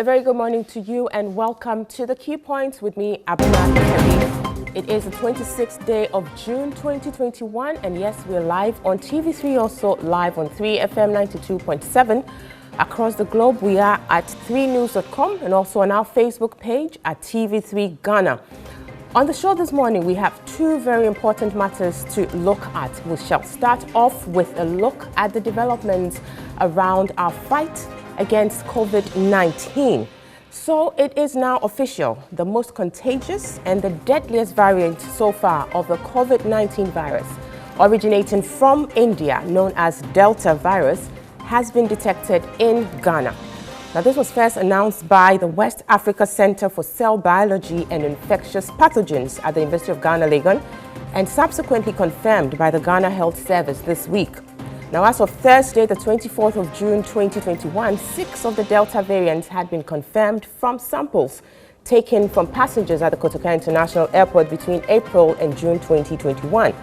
A very good morning to you and welcome to the Key Points with me, Abuna Kebbi. It is the 26th day of June 2021 and yes, we're live on TV3, also live on 3FM 92.7. Across the globe, we are at 3news.com and also on our Facebook page at TV3 Ghana. On the show this morning, we have two very important matters to look at. We shall start off with a look at the developments around our fight against COVID-19. So it is now official, the most contagious and the deadliest variant so far of the COVID-19 virus, originating from India, known as Delta virus, has been detected in Ghana. Now, this was first announced by the West Africa Center for Cell Biology and Infectious Pathogens at the University of Ghana, Legon, and subsequently confirmed by the Ghana Health Service this week. Now, as of Thursday, the 24th of June 2021, 6 of the Delta variants had been confirmed from samples taken from passengers at the Kotoka International Airport between April and June 2021.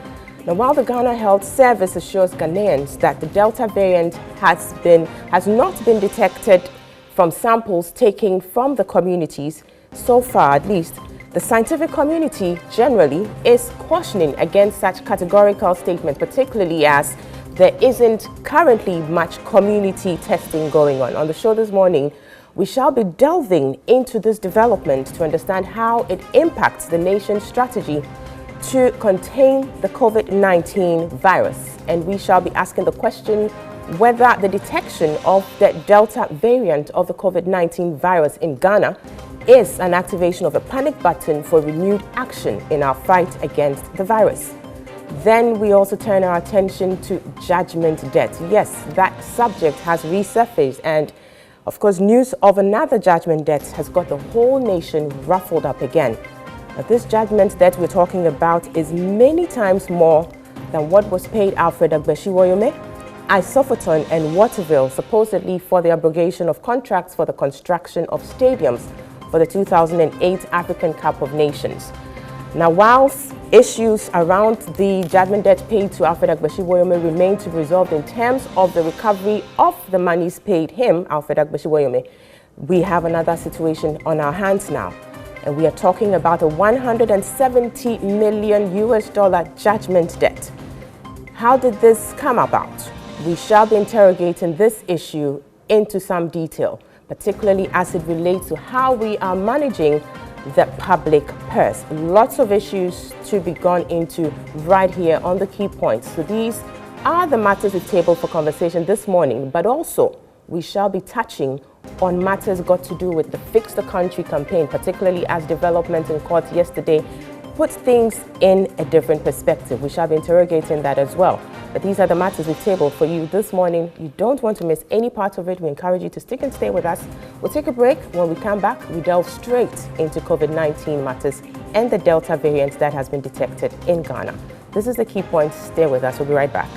Now, while the Ghana Health Service assures Ghanaians that the Delta variant has not been detected from samples taken from the communities, so far at least, the scientific community generally is cautioning against such categorical statements, particularly as there isn't currently much community testing going on. On the show this morning, we shall be delving into this development to understand how it impacts the nation's strategy to contain the COVID-19 virus. And we shall be asking the question whether the detection of the Delta variant of the COVID-19 virus in Ghana is an activation of a panic button for renewed action in our fight against the virus. Then we also turn our attention to judgment debt. Yes, that subject has resurfaced, and of course news of another judgment debt has got the whole nation ruffled up again. Now, this judgment debt we're talking about is many times more than what was paid Alfred Agbeshi-Woyome, Isophoton and Waterville, supposedly for the abrogation of contracts for the construction of stadiums for the 2008 African Cup of Nations. Now, whilst issues around the judgment debt paid to Alfred Agbeshi-Woyome remain to be resolved in terms of the recovery of the monies paid him, Alfred Agbeshi-Woyome, we have another situation on our hands now. And we are talking about a $170 million judgment debt. How did this come about? We shall be interrogating this issue into some detail, particularly as it relates to how we are managing the public purse. Lots of issues to be gone into right here on the Key Points. So these are the matters we tabled for conversation this morning, but also we shall be touching on matters got to do with the Fix the Country campaign, particularly as developments in court yesterday put things in a different perspective. We shall be interrogating that as well. But these are the matters we tabled for you this morning. You don't want to miss any part of it. We encourage you to stick and stay with us. We'll take a break. When we come back, we delve straight into COVID-19 matters and the Delta variant that has been detected in Ghana. This is the Key Points. Stay with us. We'll be right back.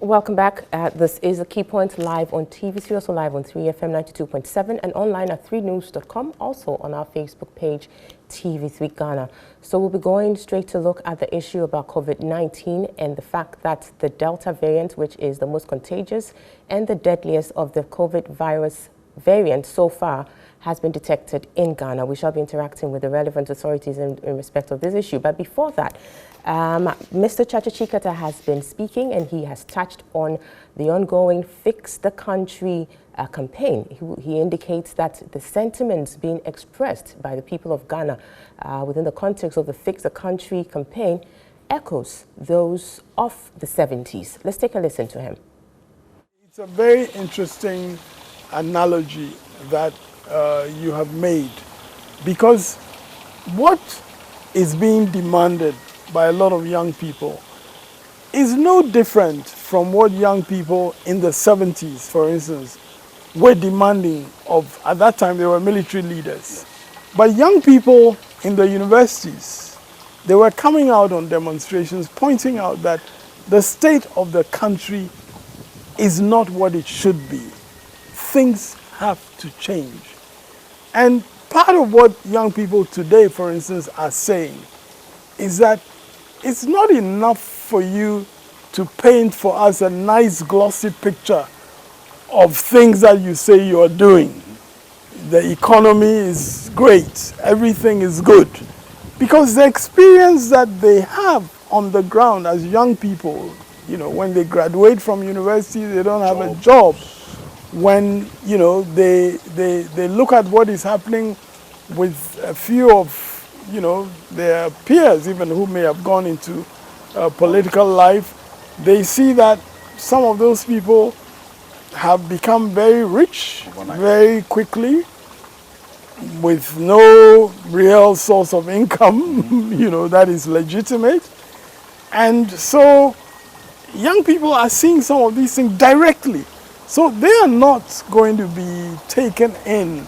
Welcome back. This is a Key Point live on TV3, also live on 3FM 92.7 and online at 3news.com, also on our Facebook page, TV3 Ghana. So we'll be going straight to look at the issue about COVID-19 and the fact that the Delta variant, which is the most contagious and the deadliest of the COVID virus variant so far, has been detected in Ghana. We shall be interacting with the relevant authorities in respect of this issue. But before that, Mr. Chacha Chikata has been speaking and he has touched on the ongoing Fix the Country campaign. He indicates that the sentiments being expressed by the people of Ghana within the context of the Fix the Country campaign echoes those of the 70s. Let's take a listen to him. It's a very interesting analogy that you have made, because what is being demanded by a lot of young people is no different from what young people in the 70s, for instance, were demanding of. At that time, they were military leaders. But young people in the universities, they were coming out on demonstrations pointing out that the state of the country is not what it should be. Things have to change. And part of what young people today, for instance, are saying is that it's not enough for you to paint for us a nice glossy picture of things that you say you are doing. The economy is great, everything is good. Because the experience that they have on the ground as young people, you know, when they graduate from university, they don't have a job. When, you know, they look at what is happening with a few of, you know, their peers, even who may have gone into political life, they see that some of those people have become very rich very quickly with no real source of income, you know, that is legitimate. And so young people are seeing some of these things directly. So they are not going to be taken in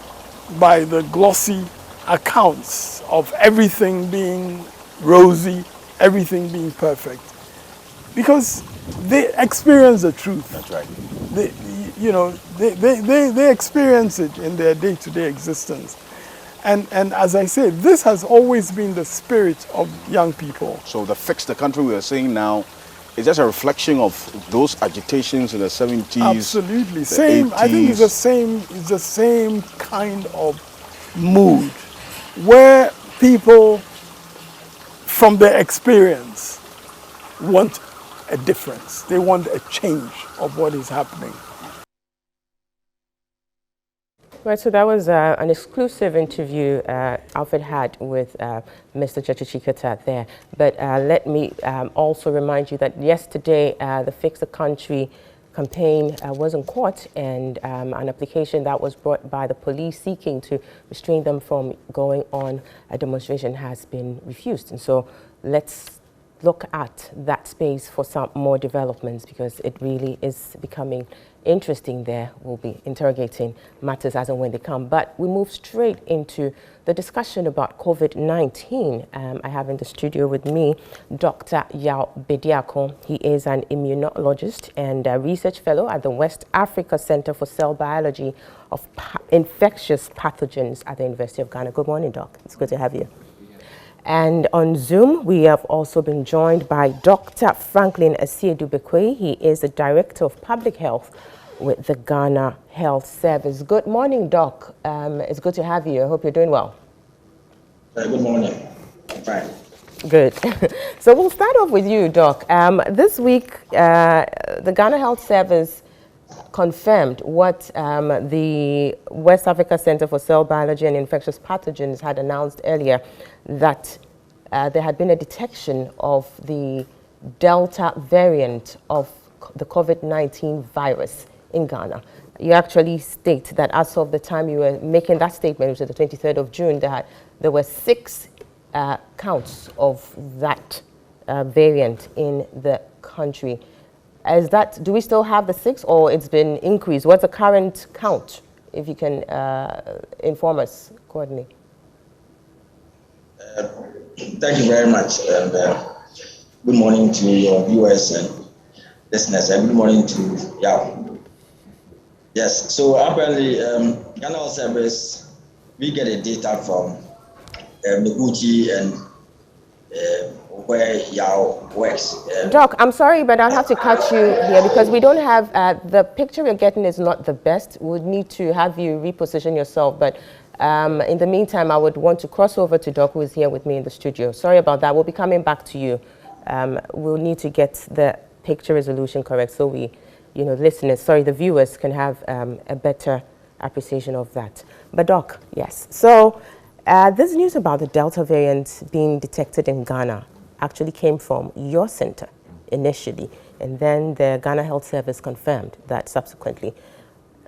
by the glossy accounts of everything being rosy, everything being perfect. Because they experience the truth. That's right. They, you know, they experience it in their day-to-day existence. And as I say, this has always been the spirit of young people. So the Fix the Country we are seeing now is just a reflection of those agitations in the 70s. Absolutely. Same, 80s. I think it's the same kind of mood where people from their experience want a difference. They want a change of what is happening. Right, so that was an exclusive interview Alfred had with Mr. Chachikata there. But let me also remind you that yesterday the Fix the Country campaign was in court, and an application that was brought by the police seeking to restrain them from going on a demonstration has been refused. And so let's look at that space for some more developments, because it really is becoming interesting there. We'll be interrogating matters as and when they come. But we move straight into the discussion about COVID-19. I have in the studio with me Dr. Yao Bediako. He is an immunologist and a research fellow at the West Africa Center for Cell Biology of Infectious Pathogens at the University of Ghana. Good morning, Doc. It's good to have you. And on Zoom, we have also been joined by Dr. Franklin Asiedu-Bekwei. He is the Director of Public Health with the Ghana Health Service. Good morning, Doc. It's good to have you. I hope you're doing well. Good morning. I'm fine. Good. So we'll start off with you, Doc. This week, the Ghana Health Service confirmed what the West Africa Center for Cell Biology and Infectious Pathogens had announced earlier, that there had been a detection of the Delta variant of the COVID-19 virus in Ghana. You actually state that as of the time you were making that statement, which was the 23rd of June, there were 6 counts of that variant in the country. Do we still have the 6, or it's been increased? What's the current count, if you can inform us accordingly? Thank you very much. And good morning to your viewers and listeners. And good morning to Yao. Yes, so apparently, Ghana Health Service, we get the data from Noguchi and where Yao works. Doc, I'm sorry, but I'll have to cut you here because we don't have, the picture we're getting is not the best. We'd need to have you reposition yourself. But in the meantime, I would want to cross over to Doc, who is here with me in the studio. Sorry about that. We'll be coming back to you. We'll need to get the picture resolution correct so we, the viewers can have a better appreciation of that. But Doc, yes. So this news about the Delta variant being detected in Ghana actually came from your center initially, and then the Ghana Health Service confirmed that subsequently.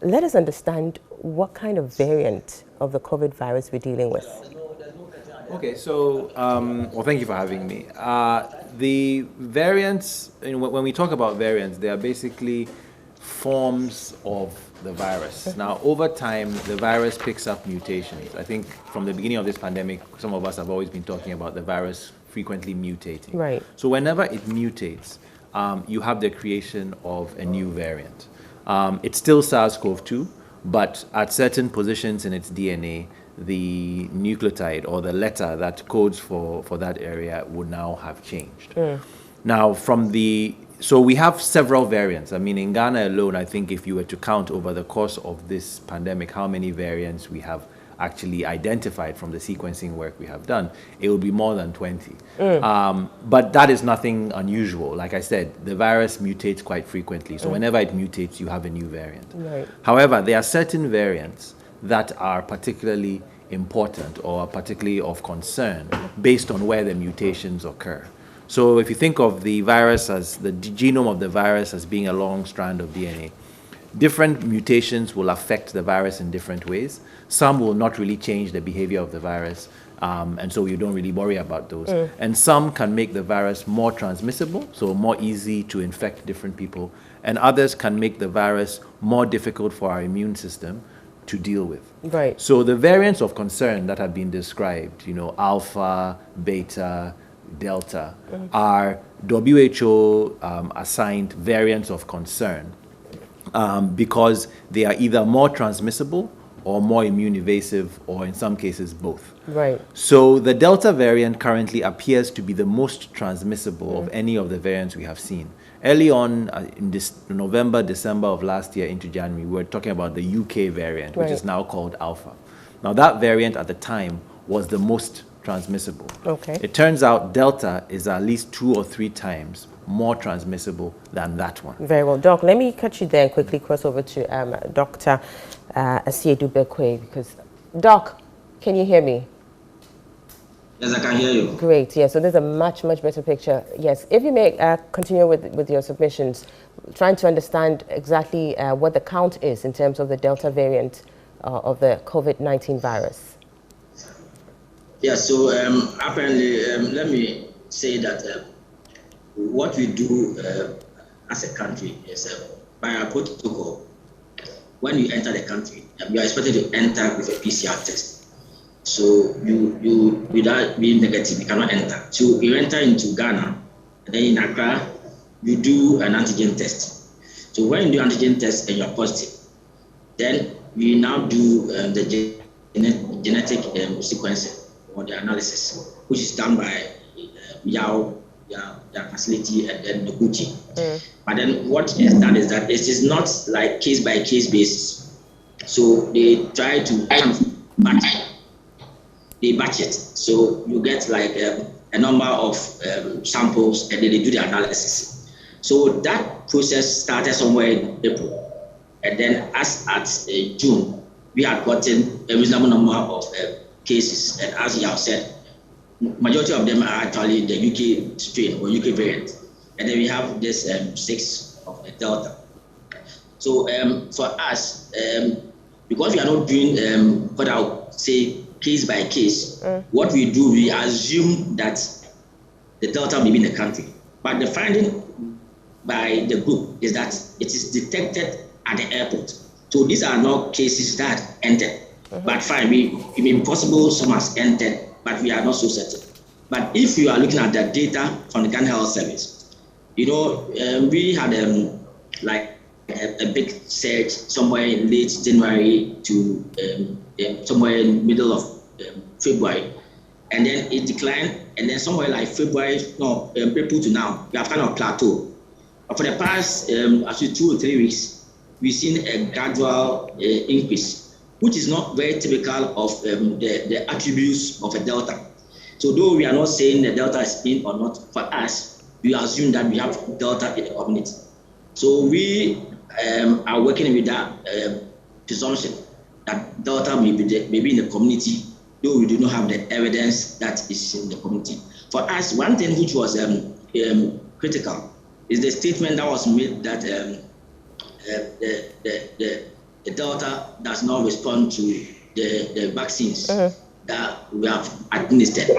Let us understand what kind of variant of the COVID virus we're dealing with. Okay, so, well, thank you for having me. The variants, when we talk about variants, they are basically forms of the virus. Now, over time, the virus picks up mutations. I think from the beginning of this pandemic, some of us have always been talking about the virus frequently mutating. Right. So whenever it mutates, you have the creation of a new variant. It's still SARS-CoV-2, but at certain positions in its DNA, the nucleotide or the letter that codes for that area would now have changed. Now, so we have several variants. I mean, in Ghana alone, I think if you were to count over the course of this pandemic how many variants we have actually identified from the sequencing work we have done, it will be more than 20. But that is nothing unusual. Like I said, the virus mutates quite frequently. So whenever it mutates, you have a new variant. Right. However, there are certain variants that are particularly important or particularly of concern based on where the mutations occur. So if you think of the virus as the genome of the virus as being a long strand of DNA, different mutations will affect the virus in different ways. Some will not really change the behavior of the virus, and so you don't really worry about those. And some can make the virus more transmissible, so more easy to infect different people. And others can make the virus more difficult for our immune system to deal with. Right. So the variants of concern that have been described, alpha, beta, delta, are WHO assigned variants of concern because they are either more transmissible or more immune evasive, or in some cases both. Right. So the Delta variant currently appears to be the most transmissible of any of the variants we have seen. Early on in this November, December of last year into January, we were talking about the UK variant, which is now called Alpha. Now that variant at the time was the most transmissible. Okay. It turns out Delta is at least 2 or 3 times more transmissible than that one. Very well. Doc, let me cut you there and quickly cross over to Dr. Asiedu Bekwe, because, Doc, can you hear me? Yes, I can hear you. Great. Yeah, so there's a much, much better picture. Yes, if you may continue with your submissions, trying to understand exactly what the count is in terms of the Delta variant of the COVID-19 virus. Yeah, so apparently, let me say that what we do as a country is by our protocol, when you enter the country, you are expected to enter with a PCR test. So you without being negative, you cannot enter. So you enter into Ghana, and then in Accra, you do an antigen test. So when you do antigen test and you are positive, then we now do the genetic sequencing or the analysis, which is done by their facility and then the Gucci. But then what is done is that it is not like case by case basis. So they try to batch it. So you get like a number of samples and then they do the analysis. So that process started somewhere in April. And then as at June, we had gotten a reasonable number of cases. And as you have said, majority of them are actually the UK strain or UK variant. And then we have this 6 of the Delta. So for us, because we are not doing what I would say case by case, what we do, we assume that the Delta may be in the country. But the finding by the group is that it is detected at the airport. So these are not cases that entered. But fine, it may be possible some has entered, but we are not so certain. But if you are looking at the data from the Ghana Health Service, we had like a big surge somewhere in late January to somewhere in middle of February, and then it declined, and then somewhere like April to now, we have kind of plateau. But for the past actually 2 or 3 weeks, we've seen a gradual increase, which is not very typical of the attributes of a Delta. So though we are not saying the Delta is in or not, for us, we assume that we have Delta in the community. So we are working with that presumption that Delta may be in the community, though we do not have the evidence that is in the community. For us, one thing which was critical is the statement that was made that the Delta does not respond to the vaccines that we have administered.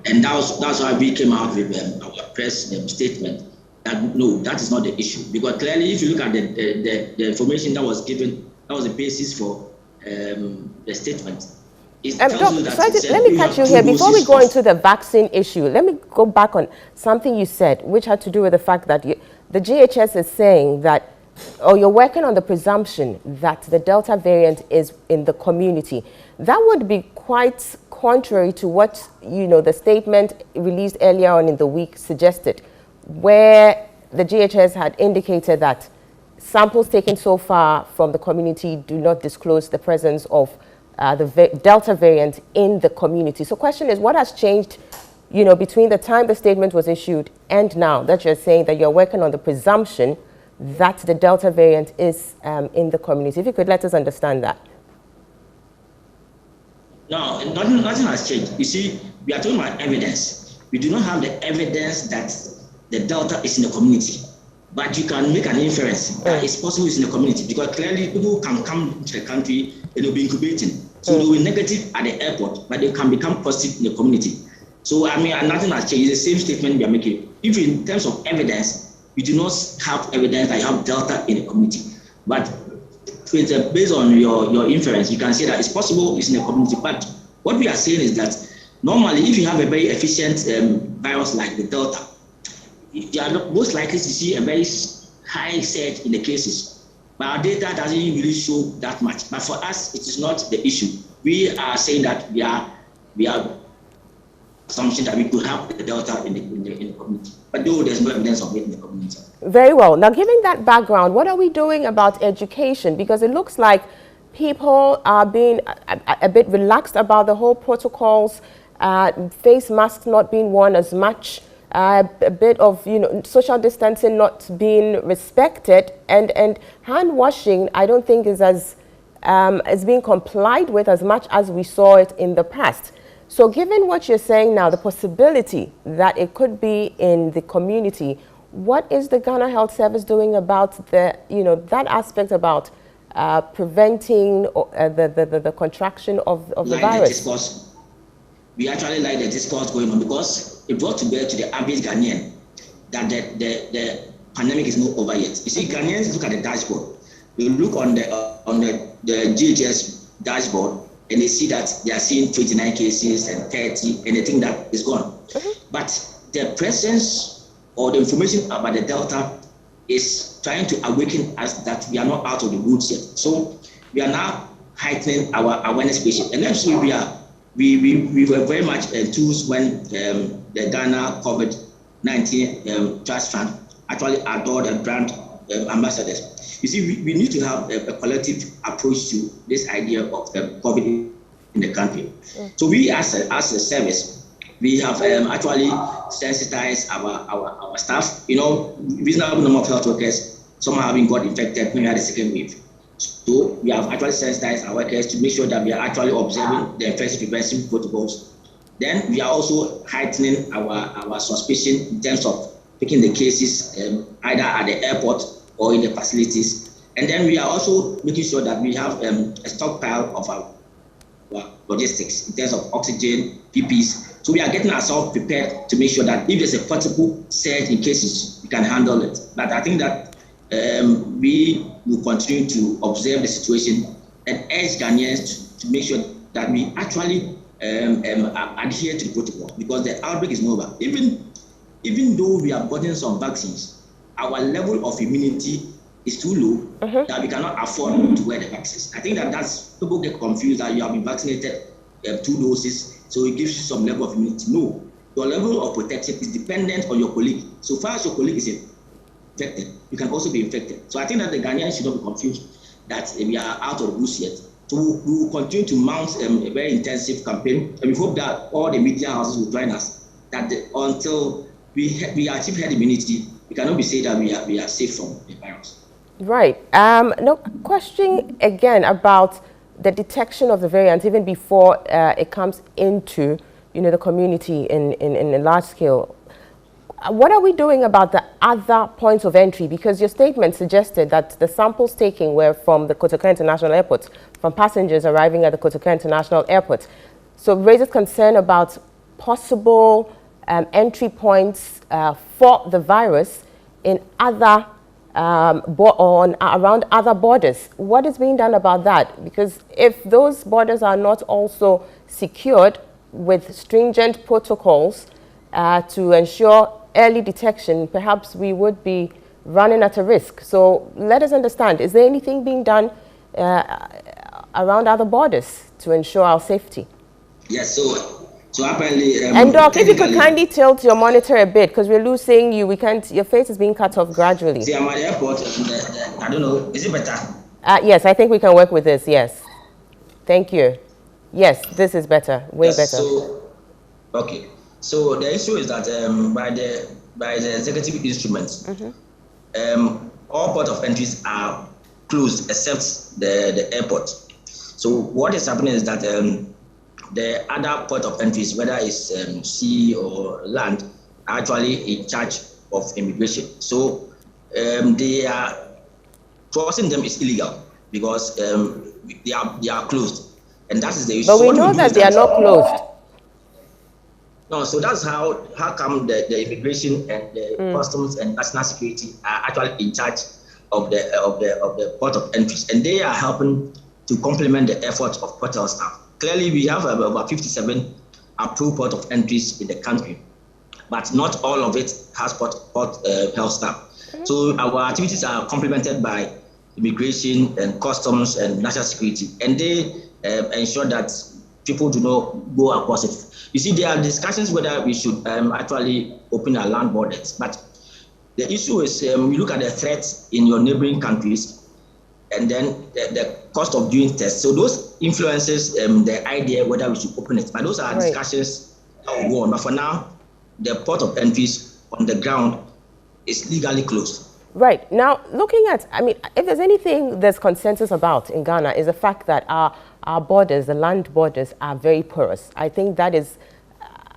And that's why we came out with our press statement that no, that is not the issue. Because clearly, if you look at the information that was given, that was the basis for the statement. Let me catch you here. Before we go into the vaccine issue, let me go back on something you said, which had to do with the fact that the GHS is saying that, or you're working on the presumption that the Delta variant is in the community. That would be quite contrary to what, the statement released earlier on in the week suggested, where the GHS had indicated that samples taken so far from the community do not disclose the presence of the Delta variant in the community. So question is, what has changed, between the time the statement was issued and now that you're saying that you're working on the presumption that the Delta variant is in the community? If you could let us understand that. No, nothing has changed. You see, we are talking about evidence. We do not have the evidence that the Delta is in the community. But you can make an inference that it's possible it's in the community, because clearly people can come to the country and they'll be incubating. So they'll be negative at the airport, but they can become positive in the community. So, nothing has changed. It's the same statement we are making. If in terms of evidence, we do not have evidence that you have Delta in the community. But based on your inference, you can say that it's possible it's in the community. But what we are saying is that normally, if you have a very efficient virus like the Delta, you are most likely to see a very high surge in the cases. But our data doesn't really show that much. But for us, it is not the issue. We are saying that we are assumption that we could have the Delta in the community. But though there's no evidence of it in the community. Very well. Now, given that background, what are we doing about education? Because it looks like people are being a bit relaxed about the whole protocols, face masks not being worn as much, a bit of social distancing not being respected, and hand washing I don't think is being complied with as much as we saw it in the past. So given what you're saying now, the possibility that it could be in the community, what is the Ghana Health Service doing about that aspect about preventing the contraction of the virus? We actually like the discourse going on, because it brought to bear to the average Ghanaian that the pandemic is not over yet. You see, Ghanaians look at the dashboard. They look on the GHS dashboard, and they see that they are seeing 29 cases and 30, and they think that it's gone. But the presence or the information about the Delta is trying to awaken us that we are not out of the woods yet. So we are now heightening our awareness patient. And that's where we were very much enthused when the Ghana COVID-19 Trust Fund actually adored and brand ambassadors. You see, we need to have a collective approach to this idea of COVID in the country. So we, as a service, we have actually sensitized our staff. Reasonable number of health workers, some having got infected when we had a second wave. So we have actually sensitized our workers to make sure that we are actually observing the infection prevention protocols. Then we are also heightening our suspicion in terms of picking the cases either at the airport or in the facilities. And then we are also making sure that we have a stockpile of our logistics in terms of oxygen, PPEs. So we are getting ourselves prepared to make sure that if there's a possible surge in cases, we can handle it. But I think that we will continue to observe the situation and urge Ghanaians to make sure that we actually adhere to the protocol, because the outbreak is not over. Even though we have gotten some vaccines, our level of immunity is too low that we cannot afford to wear the vaccines. I think that's people get confused that you have been vaccinated 2 doses, so it gives you some level of immunity. No, your level of protection is dependent on your colleague. So far as your colleague is infected, you can also be infected. So I think that the Ghanaians should not be confused that we are out of the woods yet. So we will continue to mount a very intensive campaign, and we hope that all the media houses will join us. That until we achieve herd immunity, we cannot be saying that we are safe from the virus. Right. No question again about the detection of the variant even before it comes into the community in a large scale. What are we doing about the other points of entry? Because your statement suggested that the samples taken were from the Kotoka International Airport, from passengers arriving at the Kotoka International Airport. So it raises concern about possible entry points for the virus in other around other borders. What is being done about that? Because if those borders are not also secured with stringent protocols to ensure early detection, perhaps we would be running at a risk. So let us understand, is there anything being done around other borders to ensure our safety? Yes, so apparently, And Doc, if you could technically, kindly tilt your monitor a bit, because we're losing you. We can't. Your face is being cut off gradually. see, I'm at the airport, and I don't know, is it better? Yes, I think we can work with this. Yes, thank you. Yes, this is better. Way Yes, better. so, okay. So the issue is that by the executive instruments, all port of entries are closed except the airport. So what is happening is that the other port of entries, whether it's sea or land, are actually in charge of immigration. So they are crossing them is illegal because they are closed, and that is the issue. But So we what we know do is that they are that not closed. no, so that's how come the immigration and the customs and national security are actually in charge of the port of entries, and they are helping to complement the efforts of port health staff. Clearly, we have about 57 approved port of entries in the country, but not all of it has port health staff. So our activities are complemented by immigration and customs and national security, and they ensure that people do not go across it. You see, there are discussions whether we should actually open our land borders, but the issue is you look at the threats in your neighboring countries, and then the cost of doing tests. So those influences the idea whether we should open it. But those are Right. discussions that will go on. But for now, the port of entries on the ground is legally closed. Right. Now, looking at, I mean, if there's anything there's consensus about in Ghana is the fact that our borders, the land borders, are very porous. I think that is,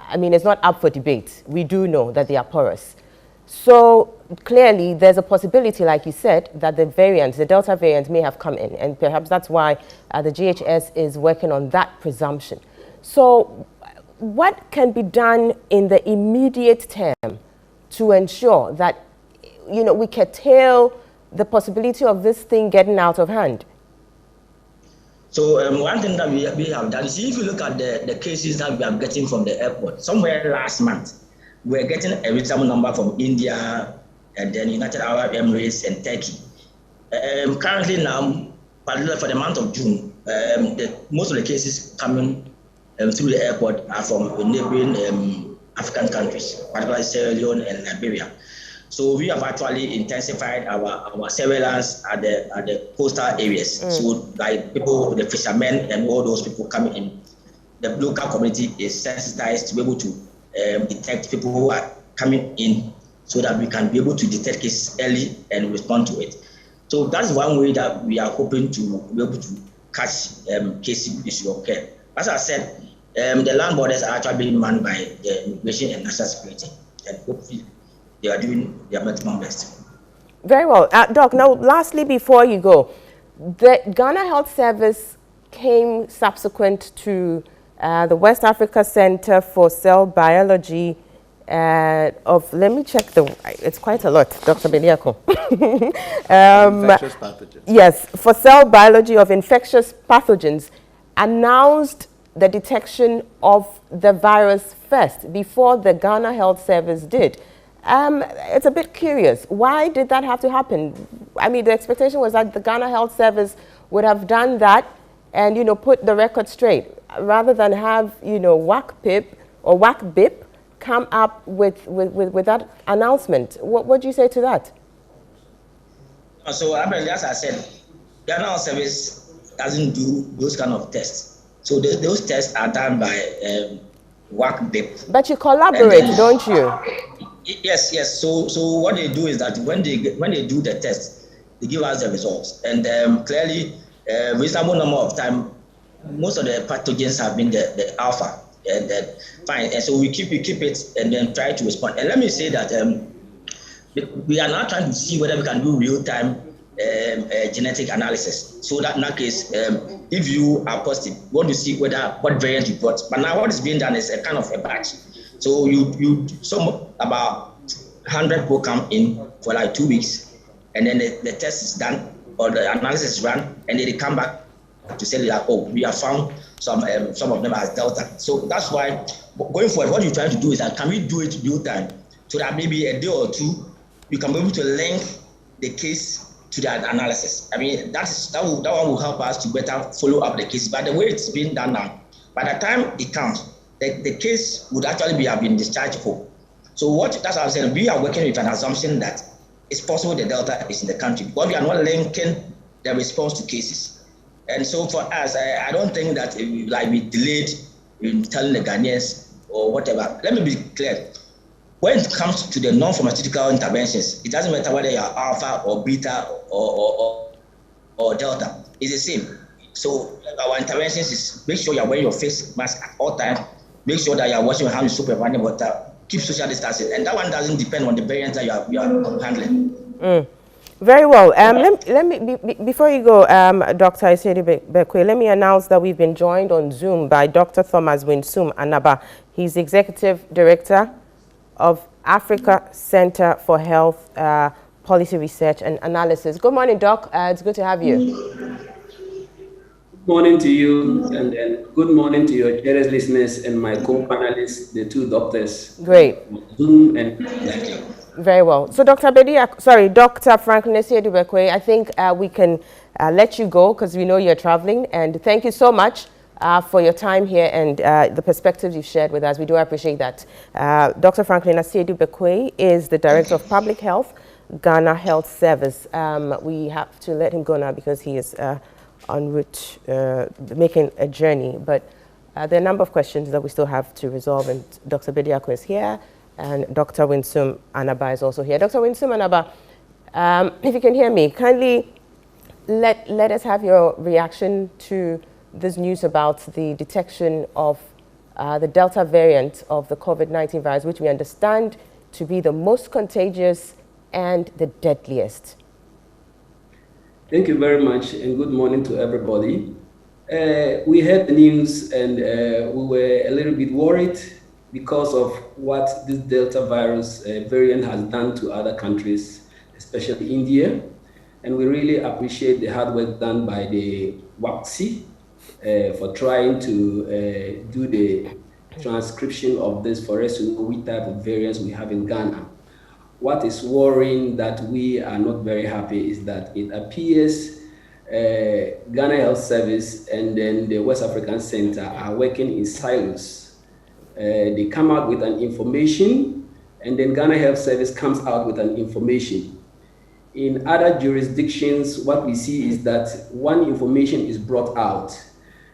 I mean, it's not up for debate. We do know that they are porous. So clearly, there's a possibility, like you said, that the variant, the Delta variant, may have come in. And perhaps that's why the GHS is working on that presumption. So what can be done in the immediate term to ensure that, you know, we curtail the possibility of this thing getting out of hand? So one thing that we have done, you see, if you look at the cases that we are getting from the airport, somewhere last month, we were getting a reasonable number from India and then United Arab Emirates and Turkey. Currently now, particularly for the month of June, most of the cases coming through the airport are from neighboring African countries, particularly Sierra Leone and Liberia. So we have actually intensified our surveillance at the coastal areas. So like people, the fishermen and all those people coming in, the local community is sensitized to be able to detect people who are coming in so that we can be able to detect cases early and respond to it. So that's one way that we are hoping to be able to catch cases which will occur. As I said, the land borders are actually being manned by the immigration and national security, and hopefully they are doing their maximum best. Very well. Doc, now lastly, before you go, the Ghana Health Service came subsequent to the West Africa Center for Cell Biology let me check it's quite a lot, Dr. Bediako. Infectious pathogens. Yes, for cell biology of infectious pathogens, announced the detection of the virus first before the Ghana Health Service did. It's a bit curious. Why did that have to happen? I mean, the expectation was that the Ghana Health Service would have done that and, you know, put the record straight rather than have, you know, WACPIP or WACBIP come up with that announcement. What do you say to that? So, as I said, Ghana Health Service doesn't do those kind of tests. So those tests are done by WACBIP. But you collaborate, don't you? Yes. So what they do is that when they do the test, they give us the results, and clearly, reasonable number of time, most of the pathogens have been the alpha, and then fine, and so we keep it, and then try to respond. And let me say that we are now trying to see whether we can do real time genetic analysis. So that in that case, if you are positive, we want to see what variant you brought. But now what is being done is a kind of a batch. So you about 100 people come in for like 2 weeks, and then the test is done or the analysis is run, and then they come back to say that, oh, we have found some of them as Delta. So that's why going forward, what you're trying to do is that can we do it real time so that maybe a day or two you can be able to link the case to that analysis. I mean, that one will help us to better follow up the case. But the way it's being done now, By the time it comes, the case would actually have been discharged for. So that's what I'm saying. We are working with an assumption that it's possible the Delta is in the country, because we are not linking the response to cases. And so for us, I don't think that we delayed in telling the Ghanaians or whatever. Let me be clear. When it comes to the non-pharmaceutical interventions, it doesn't matter whether you are alpha or beta or delta. It's the same. So our interventions is make sure you are wearing your face mask at all times. Make sure that you are washing your hands with soap and running water. Keep social distancing, and that one doesn't depend on the variant that you are handling. Very well. Let me before you go, Dr. Asiedu Bekwe, let me announce that we've been joined on Zoom by Dr. Thomas Winsum Anaba. He's Executive Director of Africa Center for Health Policy Research and Analysis. Good morning, Doc. It's good to have you. Good morning to you, and good morning to your cherished listeners and my co-panelists, the two doctors. Great. Zoom and very well. So, Dr. Franklin Asiedu Bekwe, I think we can let you go because we know you're traveling. And thank you so much for your time here and the perspectives you've shared with us. We do appreciate that. Dr. Franklin Asiedu Bekwe is the Director of Public Health, Ghana Health Service. We have to let him go now because he is en route making a journey. But there are a number of questions that we still have to resolve, and Dr. Bediako is here, and Dr. Winsum Anaba is also here. Dr. Winsum Anaba, if you can hear me, kindly let us have your reaction to this news about the detection of the Delta variant of the COVID-19 virus, which we understand to be the most contagious and the deadliest. Thank you very much, and good morning to everybody. We heard the news, and we were a little bit worried because of what this Delta virus variant has done to other countries, especially India. And we really appreciate the hard work done by the WAPC for trying to do the transcription of this for us to know which type of variants we have in Ghana. What is worrying that we are not very happy is that it appears Ghana Health Service and then the West African Center are working in silos. They come out with an information, and then Ghana Health Service comes out with an information. In other jurisdictions, what we see is that one information is brought out,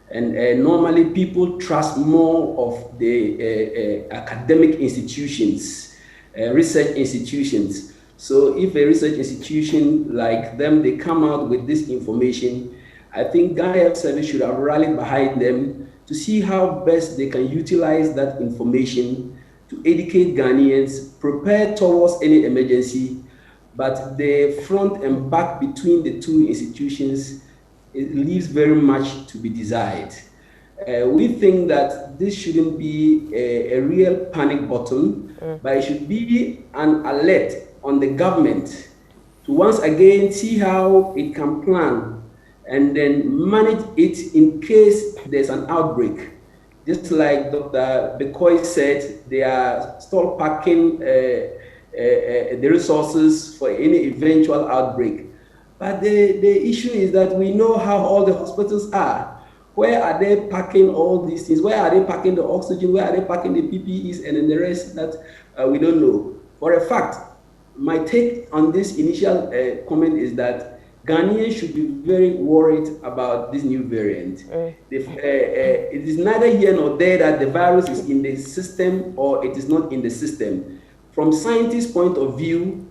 and normally people trust more of the academic institutions, research institutions. So if a research institution like them, they come out with this information, I think Ghana Health Service should have rallied behind them to see how best they can utilize that information to educate Ghanaians, prepare towards any emergency. But the front and back between the two institutions, it leaves very much to be desired. We think that this shouldn't be a real panic button, but it should be an alert on the government to once again see how it can plan and then manage it in case there's an outbreak. Just like Dr. Bekwe said, they are still packing the resources for any eventual outbreak. But the issue is that we know how all the hospitals are. Where are they packing all these things? Where are they packing the oxygen? Where are they packing the PPEs and then the rest that we don't know? For a fact, my take on this initial comment is that Ghanaians should be very worried about this new variant. It is neither here nor there that the virus is in the system or it is not in the system. From scientists' point of view,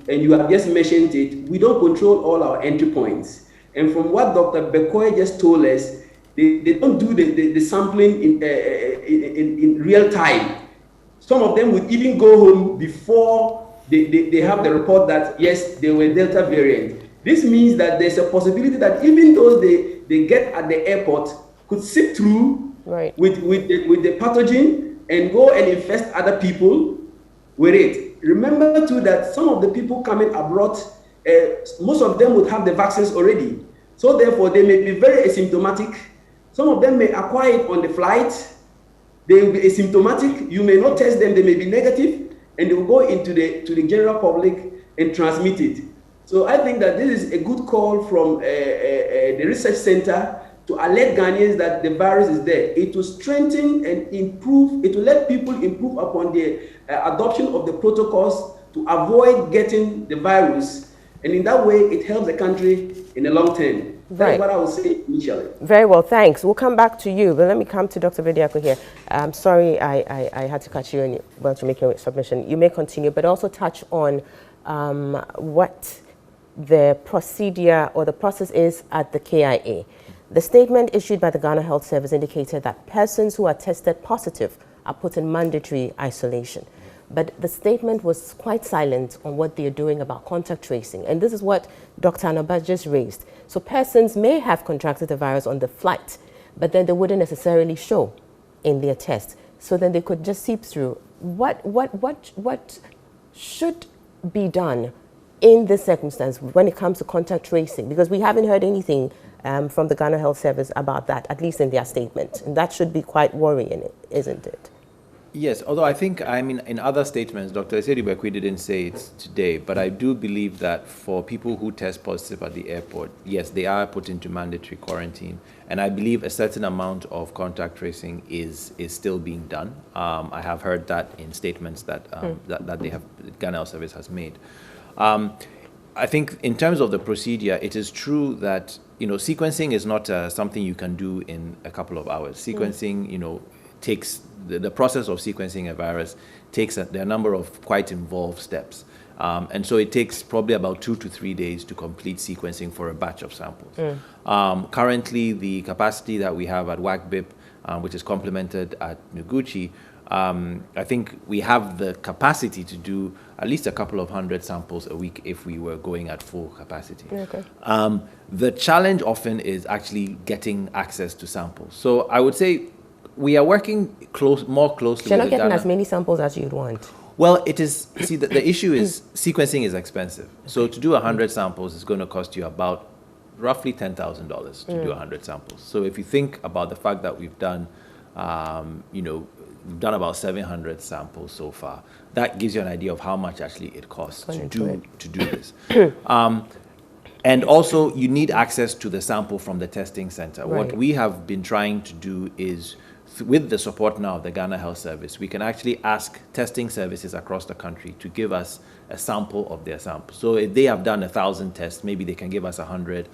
and you have just mentioned it, we don't control all our entry points. And from what Dr. Bekwe just told us, they don't do the sampling in real time. Some of them would even go home before they have the report that, yes, they were Delta variant. This means that there's a possibility that even those they get at the airport could slip through with the pathogen and go and infest other people with it. Remember too that some of the people coming abroad, most of them would have the vaccines already. So therefore, they may be very asymptomatic. Some of them may acquire it on the flight. They will be asymptomatic. You may not test them. They may be negative, and they will go into the general public and transmit it. So I think that this is a good call from the research center to alert Ghanaians that the virus is there. It will strengthen and improve, it will let people improve upon the adoption of the protocols to avoid getting the virus. And in that way, it helps the country in the long term. That's what I would say initially. Very well, thanks. We'll come back to you, but let me come to Dr. Bediako here. I'm sorry I had to cut you and well to make your submission. You may continue, but also touch on what the procedure or the process is at the KIA. The statement issued by the Ghana Health Service indicated that persons who are tested positive are put in mandatory isolation. But the statement was quite silent on what they are doing about contact tracing. And this is what Dr. Anoba just raised. So persons may have contracted the virus on the flight, but then they wouldn't necessarily show in their test. So then they could just seep through. What should be done in this circumstance when it comes to contact tracing? Because we haven't heard anything from the Ghana Health Service about that, at least in their statement. And that should be quite worrying, isn't it? Yes, although I think, in other statements, Dr. Esedi-Bekwe didn't say it today, but I do believe that for people who test positive at the airport, yes, they are put into mandatory quarantine. And I believe a certain amount of contact tracing is still being done. I have heard that in statements that Ghana Health Service has made. I think in terms of the procedure, it is true that, sequencing is not something you can do in a couple of hours. Sequencing, takes the process of sequencing a virus takes there are a number of quite involved steps. And so it takes probably about 2 to 3 days to complete sequencing for a batch of samples. Currently, the capacity that we have at WACBIP, which is complemented at Noguchi, I think we have the capacity to do at least a couple of hundred samples a week if we were going at full capacity. Okay. The challenge often is actually getting access to samples. So I would say we are working more closely with You're not getting as many samples as you'd want. Well, it is, the issue is sequencing is expensive. So to do 100 samples is going to cost you about roughly $10,000 to do 100 samples. So if you think about the fact that we've done, we've done about 700 samples so far, that gives you an idea of how much actually it costs to do this. And also, you need access to the sample from the testing center. Right. What we have been trying to do is, with the support now of the Ghana Health Service, we can actually ask testing services across the country to give us a sample of their sample. So if they have done 1,000 tests, maybe they can give us 100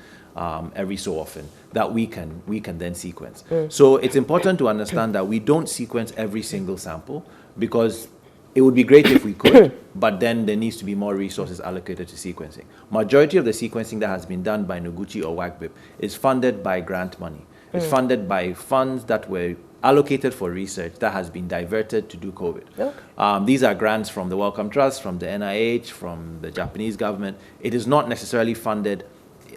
every so often that we can then sequence. So it's important to understand that we don't sequence every single sample, because it would be great if we could, but then there needs to be more resources allocated to sequencing. Majority of the sequencing that has been done by Noguchi or WACBIP is funded by grant money. It's funded by funds that were allocated for research that has been diverted to do COVID. Okay. These are grants from the Wellcome Trust, from the NIH, from the Japanese government. It is not necessarily funded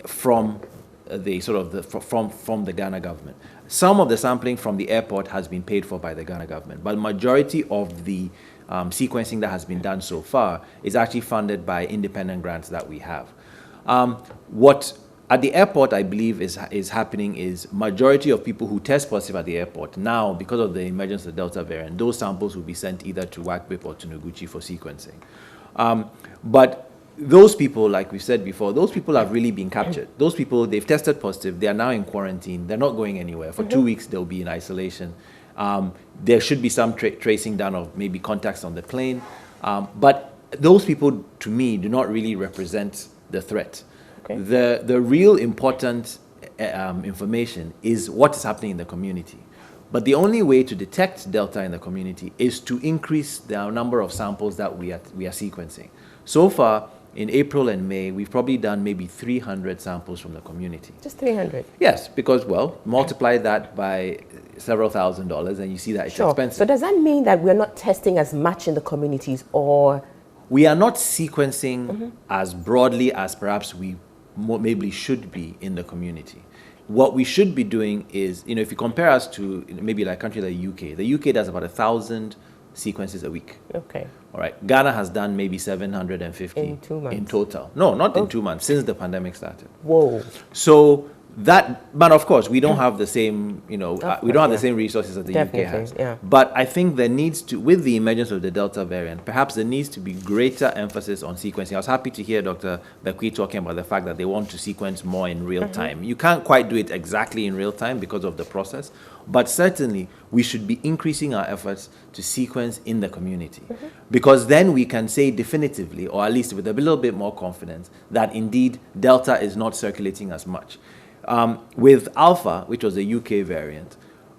from from the Ghana government. Some of the sampling from the airport has been paid for by the Ghana government, but the majority of the sequencing that has been done so far is actually funded by independent grants that we have. What at the airport, I believe, is happening is majority of people who test positive at the airport now, because of the emergence of the Delta variant, those samples will be sent either to WACBIP or to Noguchi for sequencing. But those people, like we said before, those people have really been captured. Those people, they've tested positive, they are now in quarantine, they're not going anywhere. For 2 weeks, they'll be in isolation. There should be some tracing done of maybe contacts on the plane. But those people, to me, do not really represent the threat. Okay. The real important information is what is happening in the community. But the only way to detect Delta in the community is to increase the number of samples that we are sequencing. So far, in April and May, we've probably done maybe 300 samples from the community. Just 300? Yes, because, well, multiply that by several $1,000s and you see that it's expensive. So does that mean that we're not testing as much in the communities, or? We are not sequencing as broadly as perhaps we maybe should be in the community. What we should be doing is, if you compare us to maybe like a country like the UK does about 1,000 sequences a week. Okay. All right. Ghana has done maybe 750 in 2 months. In total. No, not in 2 months, since the pandemic started. Whoa. So But of course, we don't have the same, we don't have the same resources that the Definitely, UK has. yeah. But I think there needs to, with the emergence of the Delta variant, perhaps there needs to be greater emphasis on sequencing. I was happy to hear Dr. Bekwi talking about the fact that they want to sequence more in real time. You can't quite do it exactly in real time because of the process, but certainly we should be increasing our efforts to sequence in the community, because then we can say definitively, or at least with a little bit more confidence, that indeed Delta is not circulating as much. With Alpha, which was the UK variant,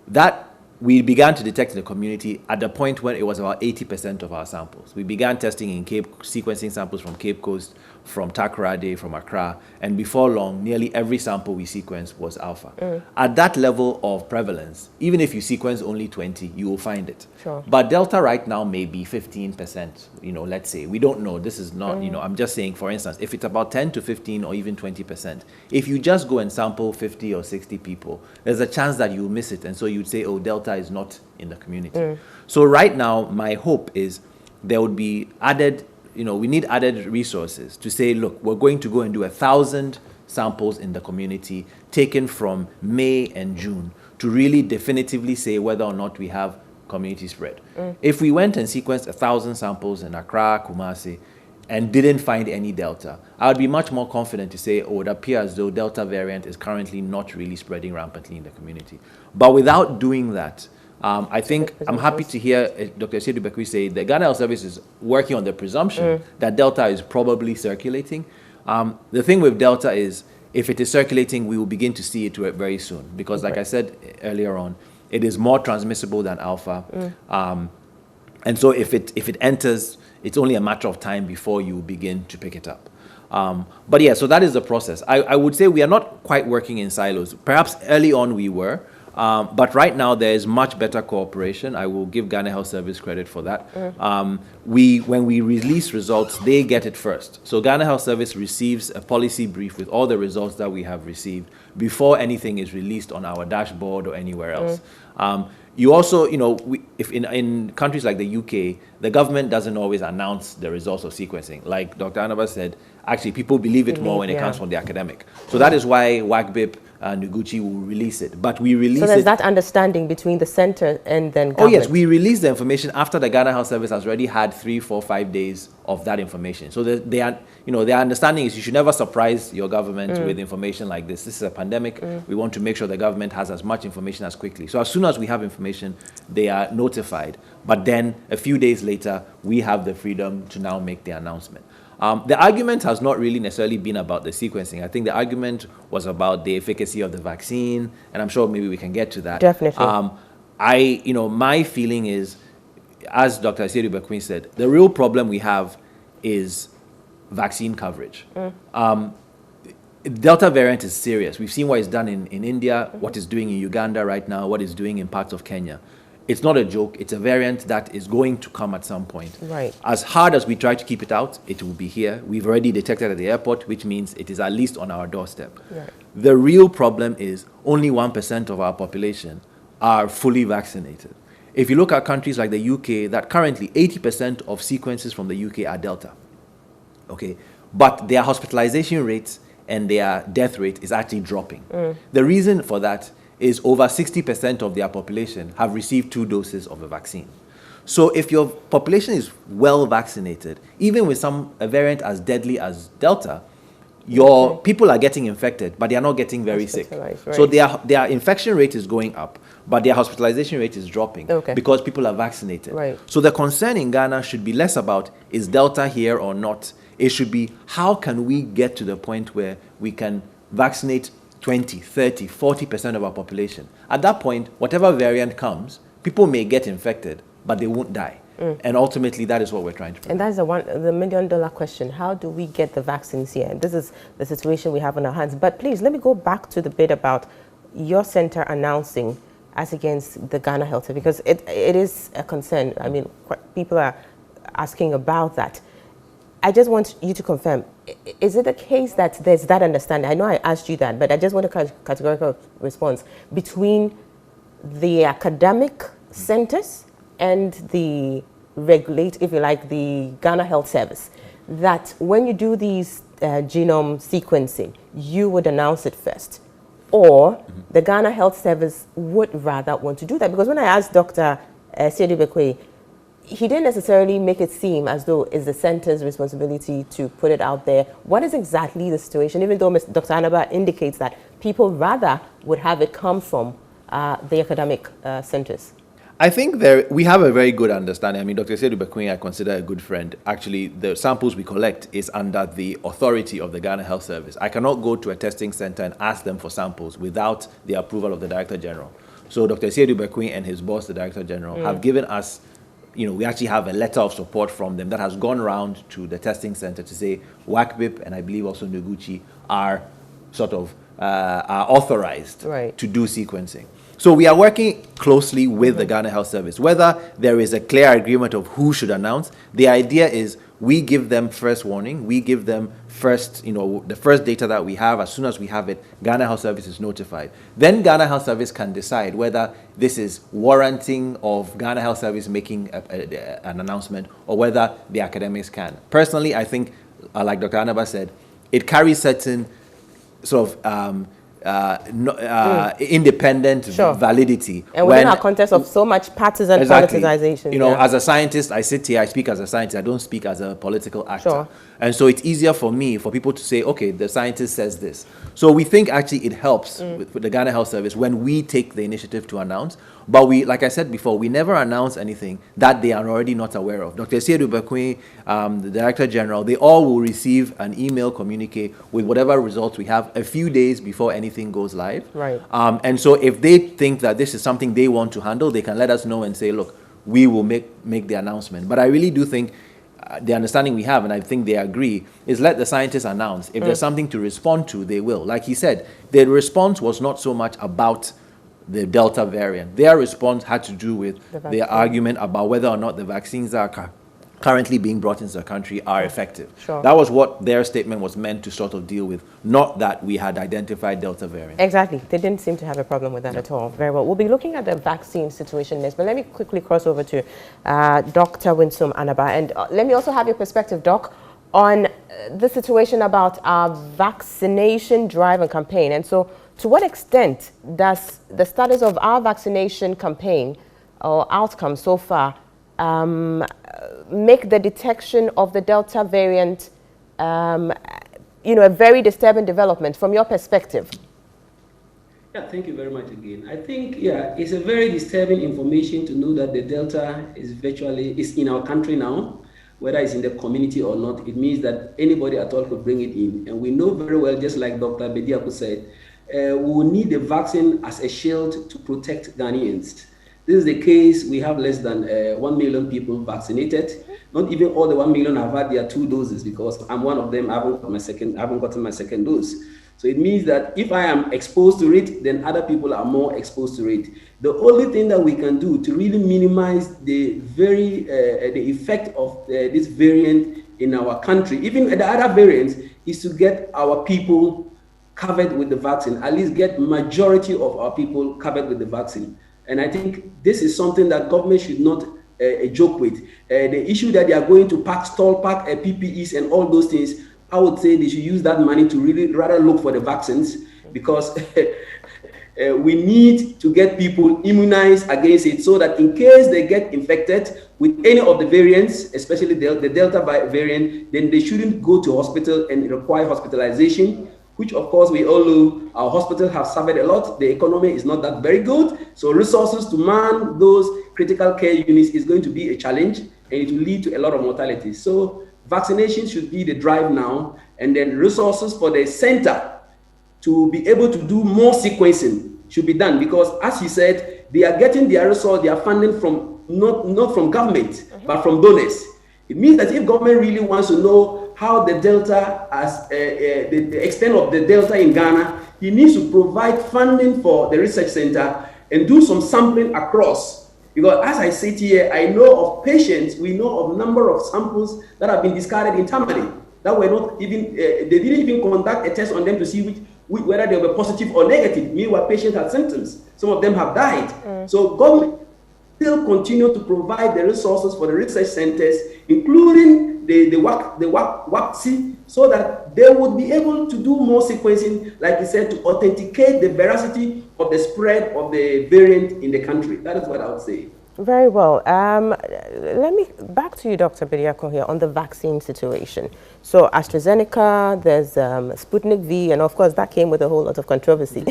that we began to detect in the community at the point when it was about 80% of our samples. We began testing in sequencing samples from Cape Coast, from Takoradi, from Accra, and before long, nearly every sample we sequenced was Alpha. At that level of prevalence, even if you sequence only 20, you will find it. Sure. But Delta right now may be 15%, let's say. We don't know. This is not, I'm just saying, for instance, if it's about 10 to 15 or even 20%, if you just go and sample 50 or 60 people, there's a chance that you'll miss it. And so you'd say, oh, Delta is not in the community. So right now, my hope is there would be added, we need added resources to say, look, we're going to go and do 1,000 samples in the community taken from May and June to really definitively say whether or not we have community spread. If we went and sequenced 1,000 samples in Accra, Kumasi, and didn't find any Delta, I would be much more confident to say, oh, it appears as though Delta variant is currently not really spreading rampantly in the community. But without doing that, I think I'm happy to hear Dr. Sedu Bekwi say the Ghana Health Service is working on the presumption that Delta is probably circulating. The thing with Delta is, if it is circulating, we will begin to see it very soon. Because like I said earlier on, it is more transmissible than Alpha. And so if it enters, it's only a matter of time before you begin to pick it up. But yeah, so that is the process. I would say we are not quite working in silos. Perhaps early on we were, but right now there is much better cooperation. I will give Ghana Health Service credit for that. When we release results, they get it first. So Ghana Health Service receives a policy brief with all the results that we have received before anything is released on our dashboard or anywhere else. You also, if in countries like the UK, the government doesn't always announce the results of sequencing. Like Dr. Anaba said, actually people believe it more when it comes from the academic. So that is why WACBIP Noguchi will release it. But we release it. So there's that understanding between the center and then government. Oh yes, we release the information after the Ghana Health Service has already had 3, 4, 5 days of that information. So their understanding is you should never surprise your government with information like this. This is a pandemic. We want to make sure the government has as much information as quickly. So as soon as we have information, they are notified. But then a few days later, we have the freedom to now make the announcement. The argument has not really necessarily been about the sequencing. I think the argument was about the efficacy of the vaccine, and I'm sure maybe we can get to that. Definitely. My feeling is, as Dr. Sedu Bekwi said, the real problem we have is vaccine coverage. Delta variant is serious. We've seen what it's done in India, what it's doing in Uganda right now, what it's doing in parts of Kenya. It's not a joke. It's a variant that is going to come at some point. Right. As hard as we try to keep it out, it will be here. We've already detected at the airport, which means it is at least on our doorstep. Right. The real problem is only 1% of our population are fully vaccinated. If you look at countries like the UK, that currently 80% of sequences from the UK are Delta. Okay, but their hospitalization rates and their death rate is actually dropping. The reason for that is over 60% of their population have received 2 doses of a vaccine. So if your population is well vaccinated, even with a variant as deadly as Delta, your people are getting infected, but they are not getting very sick. Right. So their infection rate is going up, but their hospitalization rate is dropping because people are vaccinated. Right. So the concern in Ghana should be less about, is Delta here or not? It should be, how can we get to the point where we can vaccinate 20, 30, 40% of our population? At that point, whatever variant comes, people may get infected, but they won't die. And ultimately, that is what we're trying to prevent. And that is the million-dollar question. How do we get the vaccines here? And this is the situation we have on our hands. But please, let me go back to the bit about your center announcing as against the Ghana Health, because it is a concern. I mean, people are asking about that. I just want you to confirm, is it the case that there's that understanding? I know I asked you that, but I just want a categorical response between the academic centers and the regulate, if you like, the Ghana Health Service, that when you do these genome sequencing, you would announce it first. or the Ghana Health Service would rather want to do that? Because when I asked Dr. Siedu Bekwe, he didn't necessarily make it seem as though it's the center's responsibility to put it out there. What is exactly the situation, even though Dr. Anaba indicates that people rather would have it come from the academic centers? I think we have a very good understanding. I mean, Dr. Siedu Bekwe, I consider a good friend. Actually, the samples we collect is under the authority of the Ghana Health Service. I cannot go to a testing center and ask them for samples without the approval of the Director General. So Dr. Siedu Bekwe and his boss, the Director General, have given us, we actually have a letter of support from them that has gone around to the testing center to say WACBIP and I believe also Noguchi are sort of are authorized to do sequencing. So we are working closely with the Ghana Health Service. Whether there is a clear agreement of who should announce, the idea is we give them first warning, we give them first, the first data that we have. As soon as we have it, Ghana Health Service is notified. Then Ghana Health Service can decide whether this is warranting of Ghana Health Service making an announcement or whether the academics can. Personally, I think, like Dr. Anaba said, it carries certain sort of independent validity. And within our context of so much partisan politicization. As a scientist, I sit here, I speak as a scientist, I don't speak as a political actor. And so it's easier for people to say, okay, the scientist says this. So we think actually it helps with the Ghana Health Service when we take the initiative to announce. But we, like I said before, we never announce anything that they are already not aware of. Dr. Siedu Bekwe, the Director General, they all will receive an email communique with whatever results we have a few days before anything goes live. Right. And so if they think that this is something they want to handle, they can let us know and say, look, we will make the announcement. But I really do think the understanding we have, and I think they agree, is let the scientists announce. If there's something to respond to, they will. Like he said, the response was not so much about the Delta variant. Their response had to do with the argument about whether or not the vaccines that are currently being brought into the country are effective. That was what their statement was meant to sort of deal with, not that we had identified Delta variant. Exactly. They didn't seem to have a problem with that at all. Very well. We'll be looking at the vaccine situation next, but let me quickly cross over to Dr. Winsome Anaba. And let me also have your perspective, Doc, on the situation about our vaccination drive and campaign. And so, to what extent does the status of our vaccination campaign or outcome so far make the detection of the Delta variant, a very disturbing development from your perspective? Yeah, thank you very much again. I think, it's a very disturbing information to know that the Delta is in our country now, whether it's in the community or not. It means that anybody at all could bring it in. And we know very well, just like Dr. Bediako said, we will need the vaccine as a shield to protect Ghanaians. This is the case. We have less than 1 million people vaccinated. Not even all the 1 million have had their 2 doses, because I'm one of them. I haven't gotten my second dose. So it means that if I am exposed to it, then other people are more exposed to it. The only thing that we can do to really minimize the effect of this variant in our country, even the other variants, is to get our people covered with the vaccine, at least get majority of our people covered with the vaccine. And I think this is something that government should not joke with. The issue that they are going to stall pack PPEs and all those things, I would say they should use that money to really rather look for the vaccines, because we need to get people immunized against it, so that in case they get infected with any of the variants, especially the Delta variant, then they shouldn't go to hospital and require hospitalization, which of course we all know our hospitals have suffered a lot. The economy is not that very good. So resources to man those critical care units is going to be a challenge, and it will lead to a lot of mortality. So vaccination should be the drive now, and then resources for the center to be able to do more sequencing should be done, because as he said, they are getting their resource, their funding from not from government, but from donors. It means that if government really wants to know how the Delta, the extent of the Delta in Ghana, he needs to provide funding for the research center and do some sampling across. Because as I sit here, I know of patients, we know of number of samples that have been discarded internally, that were not even, they didn't even conduct a test on them to see whether they were positive or negative. Meanwhile, patients had symptoms. Some of them have died. So government still continue to provide the resources for the research centers, including the WAPC, so that they would be able to do more sequencing, like you said, to authenticate the veracity of the spread of the variant in the country. That is what I would say. Very well. Let me back to you, Dr. Bediako, here on the vaccine situation. So AstraZeneca, there's Sputnik V, and of course that came with a whole lot of controversy,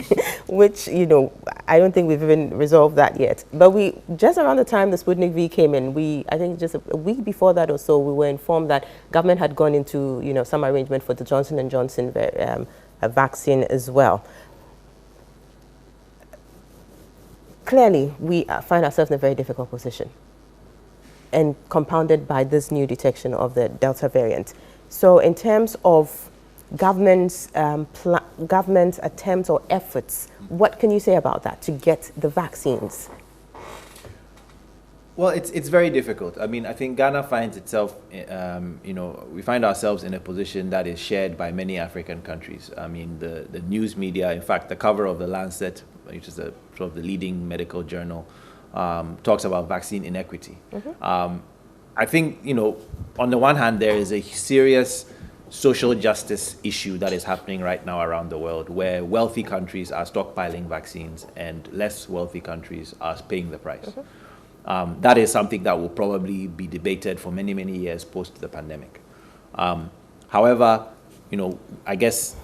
which, you know, I don't think we've even resolved that yet. But we, just around the time the Sputnik V came in, I think just a week before that or so, we were informed that government had gone into, you know, some arrangement for the Johnson & Johnson vaccine as well. Clearly, we find ourselves in a very difficult position, and compounded by this new detection of the Delta variant. So in terms of government's attempts or efforts, what can you say about that to get the vaccines? Well, it's very difficult. I mean, I think Ghana finds itself, you know, we find ourselves in a position that is shared by many African countries. I mean, the news media, in fact, the cover of the Lancet, which is sort of the leading medical journal, talks about vaccine inequity. I think, you know, on the one hand, there is a serious social justice issue that is happening right now around the world, where wealthy countries are stockpiling vaccines and less wealthy countries are paying the price. That is something that will probably be debated for many, many years post the pandemic. However, you know, I guess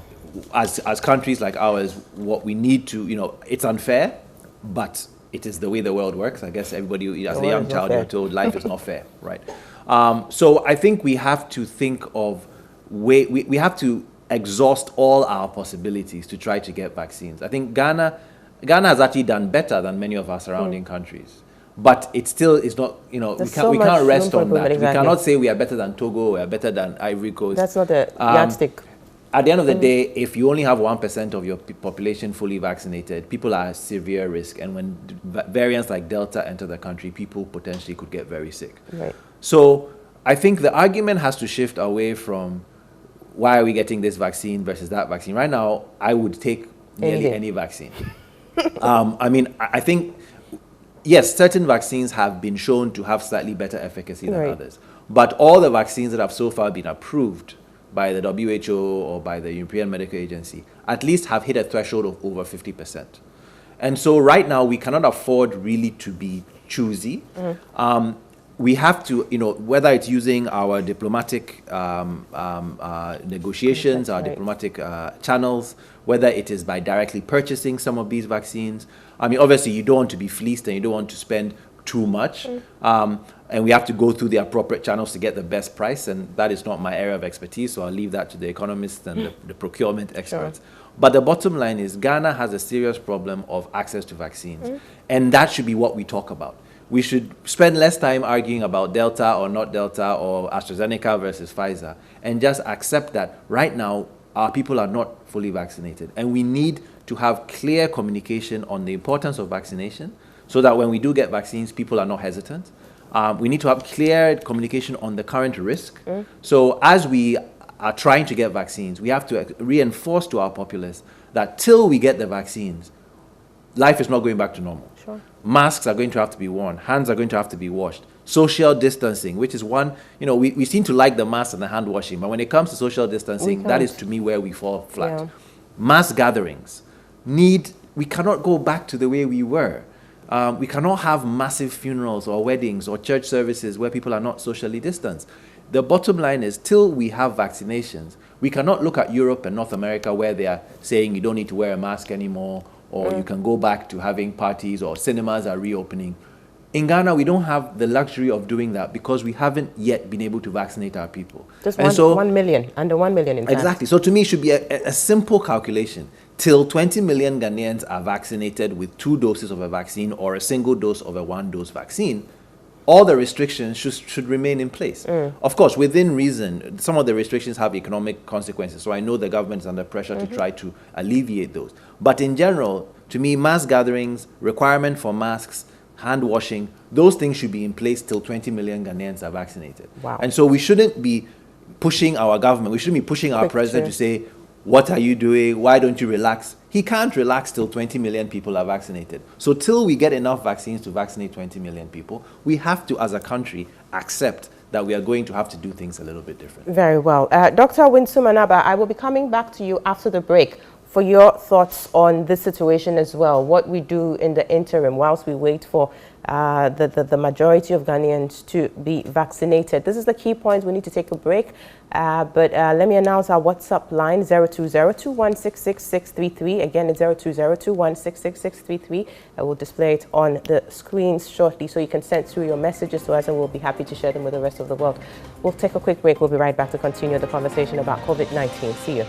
as countries like ours, what we need to, you know, it's unfair, but it is the way the world works. I guess everybody, as a young child, you're told life is not fair, right? So I think we have to think of we have to exhaust all our possibilities to try to get vaccines. I think Ghana has actually done better than many of our surrounding countries. But it still is not, you know, we can't rest on that. Exactly. We cannot say we are better than Togo, we are better than Ivory Coast. That's not a yardstick. At the end of the day, if you only have 1% of your population fully vaccinated, people are at severe risk. And when variants like Delta enter the country, people potentially could get very sick. Right. So I think the argument has to shift away from why are we getting this vaccine versus that vaccine. Right now, I would take nearly any vaccine. I mean, I think, yes, certain vaccines have been shown to have slightly better efficacy than others. But all the vaccines that have so far been approved by the WHO or by the European Medical Agency at least have hit a threshold of over 50%. And so right now, we cannot afford really to be choosy. We have to, you know, whether it's using our diplomatic negotiations, our diplomatic channels, whether it is by directly purchasing some of these vaccines. I mean, obviously, you don't want to be fleeced and you don't want to spend too much. And we have to go through the appropriate channels to get the best price. And that is not my area of expertise, so I'll leave that to the economists and the procurement experts. But the bottom line is Ghana has a serious problem of access to vaccines. And that should be what we talk about. We should spend less time arguing about Delta or not Delta or AstraZeneca versus Pfizer and just accept that right now our people are not fully vaccinated. And we need to have clear communication on the importance of vaccination so that when we do get vaccines, people are not hesitant. We need to have clear communication on the current risk. So as we are trying to get vaccines, we have to reinforce to our populace that till we get the vaccines, life is not going back to normal. Masks are going to have to be worn. Hands are going to have to be washed. Social distancing, which is one, you know, we seem to like the mask and the hand washing, but when it comes to social distancing, that is to me where we fall flat. Mass gatherings we cannot go back to the way we were. We cannot have massive funerals or weddings or church services where people are not socially distanced. The bottom line is, till we have vaccinations, we cannot look at Europe and North America where they are saying you don't need to wear a mask anymore, or you can go back to having parties, or cinemas are reopening. In Ghana, we don't have the luxury of doing that because we haven't yet been able to vaccinate our people. Just 1 million, under 1 million in fact. Exactly. So to me, it should be a simple calculation. Till 20 million Ghanaians are vaccinated with 2 doses of a vaccine or a single dose of a 1-dose vaccine, all the restrictions should remain in place. Of course, within reason, some of the restrictions have economic consequences. So I know the government is under pressure to try to alleviate those. But in general, to me, mass gatherings, requirement for masks, hand washing, those things should be in place till 20 million Ghanaians are vaccinated. Wow. And so we shouldn't be pushing our government, we shouldn't be pushing our president to say, what are you doing? Why don't you relax? He can't relax till 20 million people are vaccinated. So till we get enough vaccines to vaccinate 20 million people, we have to, as a country, accept that we are going to have to do things a little bit different. Very well. Dr. Winsome Anaba, I will be coming back to you after the break for your thoughts on this situation as well, what we do in the interim whilst we wait for the majority of Ghanaians to be vaccinated. This is the key points. We need to take a break, but let me announce our WhatsApp line, 020-2166-633. Again, it's 020-2166-633. I will display it on the screens shortly, so you can send through your messages to us, and we'll be happy to share them with the rest of the world. We'll take a quick break. We'll be right back to continue the conversation about COVID-19. See you.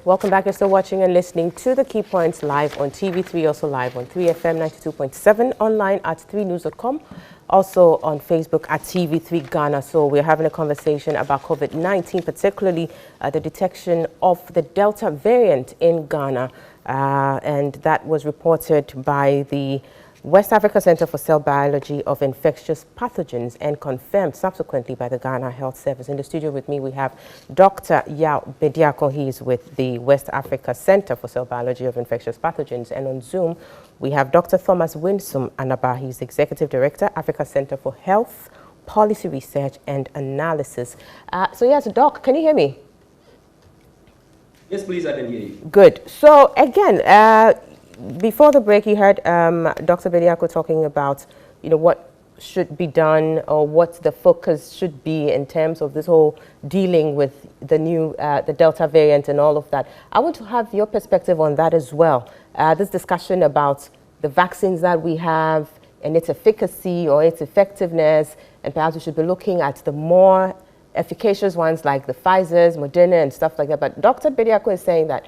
Welcome back. You're still watching and listening to the Key Points live on TV3, also live on 3FM 92.7, online at 3news.com, also on Facebook at TV3 Ghana. So we're having a conversation about COVID-19, particularly the detection of the Delta variant in Ghana. And that was reported by the West Africa Center for Cell Biology of Infectious Pathogens and confirmed subsequently by the Ghana Health Service. In the studio with me, we have Dr. Yao Bediako. He is with the West Africa Center for Cell Biology of Infectious Pathogens. And on Zoom, we have Dr. Thomas Winsome Anaba. He's Executive Director, Africa Center for Health, Policy Research and Analysis. So yes, Doc, can you hear me? Yes, please, I can hear you. Good. So again, before the break, you heard Dr. Bediako talking about, what should be done or what the focus should be in terms of this whole dealing with the new, the Delta variant and all of that. I want to have your perspective on that as well. This discussion about the vaccines that we have and its efficacy or its effectiveness, and perhaps we should be looking at the more efficacious ones like the Pfizer's, Moderna and stuff like that. But Dr. Bediako is saying that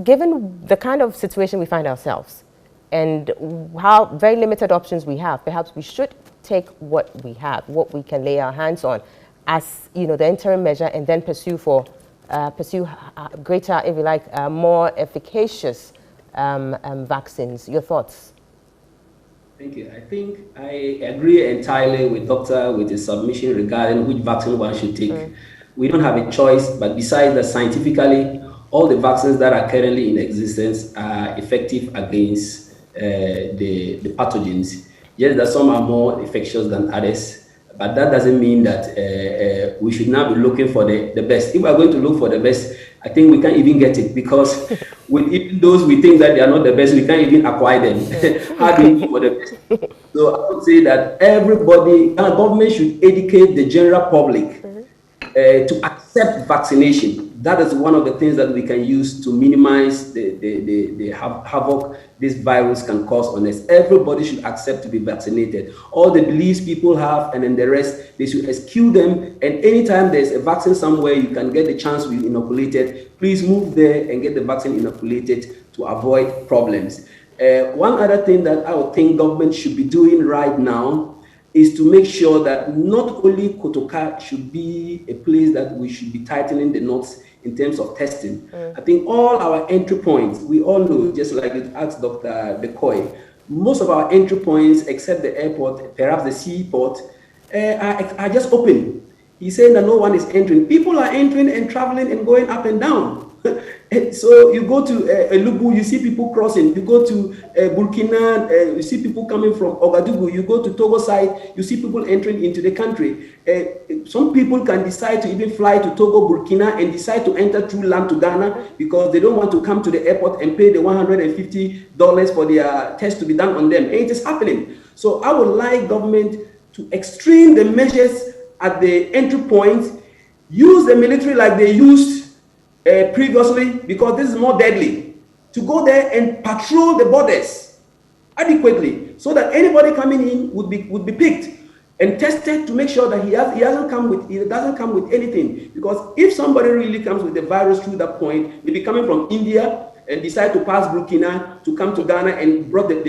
given the kind of situation we find ourselves and how very limited options we have, perhaps we should take what we have, what we can lay our hands on as, the interim measure, and then pursue greater, if you like, more efficacious vaccines. Your thoughts? Thank you. I think I agree entirely with Doctor with his submission regarding which vaccine one should take. We don't have a choice, but besides that, scientifically, all the vaccines that are currently in existence are effective against the pathogens. Yes, that some are more infectious than others, but that doesn't mean that we should now be looking for the best. If we are going to look for the best, I think we can't even get it, because with even those we think that they are not the best, we can't even acquire them. How do we look for the best? So I would say that everybody, our government should educate the general public to accept vaccination. That is one of the things that we can use to minimize the havoc this virus can cause on us. Everybody should accept to be vaccinated. All the beliefs people have and then the rest, they should eschew them. And anytime there's a vaccine somewhere, you can get the chance to be inoculated. Please move there and get the vaccine inoculated to avoid problems. One other thing that I would think government should be doing right now is to make sure that not only Kotoka should be a place that we should be tightening the knots in terms of testing. I think all our entry points, we all know, just like you asked Dr. Bekoy, most of our entry points, except the airport, perhaps the seaport, are just open. He's saying that no one is entering. People are entering and traveling and going up and down. So you go to Lubu, you see people crossing. You go to Burkina, you see people coming from Ouagadougou. You go to Togo side, you see people entering into the country. Some people can decide to even fly to Togo, Burkina, and decide to enter through land to Ghana because they don't want to come to the airport and pay the $150 for their test to be done on them. And it is happening. So I would like government to extreme the measures at the entry point, use the military like they used previously, because this is more deadly, to go there and patrol the borders adequately so that anybody coming in would be picked and tested to make sure that he doesn't come with anything. Because if somebody really comes with the virus through that point, maybe coming from India and decide to pass Burkina to come to Ghana and brought that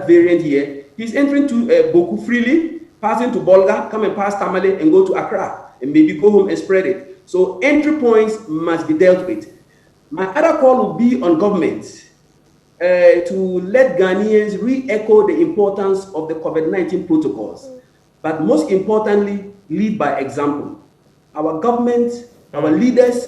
variant here, he's entering to Boku freely, passing to Bolga, come and pass Tamale and go to Accra and maybe go home and spread it. So entry points must be dealt with. My other call will be on government to let Ghanaians re-echo the importance of the COVID-19 protocols. but most importantly, lead by example. Our government, our leaders,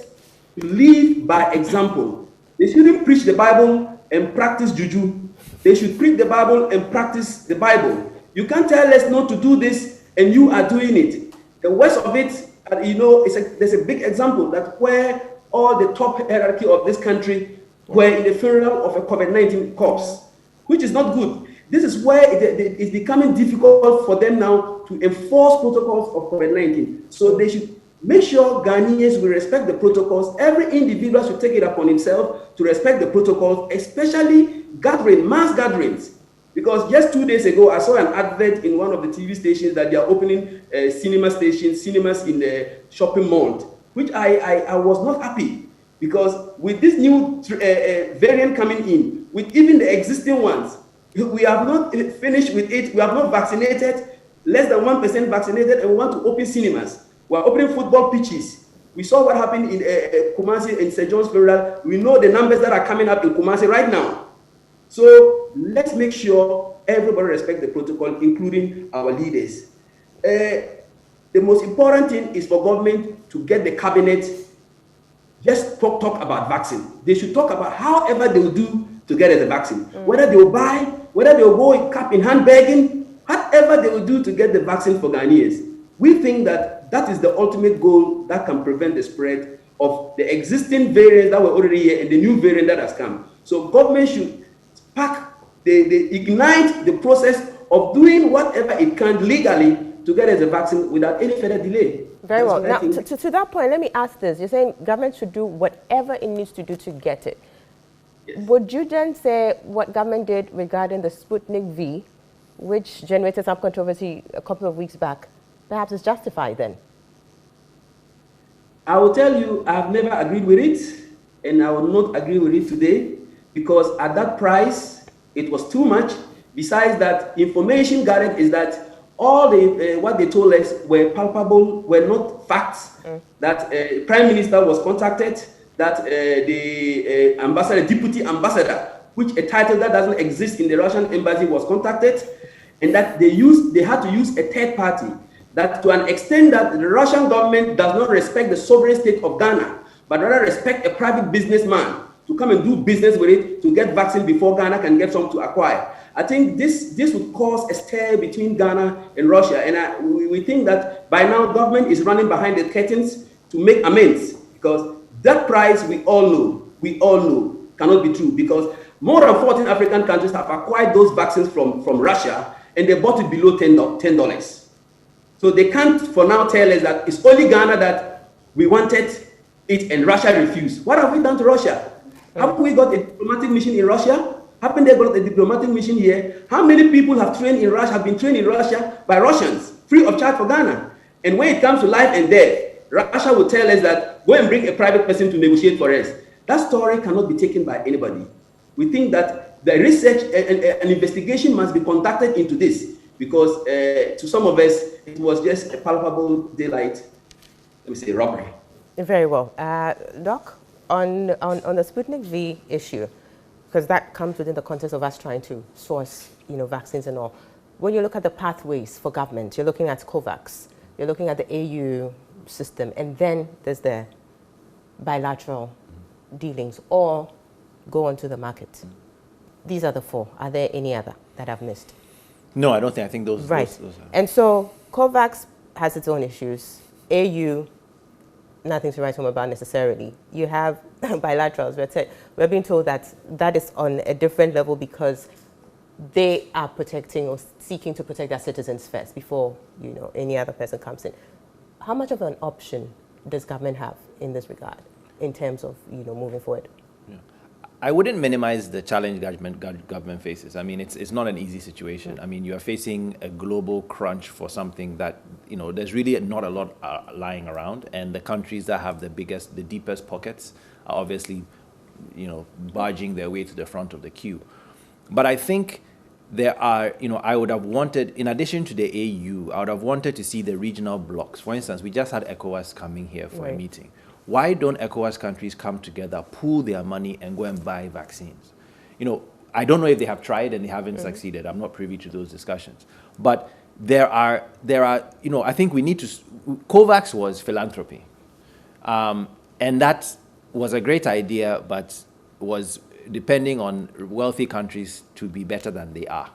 lead by example. They shouldn't preach the Bible and practice juju. They should preach the Bible and practice the Bible. You can't tell us not to do this and you are doing it. The worst of it, there's a big example that where all the top hierarchy of this country were in the funeral of a COVID-19 corpse, which is not good. This is where it's becoming difficult for them now to enforce protocols of COVID-19. So they should make sure Ghanaians will respect the protocols. Every individual should take it upon himself to respect the protocols, especially mass gatherings. Because just 2 days ago, I saw an advert in one of the TV stations that they are opening cinemas in the shopping mall, which I was not happy. Because with this new variant coming in, with even the existing ones, we have not finished with it. We have not vaccinated, less than 1% vaccinated, and we want to open cinemas. We are opening football pitches. We saw what happened in Kumasi and St. John's Federal. We know the numbers that are coming up in Kumasi right now. So let's make sure everybody respects the protocol, including our leaders. The most important thing is for government to get the cabinet just talk about vaccine. They should talk about however they will do to get the vaccine. Whether they will buy, whether they will go cap in hand begging, whatever they will do to get the vaccine for Ghanaians. We think that that is the ultimate goal that can prevent the spread of the existing variants that were already here and the new variant that has come. So government should they ignite the process of doing whatever it can legally to get us a vaccine without any further delay. Very well. Now, to that point, let me ask this. You're saying government should do whatever it needs to do to get it. Yes. Would you then say what government did regarding the Sputnik V, which generated some controversy a couple of weeks back, perhaps is justified then? I will tell you, I've never agreed with it, and I will not agree with it today, because at that price, it was too much. Besides that, information gathered is that all the what they told us were palpable, were not facts. That Prime Minister was contacted, that the ambassador, deputy ambassador, which a title that doesn't exist in the Russian embassy, was contacted, and that they had to use a third party. That to an extent that the Russian government does not respect the sovereign state of Ghana, but rather respect a private businessman to come and do business with it to get vaccine before Ghana can get some to acquire. I think this would cause a stir between Ghana and Russia, and we think that by now government is running behind the curtains to make amends, because that price we all know cannot be true, because more than 14 African countries have acquired those vaccines from Russia, and they bought it below $10. So they can't for now tell us that it's only Ghana that we wanted it and Russia refused. What have we done to Russia? Have we got a diplomatic mission in Russia? Haven't they got a diplomatic mission here? How many people have been trained in Russia by Russians, free of charge for Ghana? And when it comes to life and death, Russia will tell us that go and bring a private person to negotiate for us. That story cannot be taken by anybody. We think that the research and investigation must be conducted into this, because to some of us, it was just a palpable daylight, let me say, robbery. Very well. Doc, on the Sputnik V issue, because that comes within the context of us trying to source, vaccines and all. When you look at the pathways for government, you're looking at COVAX, you're looking at the AU system, and then there's the bilateral dealings, or go onto the market. These are the four. Are there any other that I've missed? No, I don't think. I think those. Right. Those are. And so COVAX has its own issues. AU, nothing to write home about necessarily. You have bilaterals. We're being told that that is on a different level because they are protecting or seeking to protect their citizens first before any other person comes in. How much of an option does government have in this regard in terms of moving forward? Yeah. I wouldn't minimize the challenge government faces. I mean, it's not an easy situation. I mean, you are facing a global crunch for something that, there's really not a lot lying around. And the countries that have the deepest pockets are obviously, barging their way to the front of the queue. But I think there are, I would have wanted, in addition to the AU, I would have wanted to see the regional blocs. For instance, we just had ECOWAS coming here for a meeting. Why don't ECOWAS countries come together, pool their money, and go and buy vaccines? I don't know if they have tried and they haven't succeeded. I'm not privy to those discussions. But there are, I think we need to, COVAX was philanthropy. And that was a great idea, but was depending on wealthy countries to be better than they are.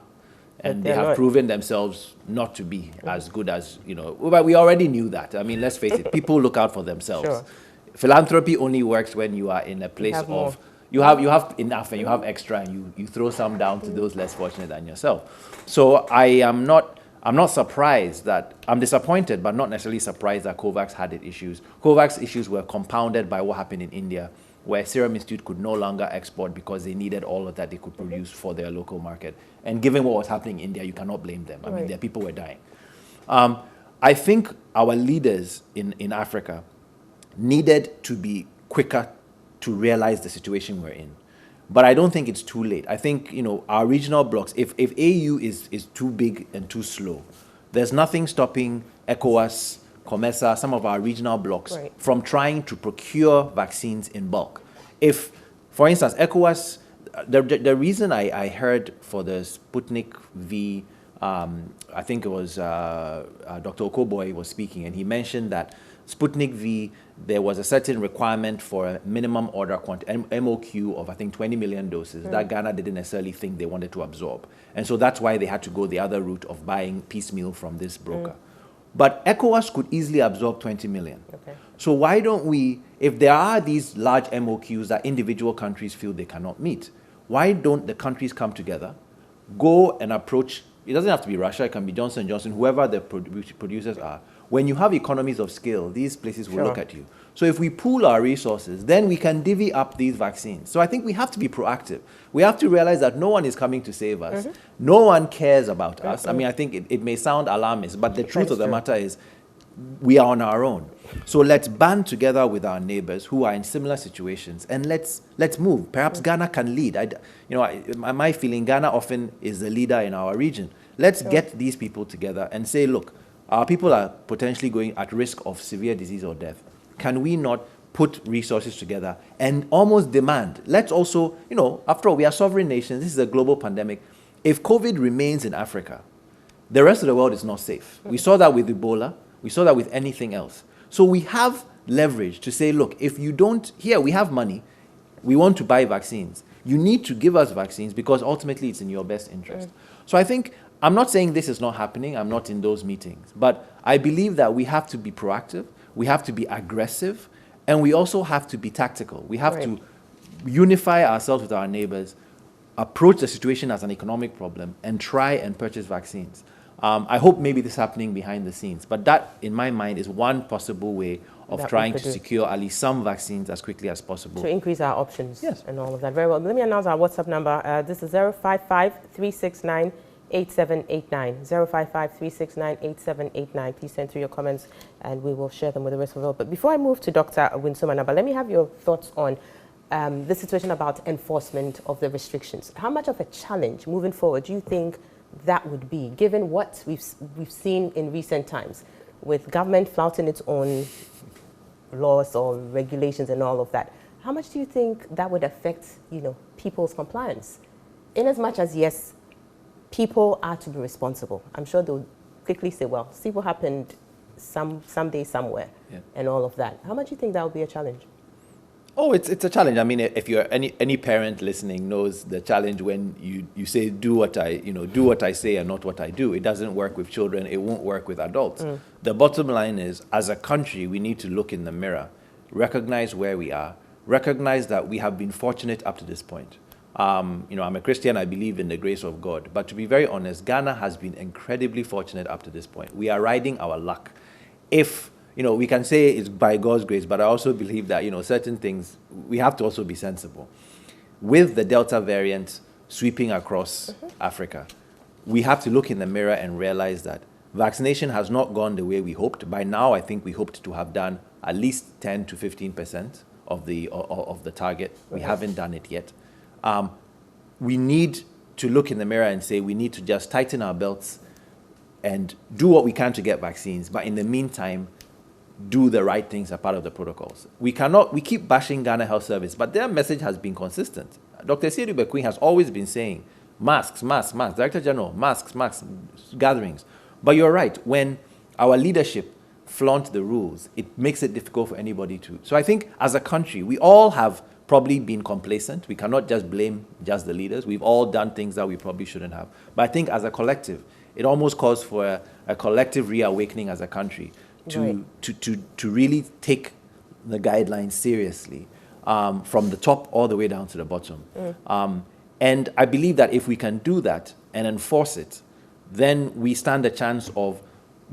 And they have proven themselves not to be as good as, but we already knew that. I mean, let's face it, people look out for themselves. Sure. Philanthropy only works when you are in a place of, you have enough and you have extra, and you throw some down to those less fortunate than yourself. So I'm not surprised that, I'm disappointed, but not necessarily surprised that COVAX had its issues. COVAX issues were compounded by what happened in India, where Serum Institute could no longer export because they needed all of that they could produce for their local market. And given what was happening in India, you cannot blame them. I mean, their people were dying. I think our leaders in Africa needed to be quicker to realize the situation we're in. But I don't think it's too late. I think, our regional blocks, if AU is too big and too slow, there's nothing stopping ECOWAS, COMESA, some of our regional blocks from trying to procure vaccines in bulk. If, for instance, ECOWAS, the reason I heard for the Sputnik V, I think it was Dr. Okoboy was speaking, and he mentioned that Sputnik V, there was a certain requirement for a minimum order quantity, MOQ of, I think, 20 million doses that Ghana didn't necessarily think they wanted to absorb. And so that's why they had to go the other route of buying piecemeal from this broker. But ECOWAS could easily absorb 20 million. Okay. So why don't we, if there are these large MOQs that individual countries feel they cannot meet, why don't the countries come together, go and approach, it doesn't have to be Russia, it can be Johnson & Johnson, whoever the producers are. When you have economies of scale, these places will look at you. So if we pool our resources, then we can divvy up these vaccines. So I think we have to be proactive. We have to realize that no one is coming to save us. No one cares about us. I mean, I think it may sound alarmist, but the truth of the matter is we are on our own. So let's band together with our neighbors who are in similar situations, and let's move. Perhaps Ghana can lead. My feeling, Ghana often is the leader in our region. Let's get these people together and say, look, our people are potentially going at risk of severe disease or death. Can we not put resources together and almost demand? Let's also, after all, we are sovereign nations. This is a global pandemic. If COVID remains in Africa, the rest of the world is not safe. We saw that with Ebola. We saw that with anything else. So we have leverage to say, look, if you don't, here we have money. We want to buy vaccines. You need to give us vaccines because ultimately it's in your best interest. So I think, I'm not saying this is not happening. I'm not in those meetings. But I believe that we have to be proactive. We have to be aggressive. And we also have to be tactical. We have to unify ourselves with our neighbors, approach the situation as an economic problem, and try and purchase vaccines. I hope maybe this is happening behind the scenes. But that, in my mind, is one possible way of trying to secure at least some vaccines as quickly as possible. To increase our options and all of that. Very well. Let me announce our WhatsApp number. This is 055-369-8789. 055-369-8789. Please send through your comments and we will share them with the rest of the world. But before I move to Dr. Winsome Anaba, let me have your thoughts on the situation about enforcement of the restrictions. How much of a challenge moving forward do you think that would be, given what we've seen in recent times, with government flouting its own laws or regulations and all of that? How much do you think that would affect, people's compliance? In as much as, yes, people are to be responsible. I'm sure they'll quickly say, well, see what happened someday, somewhere, and all of that. How much do you think that would be a challenge? Oh, it's a challenge. I mean, if you're any parent listening knows the challenge when you say do what I say and not what I do. It doesn't work with children. It won't work with adults. The bottom line is, as a country, we need to look in the mirror, recognize where we are, recognize that we have been fortunate up to this point. I'm a Christian. I believe in the grace of God. But to be very honest, Ghana has been incredibly fortunate up to this point. We are riding our luck. If we can say it's by God's grace, but I also believe that, certain things, we have to also be sensible. With the Delta variant sweeping across Africa, we have to look in the mirror and realize that vaccination has not gone the way we hoped. By now, I think we hoped to have done at least 10 to 15% of the target. We haven't done it yet. We need to look in the mirror and say we need to just tighten our belts and do what we can to get vaccines. But in the meantime, do the right things as part of the protocols. We keep bashing Ghana Health Service, but their message has been consistent. Dr. Siri Bequin has always been saying, masks, Director General, masks, gatherings. But you're right, when our leadership flaunt the rules, it makes it difficult for anybody to. So I think as a country, we all have probably been complacent. We cannot just blame just the leaders. We've all done things that we probably shouldn't have. But I think as a collective, it almost calls for a collective reawakening as a country to really take the guidelines seriously, from the top all the way down to the bottom. And I believe that if we can do that and enforce it, then we stand a chance of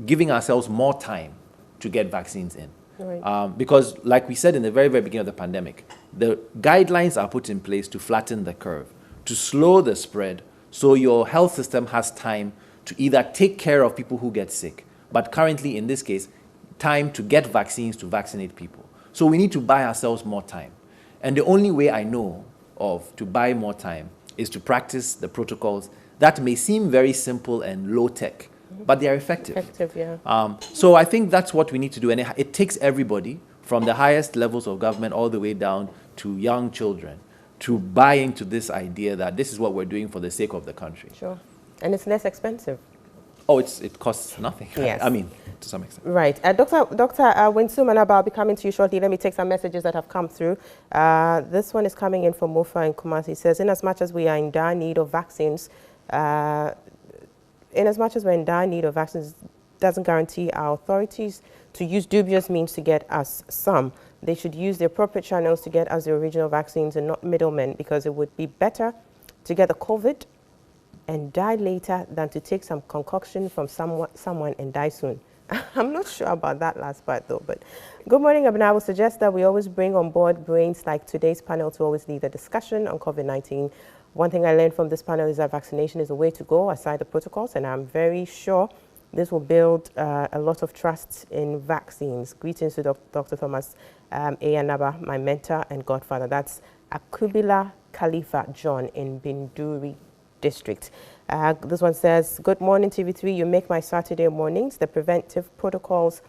giving ourselves more time to get vaccines in. Right. Because like we said in the very, very beginning of the pandemic, the guidelines are put in place to flatten the curve, to slow the spread, so your health system has time to either take care of people who get sick, but currently in this case, time to get vaccines to vaccinate people. So we need to buy ourselves more time. And the only way I know of to buy more time is to practice the protocols that may seem very simple and low-tech, but they are effective. Effective, yeah. So I think that's what we need to do. And it takes everybody from the highest levels of government all the way down to young children to buy into this idea that this is what we're doing for the sake of the country. Sure. And it's less expensive. Oh, it costs nothing. Yes. I mean, to some extent. Right. Dr. Winsum Manaba, I'll be coming to you shortly. Let me take some messages that have come through. This one is coming in from Mofa in Kumasi. He says, in as much as we are in dire need of vaccines, doesn't guarantee our authorities to use dubious means to get us some. They should use the appropriate channels to get us the original vaccines and not middlemen, because it would be better to get the COVID and die later than to take some concoction from someone and die soon. I'm not sure about that last part though, but good morning, Abna. I would suggest that we always bring on board brains like today's panel to always lead the discussion on COVID-19. One thing I learned from this panel is that vaccination is the way to go aside the protocols, and I'm very sure this will build a lot of trust in vaccines. Greetings to Dr. Thomas Ayanaba, my mentor and godfather. That's Akubila Khalifa John in Binduri District. This one says, good morning, TV3. You make my Saturday mornings. The preventive protocols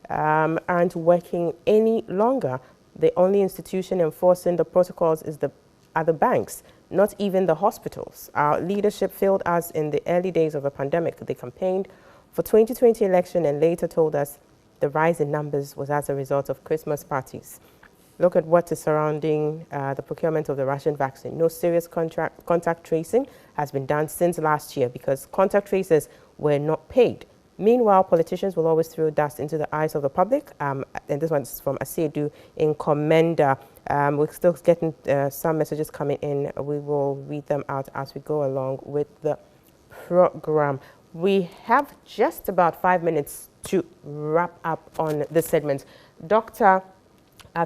aren't working any longer. The only institution enforcing the protocols are the banks, not even the hospitals. Our leadership failed us in the early days of the pandemic. They campaigned for 2020 election and later told us the rise in numbers was as a result of Christmas parties. Look at what is surrounding the procurement of the Russian vaccine. No serious contact tracing has been done since last year because contact tracers were not paid. Meanwhile, politicians will always throw dust into the eyes of the public. And this one's from Asedu in Commenda. We're still getting some messages coming in. We will read them out as we go along with the program. We have just about 5 minutes to wrap up on this segment. Dr.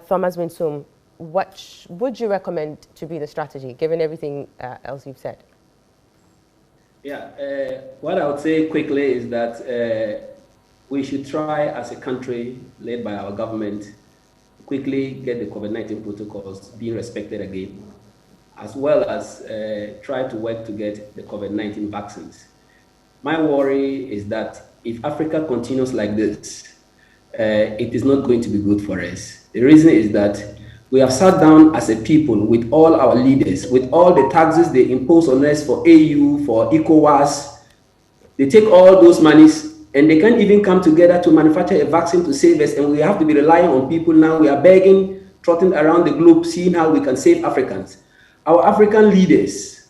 Thomas Winsum, what would you recommend to be the strategy, given everything else you've said? Yeah, what I would say quickly is that we should try as a country led by our government quickly get the COVID-19 protocols being respected again, as well as try to work to get the COVID-19 vaccines. My worry is that if Africa continues like this, it is not going to be good for us. The reason is that we have sat down as a people with all our leaders, with all the taxes they impose on us for AU, for ECOWAS. They take all those monies and they can't even come together to manufacture a vaccine to save us, and we have to be relying on people now. We are begging, trotting around the globe, seeing how we can save Africans. Our African leaders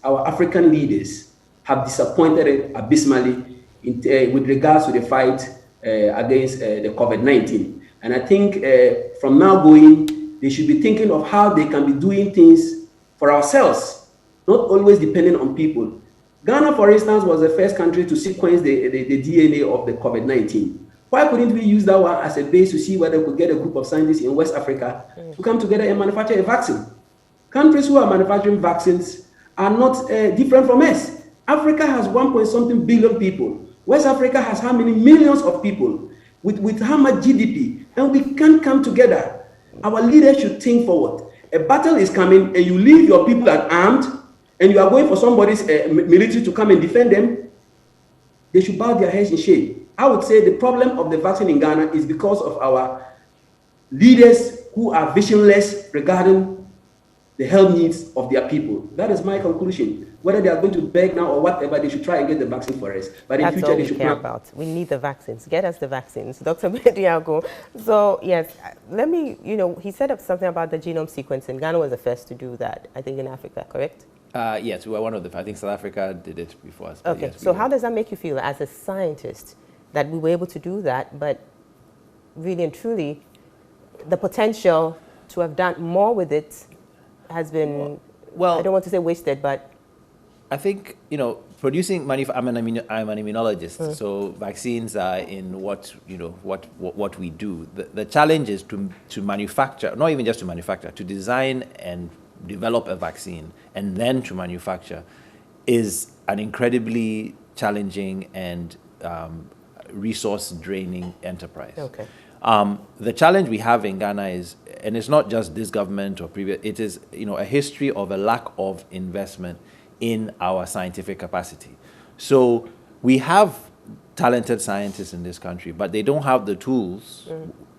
have disappointed abysmally with regards to the fight against the COVID-19. And I think from now going, they should be thinking of how they can be doing things for ourselves, not always depending on people. Ghana, for instance, was the first country to sequence the DNA of the COVID-19. Why couldn't we use that one as a base to see whether we could get a group of scientists in West Africa to come together and manufacture a vaccine? Countries who are manufacturing vaccines are not different from us. Africa has 1.something billion people. West Africa has how many millions of people with how much GDP? And we can't come together. Our leaders should think forward. A battle is coming and you leave your people armed and you are going for somebody's military to come and defend them. They should bow their heads in shame. I would say the problem of the vaccine in Ghana is because of our leaders who are visionless regarding the health needs of their people. That is my conclusion. Whether they are going to beg now or whatever, they should try and get the vaccine for us. But in future, they should care about. We need the vaccines. Get us the vaccines. Dr. Bediako. So, yes, let me, he said up something about the genome sequencing. Ghana was the first to do that, I think, in Africa, correct? Yes, we were one of the, I think South Africa did it before us. Okay, yes, so how does that make you feel as a scientist that we were able to do that, but really and truly, the potential to have done more with it has been, well, I don't want to say wasted, but I think, producing, I'm an immunologist, so vaccines are in what we do. The challenge is to manufacture, not even just to manufacture, to design and develop a vaccine and then to manufacture is an incredibly challenging and resource draining enterprise. Okay. The challenge we have in Ghana is, and it's not just this government or previous, it is a history of a lack of investment in our scientific capacity. So we have talented scientists in this country, but they don't have the tools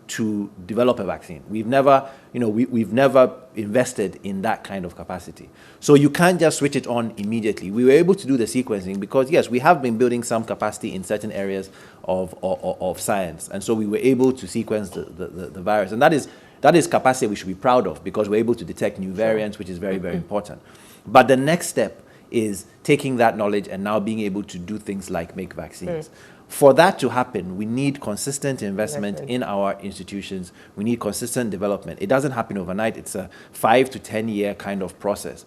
to develop a vaccine. We've never, we've never invested in that kind of capacity. So you can't just switch it on immediately. We were able to do the sequencing because, yes, we have been building some capacity in certain areas of science. And so we were able to sequence the virus. And that is capacity we should be proud of because we're able to detect new variants, which is very, very important. But the next step is taking that knowledge and now being able to do things like make vaccines. For that to happen, we need consistent investment in our institutions. We need consistent development. It doesn't happen overnight. It's a 5 to 10 year kind of process.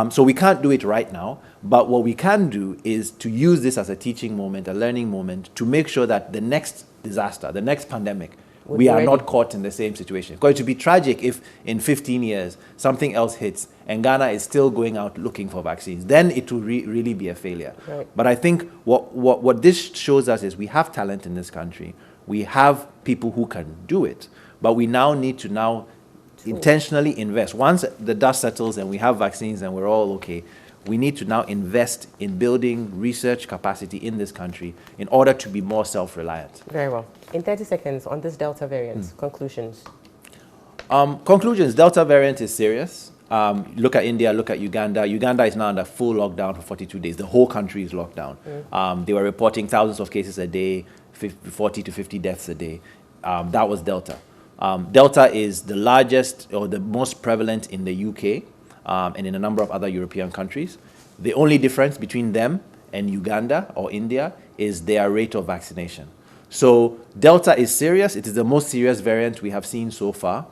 So we can't do it right now, but what we can do is to use this as a teaching moment, a learning moment, to make sure that the next disaster, the next pandemic, we are not caught in the same situation. Because it would be tragic if in 15 years something else hits and Ghana is still going out looking for vaccines. Then it will really be a failure. Right. But I think what this shows us is we have talent in this country. We have people who can do it. But we now need to intentionally invest. Once the dust settles and we have vaccines and we're all okay, we need to now invest in building research capacity in this country in order to be more self-reliant. Very well. In 30 seconds on this Delta variant, conclusions. Conclusions, Delta variant is serious. Look at India, look at Uganda. Uganda is now under full lockdown for 42 days. The whole country is locked down. They were reporting thousands of cases a day, 40 to 50 deaths a day. That was Delta. Delta is the largest or the most prevalent in the UK and in a number of other European countries. The only difference between them and Uganda or India is their rate of vaccination. So Delta is serious. It is the most serious variant we have seen so far.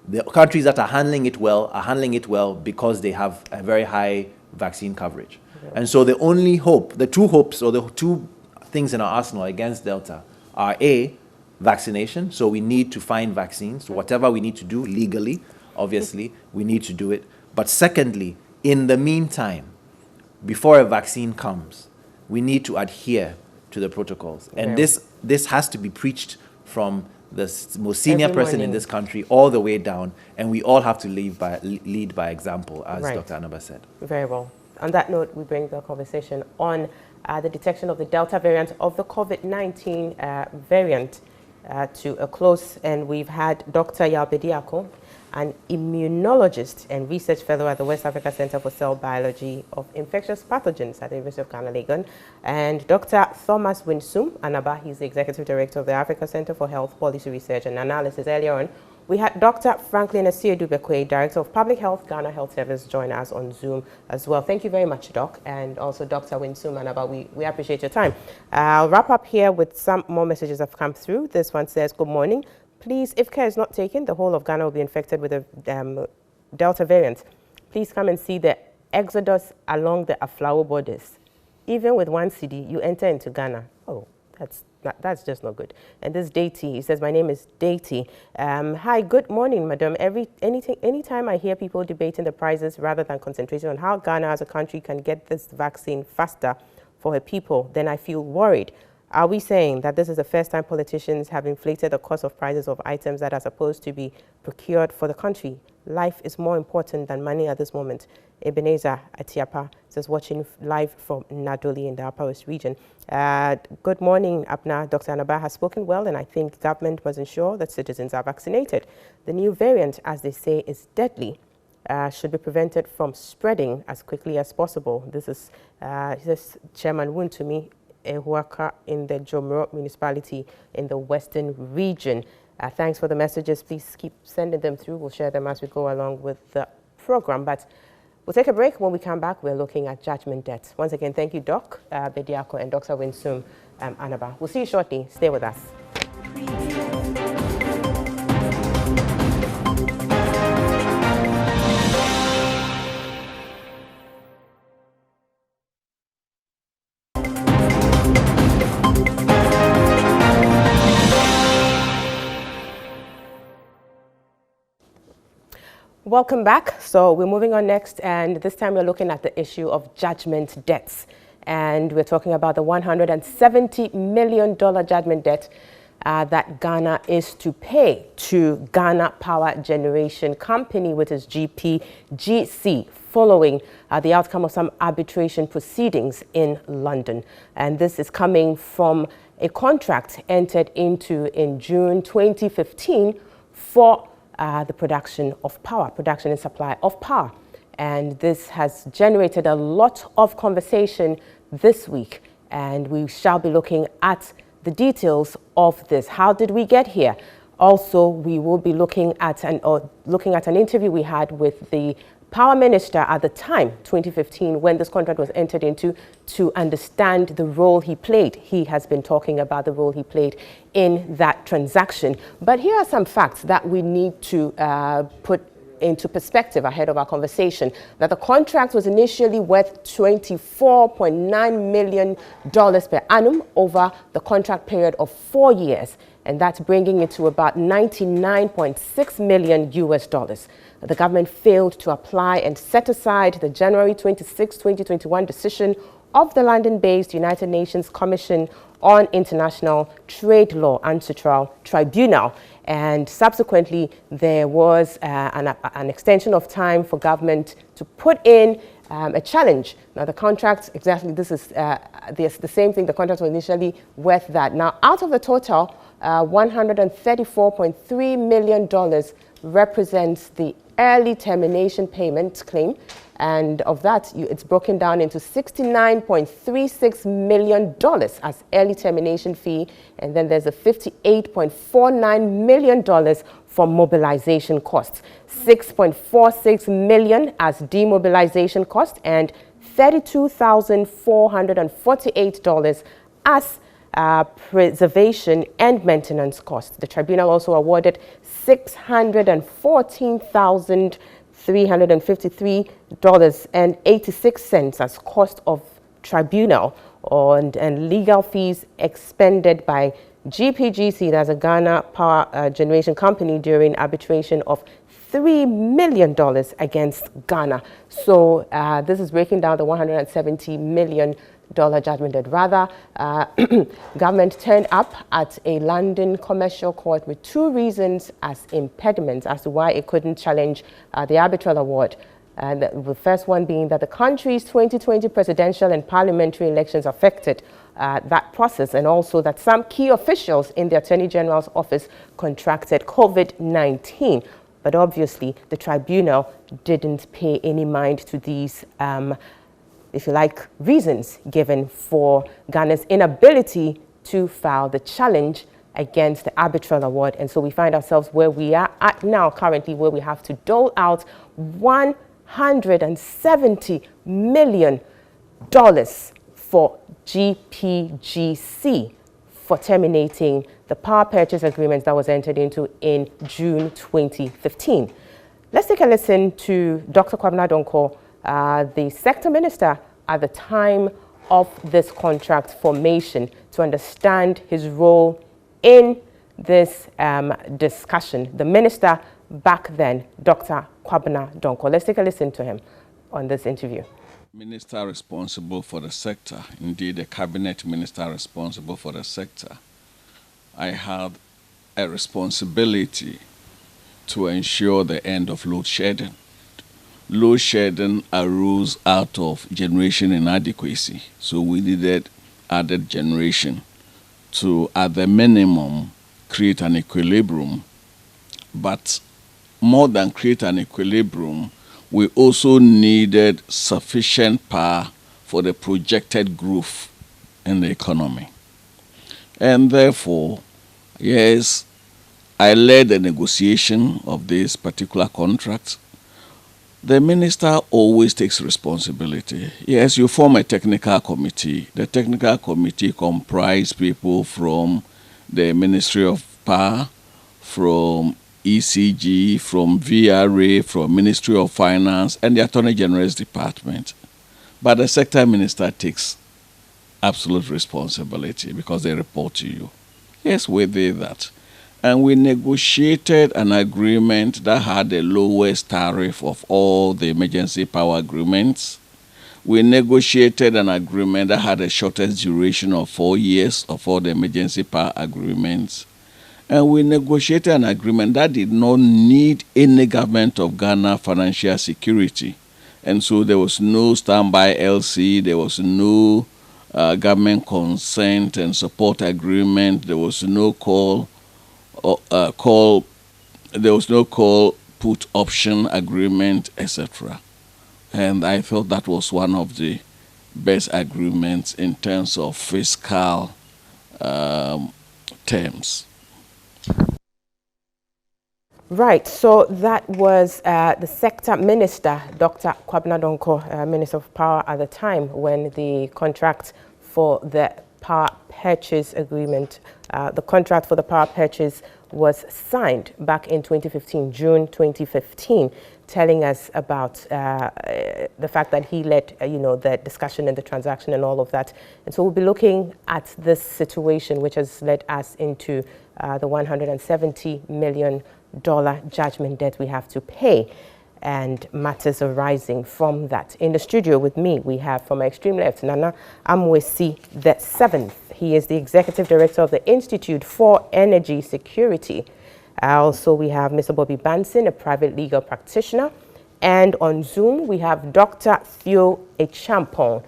The countries that are handling it well because they have a very high vaccine coverage. Okay. And so the only hope, the two hopes or the two things in our arsenal against Delta are A, vaccination. So we need to find vaccines. So whatever we need to do legally, obviously, we need to do it. But secondly, in the meantime, before a vaccine comes, we need to adhere to the protocols. And this has to be preached from the most senior person in this country all the way down, and we all have to lead by example, as Dr. Anaba said. Very well. On that note, we bring the conversation on the detection of the Delta variant of the COVID-19 variant to a close, and we've had Dr. Yaw Bediako, an immunologist and research fellow at the West Africa Center for Cell Biology of Infectious Pathogens at the University of Ghana, Legon, and Dr. Thomas Winsum Anaba. He's the Executive Director of the Africa Center for Health Policy Research and Analysis. Earlier on, we had Dr. Franklin Asiedu-Bekwe, Director of Public Health, Ghana Health Service, join us on Zoom as well. Thank you very much, Doc, and also Dr. Winsum Anaba. We appreciate your time. I'll wrap up here with some more messages that have come through. This one says, good morning. Please, if care is not taken, the whole of Ghana will be infected with the Delta variant. Please come and see the exodus along the Aflao borders. Even with 1 cedi, you enter into Ghana. Oh, that's just not good. And this Deity, he says, my name is Deity. Hi, good morning, madam. Anytime I hear people debating the prices rather than concentrating on how Ghana as a country can get this vaccine faster for her people, then I feel worried. Are we saying that this is the first time politicians have inflated the cost of prices of items that are supposed to be procured for the country? Life is more important than money at this moment. Ebenezer Atiapa says, watching live from Nadoli in the Upper West region. Good morning, Abna. Dr. Anaba has spoken well, and I think government must ensure that citizens are vaccinated. The new variant, as they say, is deadly. should be prevented from spreading as quickly as possible. This is Chairman Wuntumi Ehuaka in the Jomoro municipality in the Western region. Thanks for the messages. Please keep sending them through. We'll share them as we go along with the program. But we'll take a break. When we come back, we're looking at judgment debts. Once again, thank you, Doc Bediako and Dr. Winsum Anaba. We'll see you shortly. Stay with us. Welcome back. So we're moving on next, and this time we're looking at the issue of judgment debts. And we're talking about the $170 million judgment debt that Ghana is to pay to Ghana Power Generation Company, which is GPGC, following the outcome of some arbitration proceedings in London. And this is coming from a contract entered into in June 2015 for the production and supply of power. And this has generated a lot of conversation this week, and we shall be looking at the details of this. How did we get here? Also, we will be looking at an interview we had with the power minister at the time, 2015, when this contract was entered into, to understand the role he played. He has been talking about the role he played in that transaction. But here are some facts that we need to put into perspective ahead of our conversation. That the contract was initially worth $24.9 million per annum over the contract period of 4 years, and that's bringing it to about $99.6 million US. The government failed to apply and set aside the January 26, 2021 decision of the London-based United Nations Commission on International Trade Law Ancestral Tribunal. And subsequently, there was an extension of time for government to put in a challenge. Now, the contract, exactly, this is the same thing. The contract was initially worth that. Now, out of the total, $134.3 million represents the early termination payment claim. And of that, it's broken down into $69.36 million as early termination fee. And then there's a $58.49 million for mobilization costs, $6.46 million as demobilization cost, and $32,448 as preservation and maintenance costs. The tribunal also awarded $614,353.86 as cost of tribunal and legal fees expended by GPGC, that's a Ghana Power Generation Company, during arbitration of $3 million against Ghana. So this is breaking down the $170 million judgment debt. Rather, government turned up at a London commercial court with two reasons as impediments as to why it couldn't challenge the arbitral award. And the first one being that the country's 2020 presidential and parliamentary elections affected that process, and also that some key officials in the Attorney General's office contracted COVID-19. But obviously, the tribunal didn't pay any mind to these if you like, reasons given for Ghana's inability to file the challenge against the arbitral award. And so we find ourselves where we are at now, currently, where we have to dole out $170 million for GPGC for terminating the power purchase agreements that was entered into in June 2015. Let's take a listen to Dr. Kwabena Donkor, the sector minister at the time of this contract formation, to understand his role in this discussion. The minister back then, Dr. Kwabena Donkor. Let's take a listen to him on this interview. Minister responsible for the sector, indeed a cabinet minister responsible for the sector, I had a responsibility to ensure the end of load shedding. Load shedding arose out of generation inadequacy, so we needed added generation to, at the minimum, create an equilibrium. But more than create an equilibrium, we also needed sufficient power for the projected growth in the economy. And therefore, yes, I led the negotiation of this particular contract. The minister always takes responsibility. Yes, you form a technical committee. The technical committee comprises people from the Ministry of Power, from ECG, from VRA, from Ministry of Finance, and the Attorney General's Department. But the sector minister takes absolute responsibility because they report to you. Yes, we did that. And we negotiated an agreement that had the lowest tariff of all the emergency power agreements. We negotiated an agreement that had the shortest duration of 4 years of all the emergency power agreements. And we negotiated an agreement that did not need any government of Ghana financial security. And so there was no standby LC, there was no government consent and support agreement, there was no call put option agreement, etc. And I thought that was one of the best agreements in terms of fiscal terms. Right, so that was the sector minister, Dr. Kwabena Donkor, Minister of Power at the time, when the contract for the power purchase agreement, the contract for the power purchase was signed back in 2015, June 2015, telling us about the fact that he led, the discussion and the transaction and all of that. And so we'll be looking at this situation, which has led us into the $170 million judgment debt we have to pay, and matters arising from that. In the studio with me, we have from my extreme left, Nana Amwesi the Seventh. He is the Executive Director of the Institute for Energy Security. Also, we have Mr. Bobby Banson, a private legal practitioner. And on Zoom, we have Dr. Theo Echampong.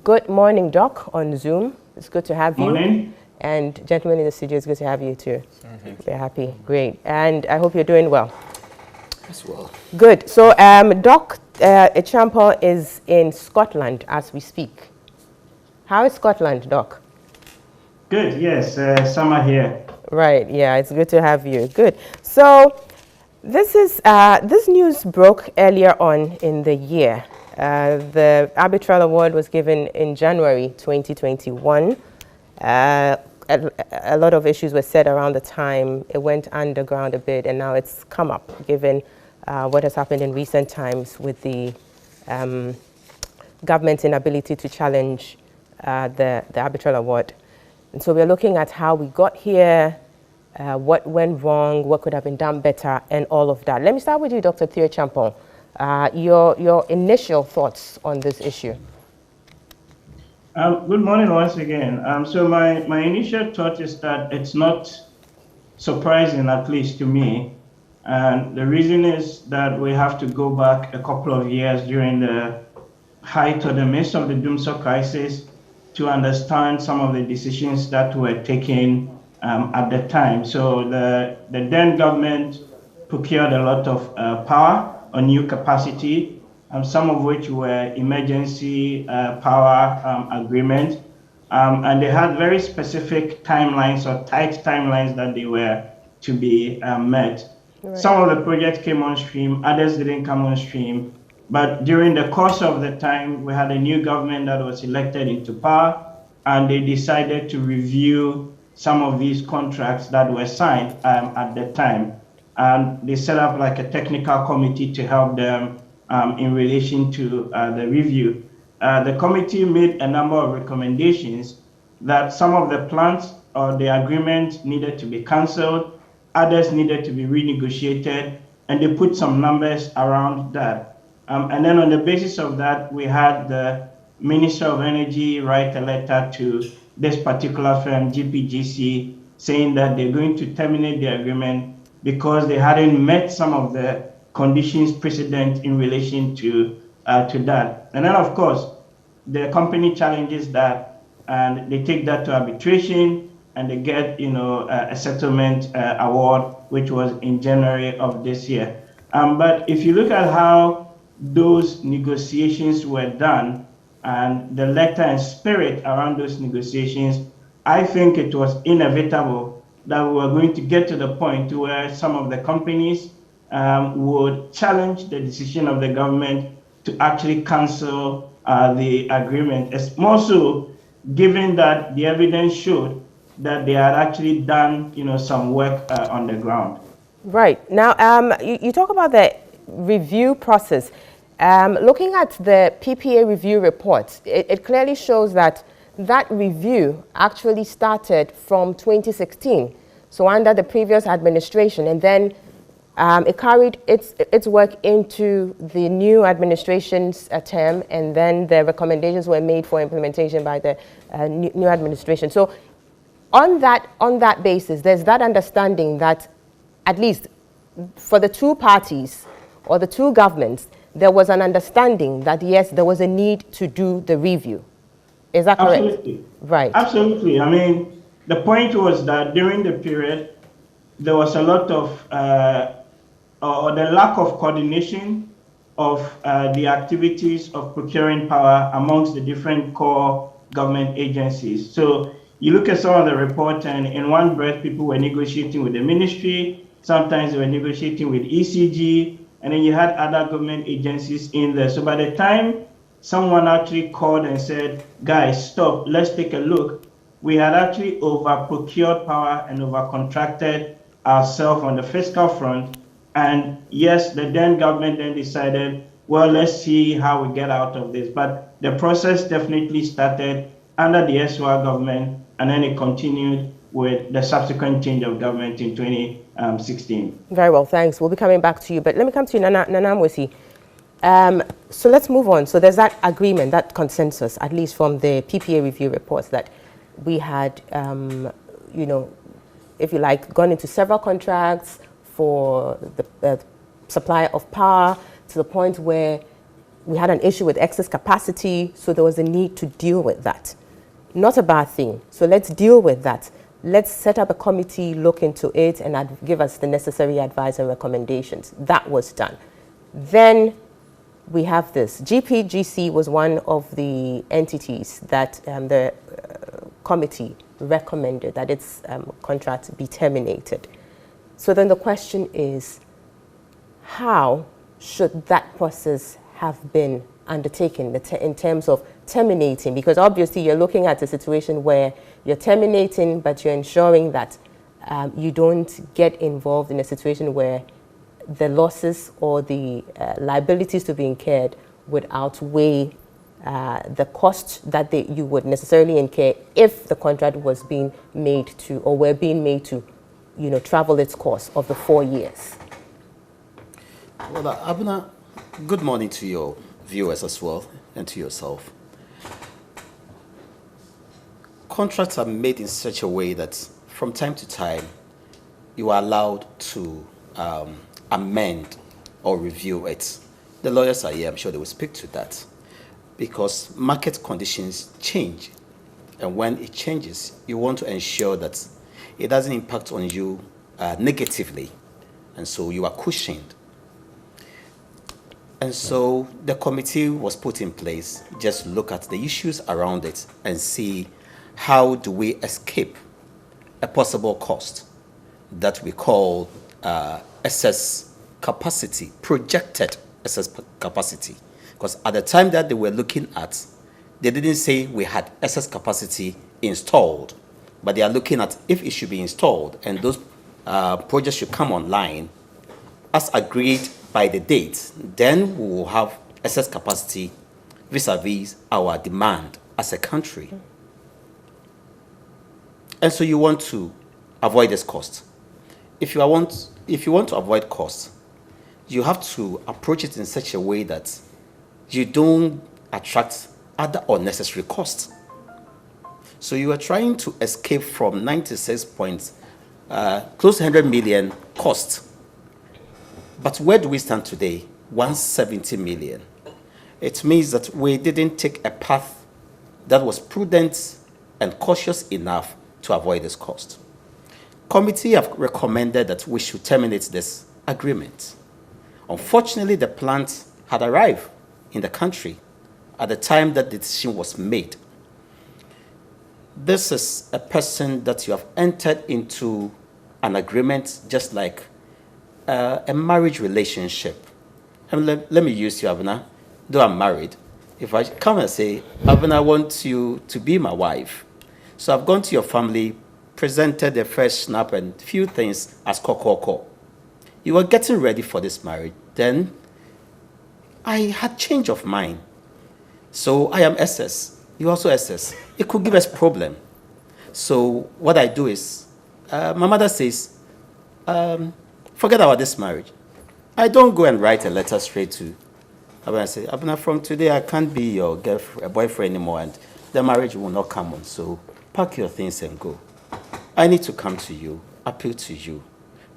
Good morning, Doc, on Zoom. It's good to have you. Morning. And gentlemen in the studio, it's good to have you too. We're happy. Great. And I hope you're doing well. As well. Good. So Doc Echampong is in Scotland as we speak. How is Scotland, Doc? Good, yes. Summer here. Right. Yeah, it's good to have you. Good. So this news broke earlier on in the year. The arbitral award was given in January 2021. A lot of issues were said around the time. It went underground a bit, and now it's come up, given what has happened in recent times with the government's inability to challenge the arbitral award. And so we're looking at how we got here, what went wrong, what could have been done better, and all of that. Let me start with you, Dr. Theo Echampong. Your initial thoughts on this issue. Good morning once again. So my initial thought is that it's not surprising, at least to me. And the reason is that we have to go back a couple of years during the height or the midst of the Doomsor crisis to understand some of the decisions that were taken at the time. So the then government procured a lot of power or new capacity, some of which were emergency power agreements. And they had very specific timelines or tight timelines that they were to be met. Right. Some of the projects came on stream, others didn't come on stream. But during the course of the time, we had a new government that was elected into power, and they decided to review some of these contracts that were signed at the time. And they set up like a technical committee to help them in relation to the review. The committee made a number of recommendations that some of the plans or the agreement needed to be cancelled, others needed to be renegotiated, and they put some numbers around that. And then on the basis of that, we had the Minister of Energy write a letter to this particular firm, GPGC, saying that they're going to terminate the agreement because they hadn't met some of the conditions precedent in relation to that. And then, of course, the company challenges that, and they take that to arbitration, and they get, a settlement award, which was in January of this year. But if you look at how those negotiations were done and the letter and spirit around those negotiations, I think it was inevitable that we were going to get to the point where some of the companies would challenge the decision of the government to actually cancel the agreement. It's more so given that the evidence showed that they had actually done, some work on the ground. Right. Now, you talk about the review process. Looking at the PPA review report, it clearly shows that review actually started from 2016, so under the previous administration, and then it carried its work into the new administration's term, and then the recommendations were made for implementation by the new administration. So on that basis, there's that understanding that at least for the two parties or the two governments, there was an understanding that yes, there was a need to do the review. Is that correct? Absolutely. Right. Absolutely. I mean, the point was that during the period, there was a lot of, or the lack of coordination of the activities of procuring power amongst the different core government agencies. So you look at some of the reports, and in one breath, people were negotiating with the ministry, sometimes they were negotiating with ECG, and then you had other government agencies in there. So by the time someone actually called and said, guys, stop, let's take a look, we had actually over-procured power and over-contracted ourselves on the fiscal front. And yes, the then government then decided, well, let's see how we get out of this. But the process definitely started under the SWR government, and then it continued with the subsequent change of government in 2016. Very well, thanks. We'll be coming back to you, but let me come to you, Nana Mwesi. So let's move on. So there's that agreement, that consensus, at least from the PPA review reports, that we had, if you like, gone into several contracts for the supply of power to the point where we had an issue with excess capacity, so there was a need to deal with that. Not a bad thing. So let's deal with that. Let's set up a committee, look into it, and give us the necessary advice and recommendations. That was done. Then we have this. GPGC was one of the entities that the committee recommended that its contract be terminated. So then the question is, how should that process have been undertaken in terms of terminating? Because obviously you're looking at a situation where you're terminating, but you're ensuring that you don't get involved in a situation where the losses or the liabilities to be incurred would outweigh the cost that you would necessarily incur if the contract was being made to, or were being made to, travel its course of the 4 years. Well, Abuna, good morning to your viewers as well, and to yourself. Contracts are made in such a way that from time to time, you are allowed to amend or review it. The lawyers are here, I'm sure they will speak to that, because market conditions change. And when it changes, you want to ensure that it doesn't impact on you negatively. And so you are cushioned. And so the committee was put in place just to look at the issues around it and see how do we escape a possible cost that we call excess capacity, projected excess capacity. Because at the time that they were looking at, they didn't say we had excess capacity installed, but they are looking at if it should be installed and those projects should come online as agreed by the date, then we will have excess capacity vis-a-vis our demand as a country. And so you want to avoid this cost. If you want to avoid costs, you have to approach it in such a way that you don't attract other unnecessary costs. So you are trying to escape from 96 points, close to 100 million cost. But where do we stand today? 170 million. It means that we didn't take a path that was prudent and cautious enough to avoid this cost. Committee have recommended that we should terminate this agreement. Unfortunately, the plant had arrived in the country at the time that the decision was made. This is a person that you have entered into an agreement just like a marriage relationship. And let me use you, Abena. Though I'm married, if I come and say, Abena, I want you to be my wife. So I've gone to your family, presented the first snap and few things as ko. You were getting ready for this marriage. Then I had change of mind. So I am SS. You also SS. It could give us problem. So what I do is, my mother says, forget about this marriage. I don't go and write a letter straight to Abena. I say, Abena, from today I can't be your girlfriend, boyfriend anymore, and the marriage will not come on. So pack your things and go. I need to come to you, appeal to you,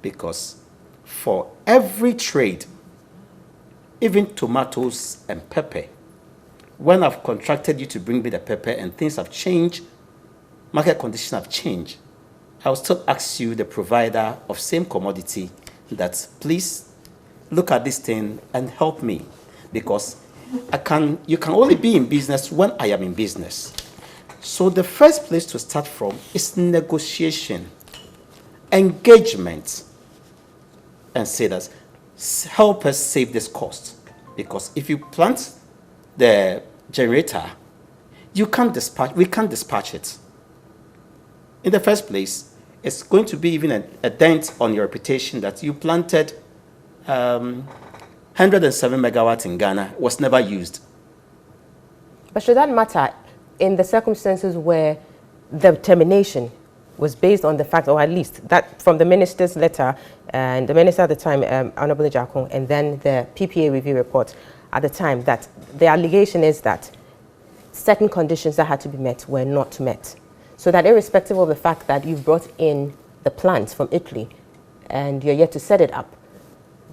because for every trade, even tomatoes and pepper, when I've contracted you to bring me the pepper and things have changed, market conditions have changed, I will still ask you, the provider of same commodity, that please look at this thing and help me, because you can only be in business when I am in business. So the first place to start from is negotiation, engagement, and say that help us save this cost. Because if you plant the generator, we can't dispatch it. In the first place, it's going to be even a dent on your reputation that you planted 107 megawatts in Ghana, was never used. But should that matter in the circumstances where the termination was based on the fact, or at least that from the minister's letter, and the minister at the time, Honorable Jakong, and then the PPA review report at the time, that the allegation is that certain conditions that had to be met were not met. So that irrespective of the fact that you've brought in the plant from Italy and you're yet to set it up,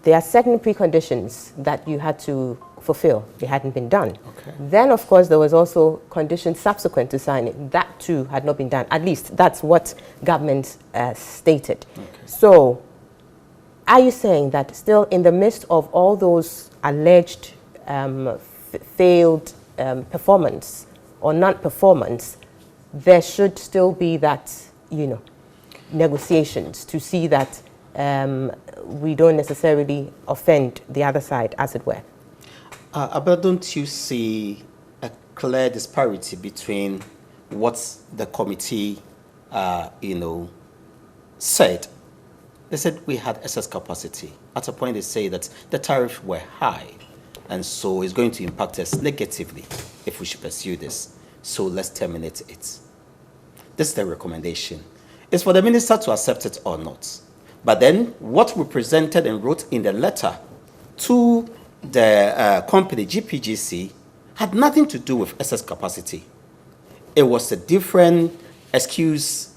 there are certain preconditions that you had to fulfill. They hadn't been done. Okay. Then, of course, there was also conditions subsequent to signing. That too had not been done. At least that's what government stated. Okay. So, are you saying that still in the midst of all those alleged failed performance or non-performance, there should still be that, negotiations to see that we don't necessarily offend the other side, as it were? But don't you see a clear disparity between what the committee, said? They said we had excess capacity. At a point, they say that the tariffs were high, and so it's going to impact us negatively if we should pursue this. So let's terminate it. This is the recommendation. It's for the minister to accept it or not. But then what we presented and wrote in the letter to the company, GPGC, had nothing to do with excess capacity. It was a different excuse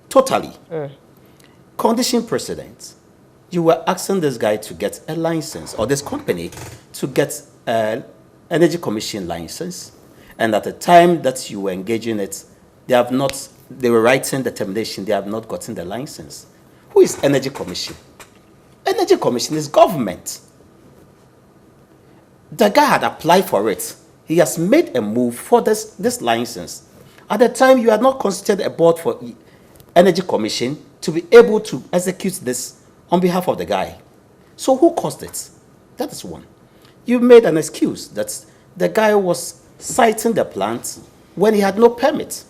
totally. Condition precedent. You were asking this guy to get a license, or this company to get an Energy Commission license. And at the time that you were engaging it, they were writing the termination, they have not gotten the license. Who is Energy Commission? Energy Commission is government. The guy had applied for it. He has made a move for this license. At the time, you had not constituted a board for Energy Commission to be able to execute this on behalf of the guy. So who caused it? That is one. You made an excuse that the guy was siting the plant when he had no permit.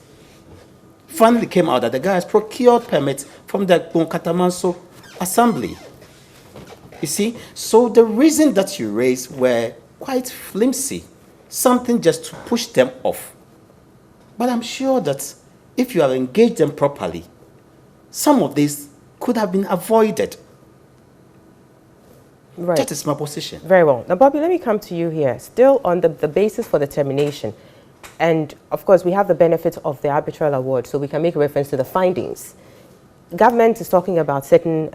Finally came out that the guy has procured permit from the Bonkatamanso Assembly. You see, so the reason that you raised were quite flimsy, something just to push them off. But I'm sure that if you have engaged them properly, some of these could have been avoided. Right. That is my position. Very well. Now, Bobby, let me come to you here. Still on the basis for the termination. And, of course, we have the benefit of the arbitral award, so we can make reference to the findings. Government is talking about certain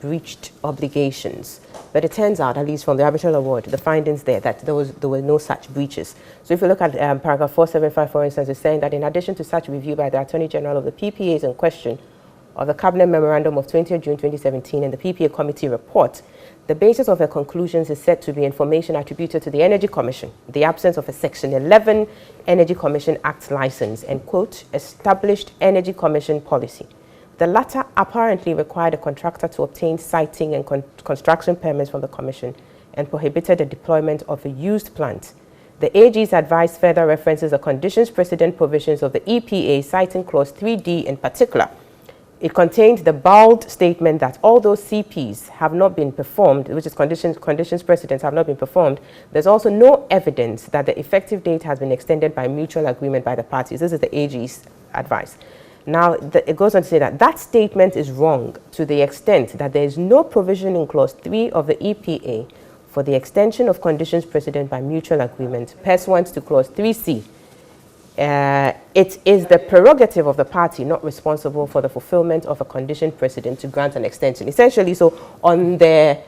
breached obligations, but it turns out, at least from the arbitral award, the findings there, that there were no such breaches. So if you look at paragraph 475, for instance, it's saying that in addition to such review by the Attorney General of the PPAs in question, of the Cabinet Memorandum of 20th June 2017 and the PPA Committee report, the basis of her conclusions is said to be information attributed to the Energy Commission, the absence of a Section 11 Energy Commission Act license, and, quote, established Energy Commission policy. The latter apparently required a contractor to obtain siting and construction permits from the Commission and prohibited the deployment of a used plant. The AG's advice further references the conditions precedent provisions of the EPA, citing Clause 3D in particular. It contained the bold statement that although CPs have not been performed, which is conditions precedents have not been performed, there's also no evidence that the effective date has been extended by mutual agreement by the parties. This is the AG's advice. Now, it goes on to say that that statement is wrong to the extent that there is no provision in Clause 3 of the EPA for the extension of conditions precedent by mutual agreement pursuant to Clause 3C. It is the prerogative of the party not responsible for the fulfillment of a condition precedent to grant an extension. Essentially, so on the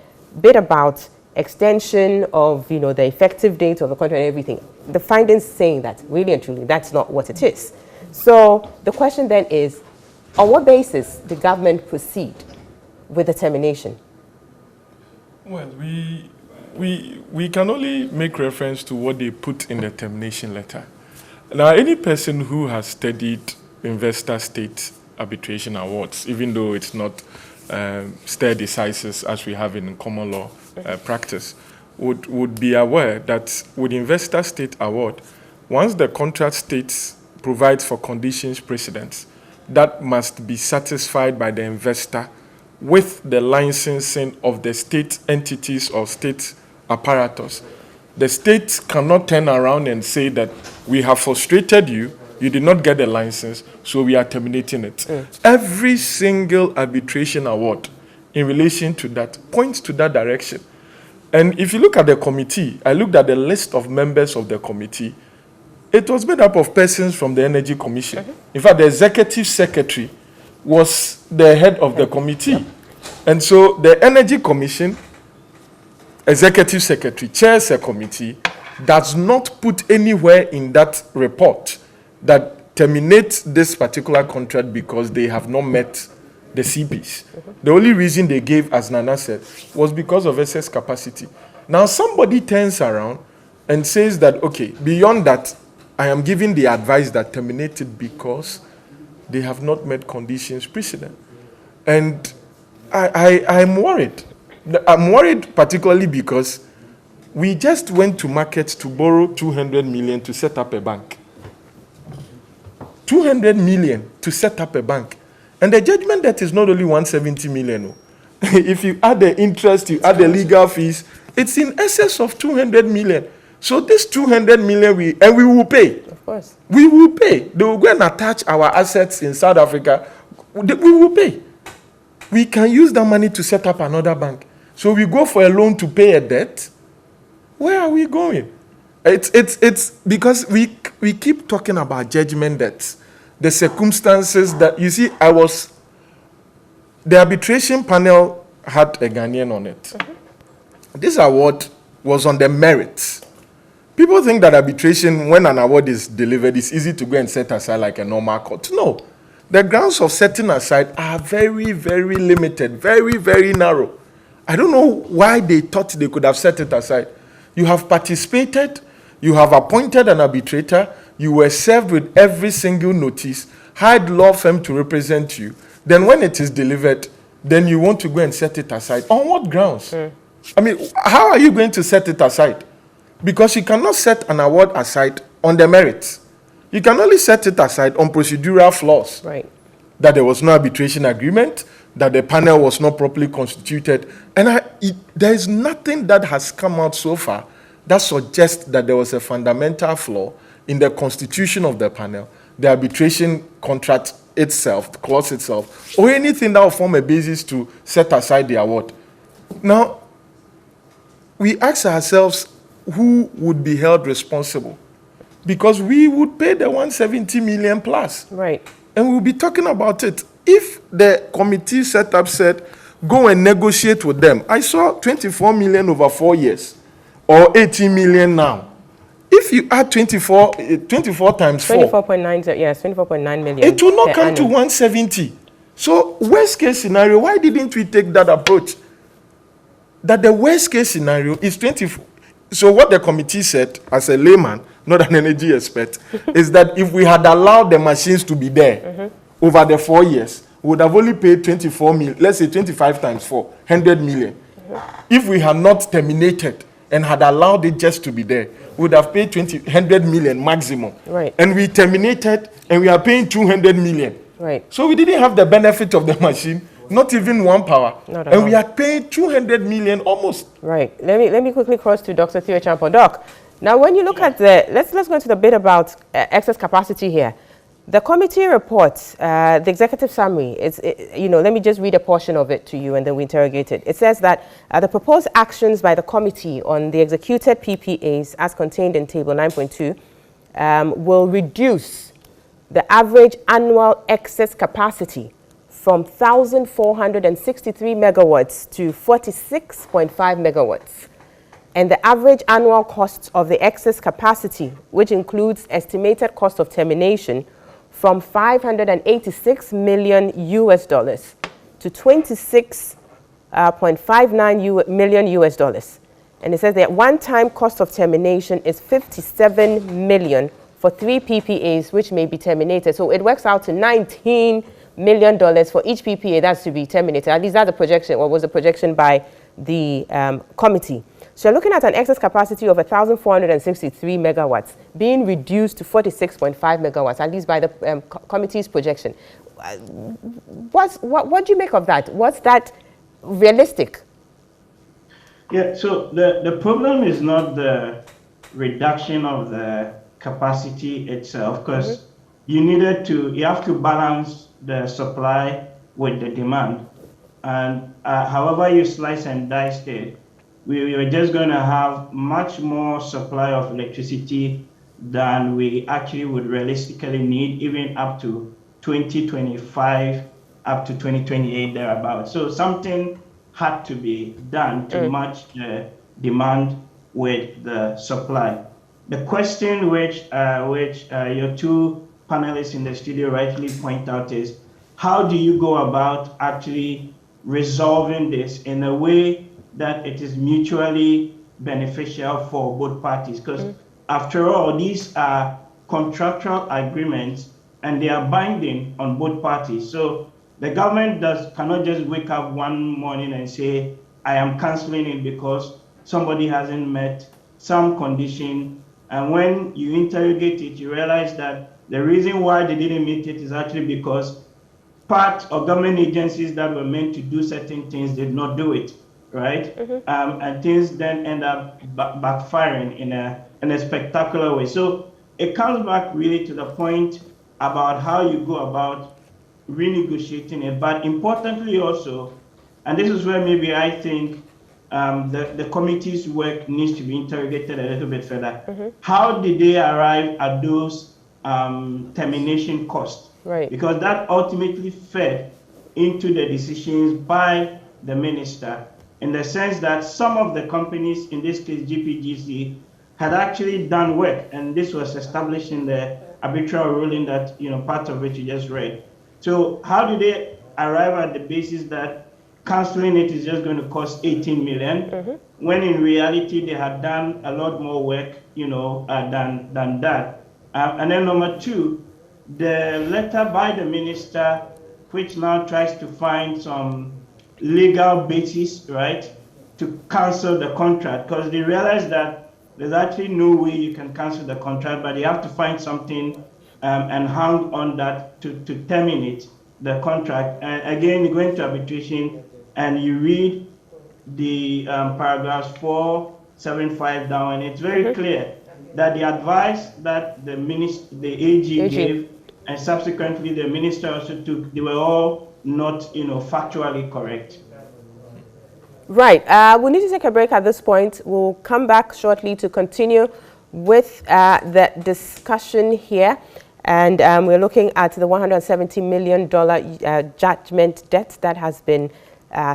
bit about extension of, the effective date of the contract and everything, the findings saying that really and truly that's not what it is. So the question then is, on what basis did government proceed with the termination? Well, we can only make reference to what they put in the termination letter. Now, any person who has studied investor-state arbitration awards, even though it's not stare decisis as we have in common law practice, would be aware that with investor-state award, once the contract states provides for conditions precedents, that must be satisfied by the investor with the licensing of the state entities or state apparatus. The state cannot turn around and say that we have frustrated you, you did not get the license, so we are terminating it. Every single arbitration award in relation to that points to that direction. And if you look at the committee, I looked at the list of members of the committee. It was made up of persons from the Energy Commission. In fact, the executive secretary was the head of the committee. And so the Energy Commission executive secretary chairs a committee, does not put anywhere in that report that terminates this particular contract because they have not met the CPs. The only reason they gave, as Nana said, was because of excess capacity. Now somebody turns around and says that, okay, beyond that, I am giving the advice that terminated because they have not met conditions precedent. And I'm worried. I'm worried particularly because we just went to market to borrow 200 million to set up a bank. 200 million to set up a bank. And the judgment debt is not only 170 million. If you add the interest, you add the legal fees, it's in excess of 200 million. So this 200 million, we will pay. Of course. We will pay. They will go and attach our assets in South Africa. We will pay. We can use that money to set up another bank. So we go for a loan to pay a debt. Where are we going? It's because we keep talking about judgment debts. The circumstances that, you see, the arbitration panel had a Ghanaian on it. This award was on the merits. People think that arbitration, when an award is delivered, it's easy to go and set aside like a normal court. No. The grounds of setting aside are very, very limited, very, very narrow. I don't know why they thought they could have set it aside. You have participated, you have appointed an arbitrator, you were served with every single notice, hired law firm to represent you. Then when it is delivered, then you want to go and set it aside. On what grounds? I mean, how are you going to set it aside? Because you cannot set an award aside on the merits. You can only set it aside on procedural flaws. Right. That there was no arbitration agreement, that the panel was not properly constituted. And there is nothing that has come out so far that suggests that there was a fundamental flaw in the constitution of the panel, the arbitration contract itself, the clause itself, or anything that will form a basis to set aside the award. Now, we ask ourselves who would be held responsible, because we would pay the 170 million plus. Right. And we'll be talking about it. If the committee setup said, go and negotiate with them. I saw 24 million over 4 years, or 18 million now. If you add 24 times 4. 24.9, yes, 24.9 million. It will not come to 170. So worst case scenario, why didn't we take that approach? That the worst case scenario is 24. So what the committee said, as a layman, not an energy expert, is that if we had allowed the machines to be there over the 4 years, we would have only paid 24 million, let's say 25 times 4, 100 million. If we had not terminated and had allowed it just to be there, we would have paid 100 million maximum. Right. And we terminated and we are paying 200 million. Right. So we didn't have the benefit of the machine, not even 1 power. Not at and all. we had paid 200 million almost. Right. Let me quickly cross to Dr. Theo Champo. Doc, now when you look at the, let's go into the bit about excess capacity here. The committee report, the executive summary, let me just read a portion of it to you and then we interrogate it. It says that the proposed actions by the committee on the executed PPAs as contained in table 9.2 will reduce the average annual excess capacity from 1,463 megawatts to 46.5 megawatts. And the average annual cost of the excess capacity, which includes estimated cost of termination, from 586 million US dollars to 26.59 million US dollars. And it says that one-time cost of termination is 57 million for 3 PPAs which may be terminated. So it works out to $19 million for each PPA that's to be terminated. At least that's the projection, or was the projection by the committee. So you're looking at an excess capacity of 1,463 megawatts being reduced to 46.5 megawatts, at least by the committee's projection. What do you make of that? Was that realistic? Yeah, so the problem is not the reduction of the capacity itself, because you have to balance the supply with the demand. And however you slice and dice it, we are just going to have much more supply of electricity than we actually would realistically need, even up to 2025, up to 2028, thereabouts. So something had to be done to match the demand with the supply. The question which your 2 panelists in the studio rightly point out is, how do you go about actually resolving this in a way that it is mutually beneficial for both parties? Because after all, these are contractual agreements and they are binding on both parties. So the government cannot just wake up one morning and say, I am canceling it because somebody hasn't met some condition. And when you interrogate it, you realize that the reason why they didn't meet it is actually because part of government agencies that were meant to do certain things did not do it. Right? And things then end up backfiring in a spectacular way. So it comes back really to the point about how you go about renegotiating it. But importantly also, and this is where maybe I think the committee's work needs to be interrogated a little bit further. How did they arrive at those termination costs? Right. Because that ultimately fed into the decisions by the minister, in the sense that some of the companies, in this case GPGC, had actually done work, and this was established in the arbitral ruling that, part of which you just read. So how do they arrive at the basis that canceling it is just going to cost 18 million, when in reality they had done a lot more work, than that? And then number 2, the letter by the minister, which now tries to find some legal basis, right, to cancel the contract, because they realize that there's actually no way you can cancel the contract, but they have to find something and hang on that to terminate the contract. And again, you go into arbitration and you read the paragraphs 4, 7, 5 down, and it's very clear that the advice that the AG gave, and subsequently the minister also took, they were all not, factually correct. Right. We need to take a break at this point. We'll come back shortly to continue with the discussion here. And we're looking at the $170 million judgment debt that has been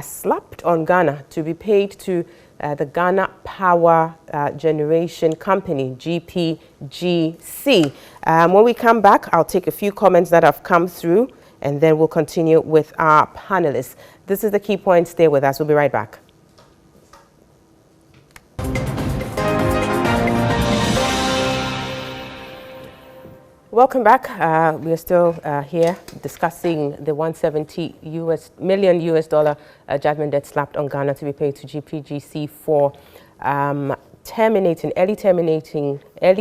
slapped on Ghana to be paid to the Ghana Power Generation Company, GPGC. When we come back, I'll take a few comments that have come through and then we'll continue with our panelists. This is the Key Points. Stay with us. We'll be right back. Welcome back. We are still here discussing the $170 million judgment debt slapped on Ghana to be paid to GPGC for early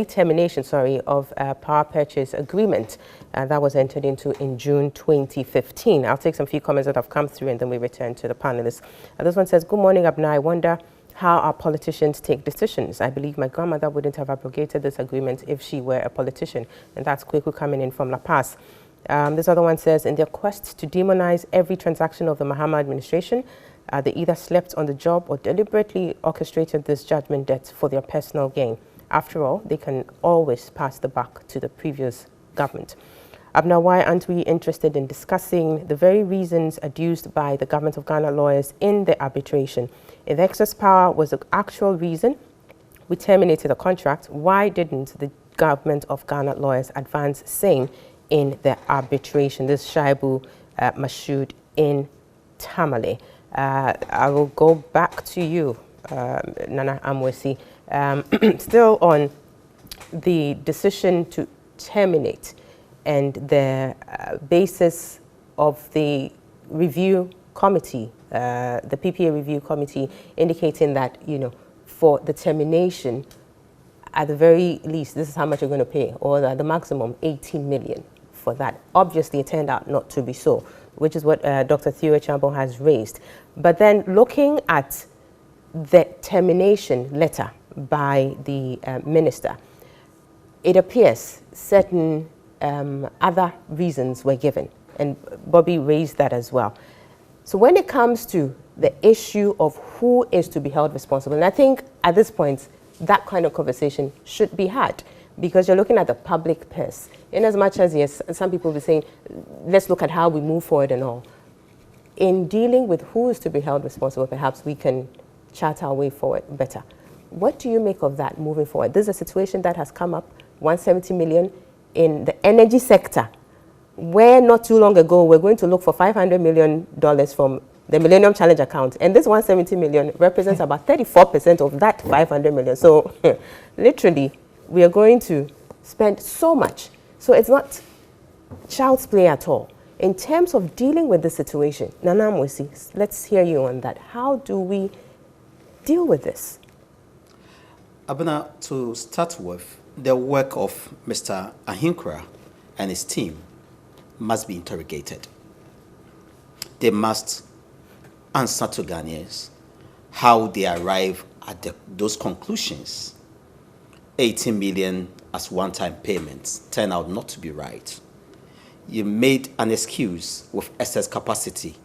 termination of power purchase agreement that was entered into in June 2015. I'll take some few comments that have come through and then we return to the panelists. This one says, good morning, Abna. I wonder how our politicians take decisions. I believe my grandmother wouldn't have abrogated this agreement if she were a politician. And that's Kweku coming in from La Paz. This other one says, in their quest to demonize every transaction of the Mahama administration, they either slept on the job or deliberately orchestrated this judgment debt for their personal gain. After all, they can always pass the buck to the previous government. Abna, why aren't we interested in discussing the very reasons adduced by the government of Ghana lawyers in the arbitration? If excess power was the actual reason we terminated the contract, why didn't the government of Ghana lawyers advance same in the arbitration? This Shaibu Mashoud in Tamale. I will go back to you, Nana Amwesi. Still on the decision to terminate and the basis of the review committee, the PPA review committee, indicating that, for the termination, at the very least, this is how much you're going to pay, or the maximum 18 million for that. Obviously, it turned out not to be so, which is what Dr. Theo Chambo has raised. But then looking at the termination letter by the minister, it appears certain other reasons were given, and Bobby raised that as well. So when it comes to the issue of who is to be held responsible, and I think at this point, that kind of conversation should be had, because you're looking at the public purse. In as much as, yes, some people will be saying, let's look at how we move forward and all. In dealing with who is to be held responsible, perhaps we can chart our way forward better. What do you make of that moving forward? This is a situation that has come up, 170 million in the energy sector, where not too long ago we're going to look for $500 million from the Millennium Challenge account. And this 170 million represents about 34% of that 500 million. So literally, we are going to spend so much. So it's not child's play at all. In terms of dealing with the situation, Nana Mwesi, let's hear you on that. How do we deal with this? Abena, to start with, the work of Mr. Ahinkra and his team must be interrogated. They must answer to Ghanaians how they arrive at those conclusions. 18 million as one-time payments turn out not to be right. You made an excuse with excess capacity.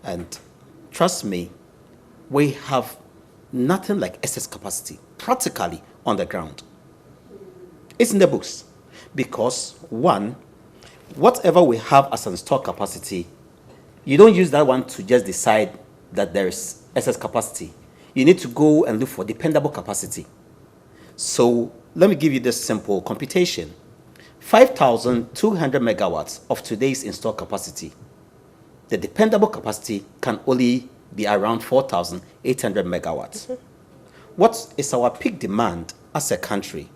And trust me, we have nothing like excess capacity practically on the ground. It's in the books. Because, one, whatever we have as an installed capacity, you don't use that one to just decide that there is excess capacity. You need to go and look for dependable capacity. So let me give you this simple computation. 5,200 megawatts of today's installed capacity. The dependable capacity can only be around 4,800 megawatts. Mm-hmm. What is our peak demand as a country?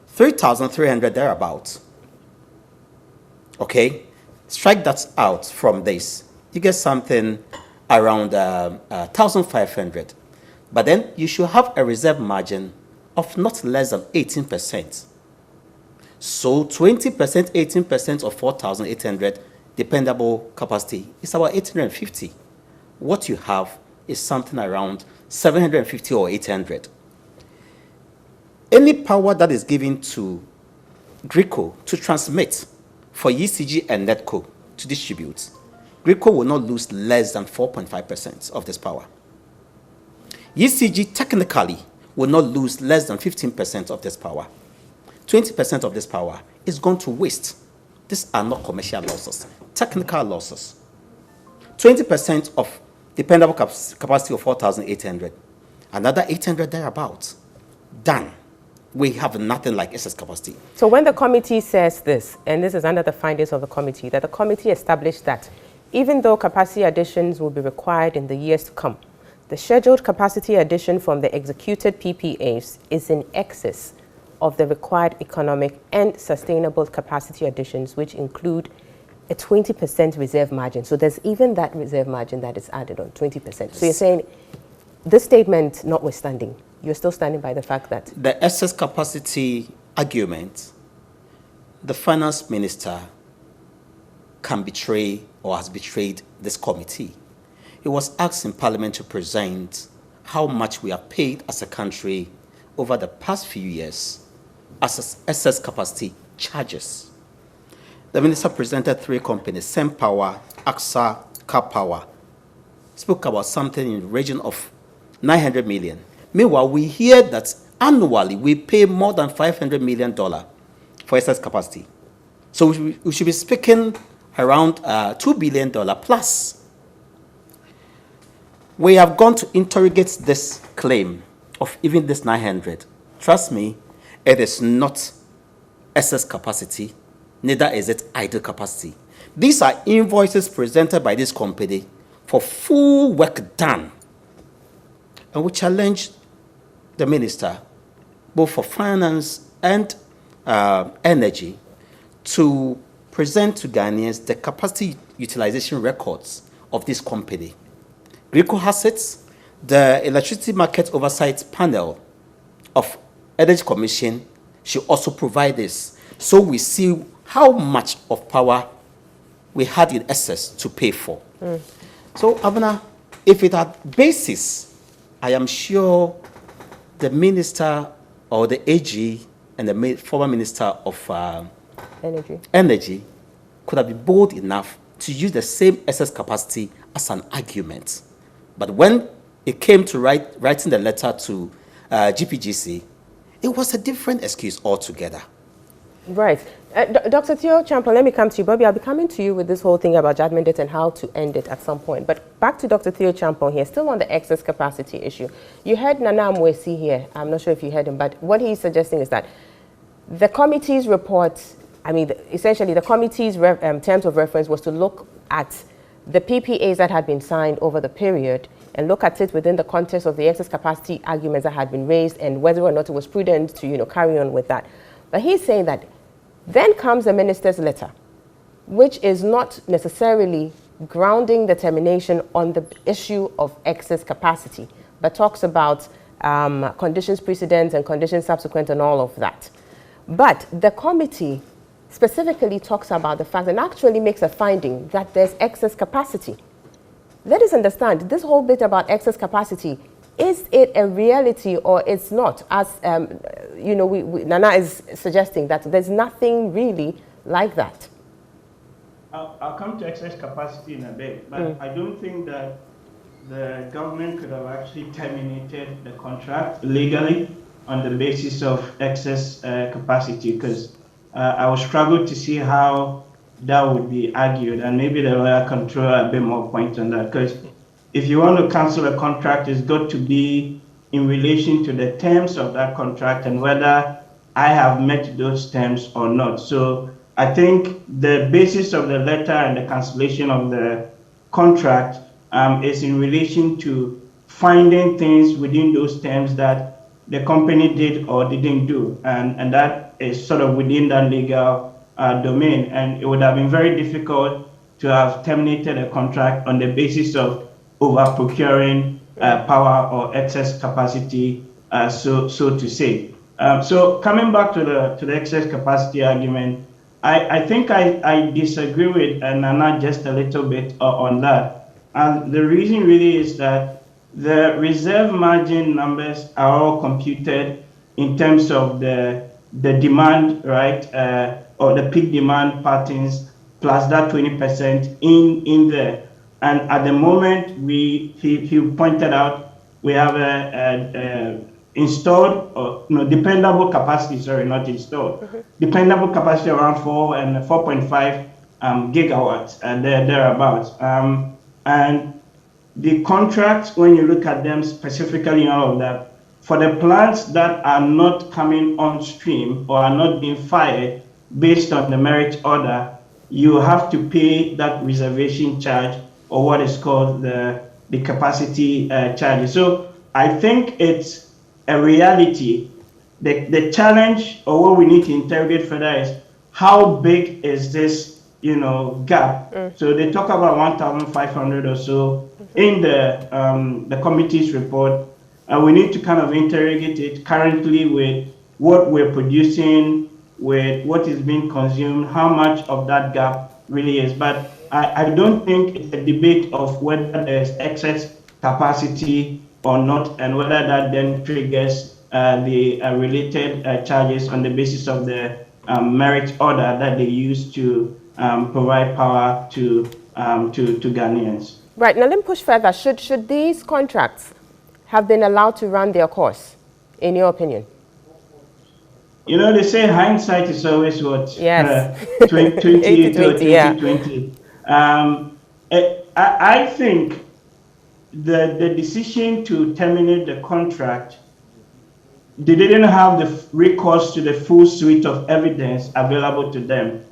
3,300 thereabouts. Okay? Strike that out from this. You get something around 1,500. But then you should have a reserve margin of not less than 18%. So 20%, 18% of 4,800 dependable capacity is about 850. What you have is something around 750 or 800. Any power that is given to GRICO to transmit for ECG and NETCO to distribute, GRICO will not lose less than 4.5% of this power. ECG technically will not lose less than 15% of this power. 20% of this power is going to waste. These are not commercial losses, technical losses. 20% of dependable capacity of 4,800. Another 800 thereabouts. Done. We have nothing like excess capacity. So when the committee says this, and this is under the findings of the committee, that the committee established that even though capacity additions will be required in the years to come, the scheduled capacity addition from the executed PPAs is in excess of the required economic and sustainable capacity additions, which include a 20% reserve margin. So there's even that reserve margin that is added on, 20%. So you're saying, this statement notwithstanding, you're still standing by the fact that the excess capacity argument, the finance minister can betray or has betrayed this committee. He was asked in Parliament to present how much we have paid as a country over the past few years as excess capacity charges. The minister presented 3 companies, SemPower, AXA, Power, spoke about something in the region of 900 million. Meanwhile, we hear that annually we pay more than $500 million for excess capacity. So we should be speaking around $2 billion plus. We have gone to interrogate this claim of even this 900. Trust me, it is not excess capacity, neither is it idle capacity. These are invoices presented by this company for full work done. And we challenge the minister, both for finance and energy, to present to Ghanaians the capacity utilization records of this company. GRICO has it, the Electricity Market Oversight Panel of Energy Commission should also provide this, so we see how much of power we had in excess to pay for. So, Abena, if it had basis, I am sure the minister or the AG and the former minister of energy could have been bold enough to use the same excess capacity as an argument. But when it came to writing the letter to GPGC, it was a different excuse altogether. Right. Dr. Theo Champon, let me come to you. Bobby, I'll be coming to you with this whole thing about judgment debt and how to end it at some point. But back to Dr. Theo Champon here, still on the excess capacity issue. You heard Nana Mwesi here. I'm not sure if you heard him, but what he's suggesting is that the committee's report, I mean, essentially the committee's terms of reference was to look at the PPAs that had been signed over the period and look at it within the context of the excess capacity arguments that had been raised and whether or not it was prudent to, carry on with that. But he's saying that then comes the minister's letter, which is not necessarily grounding the termination on the issue of excess capacity, but talks about conditions precedent and conditions subsequent and all of that. But the committee specifically talks about the fact and actually makes a finding that there's excess capacity. Let us understand this whole bit about excess capacity. Is it a reality or it's not? As Nana is suggesting that there's nothing really like that. I'll come to excess capacity in a bit, but I don't think that the government could have actually terminated the contract legally on the basis of excess capacity, because I would struggle to see how that would be argued, and maybe the lawyer can throw a bit more point on that, because if you want to cancel a contract, it's got to be in relation to the terms of that contract and whether I have met those terms or not. So I think the basis of the letter and the cancellation of the contract is in relation to finding things within those terms that the company did or didn't do. And that is sort of within that legal domain. And it would have been very difficult to have terminated a contract on the basis of over procuring power or excess capacity, so to say. So coming back to the excess capacity argument, I think I disagree with Nana just a little bit on that. And the reason really is that the reserve margin numbers are all computed in terms of the demand, right, or the peak demand patterns plus that 20% in there. And at the moment, he pointed out, we have installed, dependable capacity, sorry, not installed, dependable capacity around 4 and 4.5 gigawatts, and thereabouts. And the contracts, when you look at them specifically, all of that, for the plants that are not coming on stream or are not being fired based on the merit order, you have to pay that reservation charge, or what is called the capacity charges. So I think it's a reality. The challenge, or what we need to interrogate further, is how big is this, gap? So they talk about 1,500 or so in the committee's report. We need to kind of interrogate it currently with what we're producing, with what is being consumed, how much of that gap really is. But I don't think it's a debate of whether there's excess capacity or not, and whether that then triggers the related charges on the basis of the merit order that they use to provide power to Ghanaians. Right, now let me push further. Should these contracts have been allowed to run their course, in your opinion? They say hindsight is always what? Yes. 2020. Yeah. I think the decision to terminate the contract, they didn't have the recourse to the full suite of evidence available to them.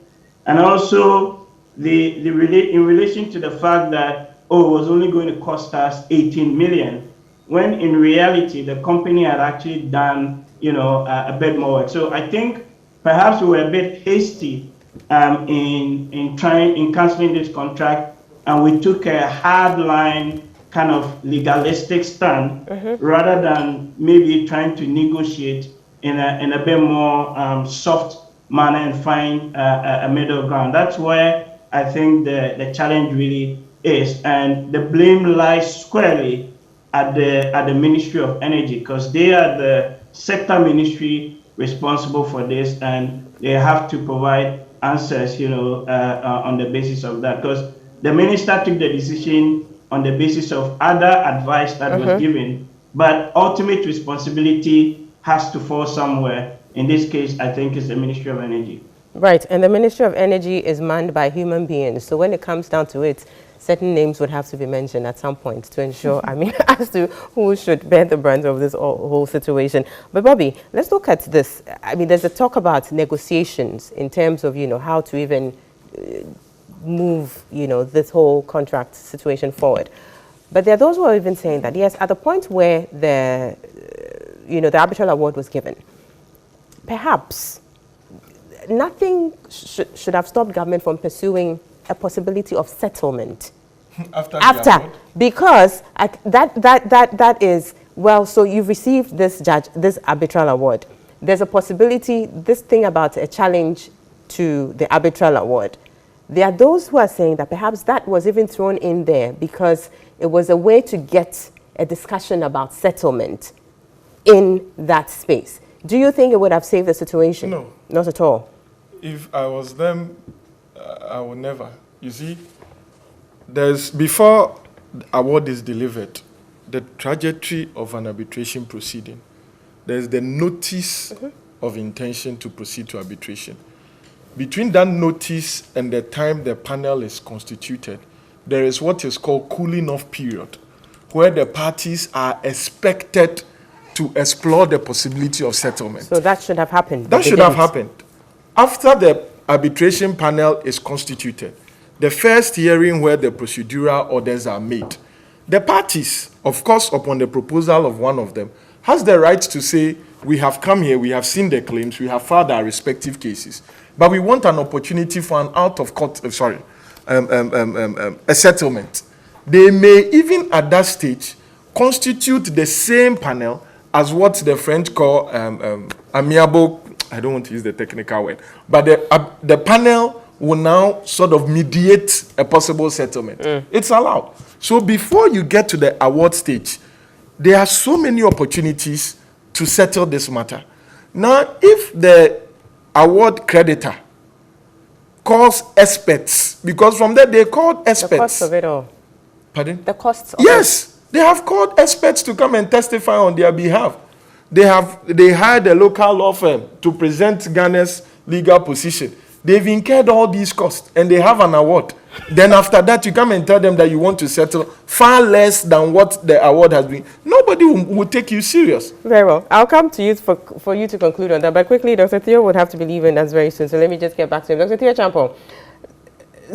And also, in relation to the fact that, it was only going to cost us 18 million, when in reality, the company had actually done, a bit more work. So I think perhaps we were a bit hasty in canceling this contract, and we took a hard line kind of legalistic stand rather than maybe trying to negotiate in a bit more soft manner and find a middle ground. That's where I think the challenge really is, and the blame lies squarely at the Ministry of Energy, because they are the sector ministry responsible for this, and they have to provide answers, on the basis of that. Because the minister took the decision on the basis of other advice that was given, but ultimate responsibility has to fall somewhere. In this case, I think it's the Ministry of Energy. Right, and the Ministry of Energy is manned by human beings. So when it comes down to it, certain names would have to be mentioned at some point to ensure, as to who should bear the brunt of this whole situation. But Bobby, let's look at this. There's a talk about negotiations in terms of, how to even move, this whole contract situation forward. But there are those who are even saying that, yes, at the point where the arbitral award was given, perhaps nothing should have stopped government from pursuing a possibility of settlement after, because that is, well, so you've received this arbitral award. There's a possibility, this thing about a challenge to the arbitral award. There are those who are saying that perhaps that was even thrown in there because it was a way to get a discussion about settlement in that space. Do you think it would have saved the situation? No. Not at all. If I was them, I would never. You see, before the award is delivered, the trajectory of an arbitration proceeding, there's the notice of intention to proceed to arbitration. Between that notice and the time the panel is constituted, there is what is called cooling off period, where the parties are expected to explore the possibility of settlement. So that should have happened. That should have happened. After the arbitration panel is constituted, the first hearing where the procedural orders are made, the parties, of course, upon the proposal of one of them, has the right to say, we have come here, we have seen the claims, we have filed our respective cases, but we want an opportunity for an out-of-court, a settlement. They may, even at that stage, constitute the same panel as what the French call amiable, I don't want to use the technical word, but the panel will now sort of mediate a possible settlement. It's allowed. So before you get to the award stage, there are so many opportunities to settle this matter. Now, if the award creditor calls experts, because from there they called experts. The cost of it all. Pardon? The costs of Yes, they have called experts to come and testify on their behalf. They hired a local law firm to present Ghana's legal position. They've incurred all these costs and they have an award. Then after that, you come and tell them that you want to settle far less than what the award has been. Nobody will take you serious. Very well. I'll come to you for you to conclude on that. But quickly, Dr. Theo would have to be leaving us very soon. So let me just get back to him. Dr. Theo Champong.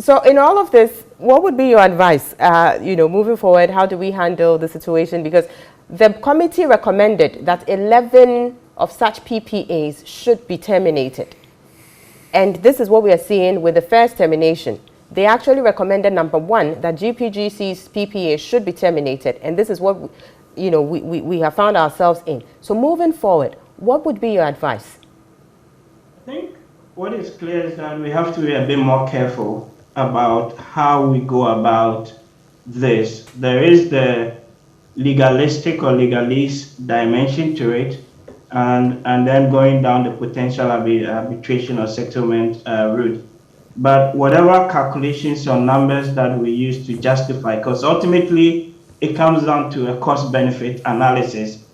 So in all of this, what would be your advice, moving forward? How do we handle the situation? Because the committee recommended that 11 of such PPAs should be terminated. And this is what we are seeing with the first termination. They actually recommended, number one, that GPGC's PPA should be terminated. And this is what, we have found ourselves in. So moving forward, what would be your advice? I think what is clear is that we have to be a bit more careful about how we go about this. There is the legalistic or legalese dimension to it, and then going down the potential arbitration or settlement route. But whatever calculations or numbers that we use to justify, because ultimately it comes down to a cost-benefit analysis,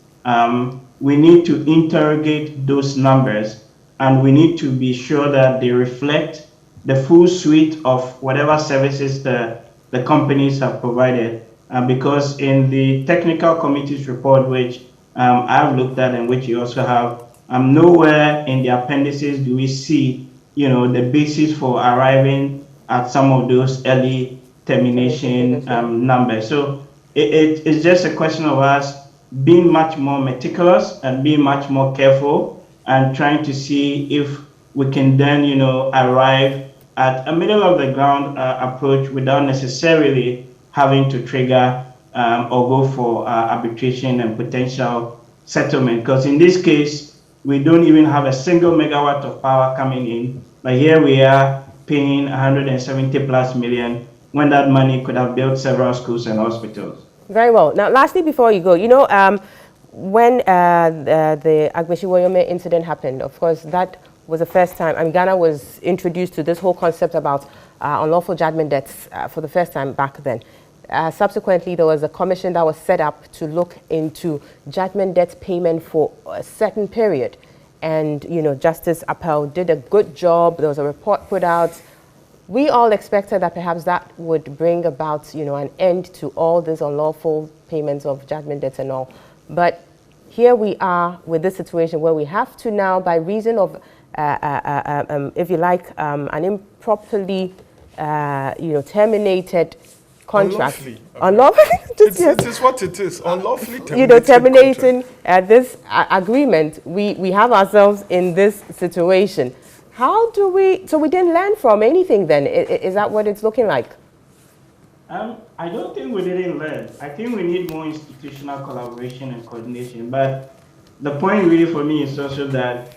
we need to interrogate those numbers, and we need to be sure that they reflect the full suite of whatever services the companies have provided. Because in the technical committee's report, which I've looked at and which you also have, nowhere in the appendices do we see the basis for arriving at some of those early termination numbers. So it's just a question of us being much more meticulous and being much more careful and trying to see if we can then, arrive at a middle of the ground approach without necessarily having to trigger or go for arbitration and potential settlement. Because in this case, we don't even have a single megawatt of power coming in. But here we are paying 170 plus million when that money could have built several schools and hospitals. Very well. Now, lastly, before you go, when the Agbeshi-Woyome incident happened, of course, that was the first time, Ghana was introduced to this whole concept about unlawful judgment debts for the first time back then. Subsequently, there was a commission that was set up to look into judgment debt payment for a certain period. And, Justice Appel did a good job. There was a report put out. We all expected that perhaps that would bring about, an end to all these unlawful payments of judgment debts and all. But here we are with this situation where we have to now, by reason of, if you like, an improperly, terminated contract. Unlawfully. It is what it is. Unlawfully terminated terminating this agreement. We have ourselves in this situation. How do we? So we didn't learn from anything. Then is that what it's looking like? I don't think we didn't learn. I think we need more institutional collaboration and coordination. But the point really for me is also that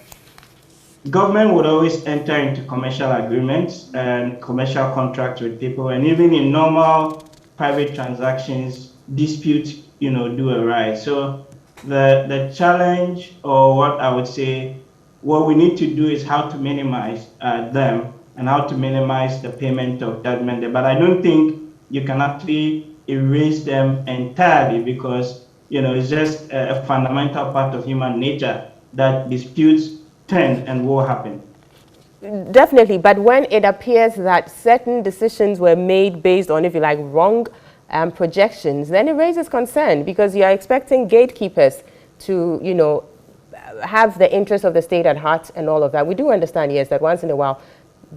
government would always enter into commercial agreements and commercial contracts with people, and even in normal private transactions, disputes, do arise. So the challenge, or what I would say, what we need to do is how to minimize them and how to minimize the payment of judgment. But I don't think you can actually erase them entirely, because it's just a fundamental part of human nature that disputes tend and will happen. Definitely, but when it appears that certain decisions were made based on, if you like, wrong projections, then it raises concern, because you are expecting gatekeepers to, have the interest of the state at heart and all of that. We do understand, yes, that once in a while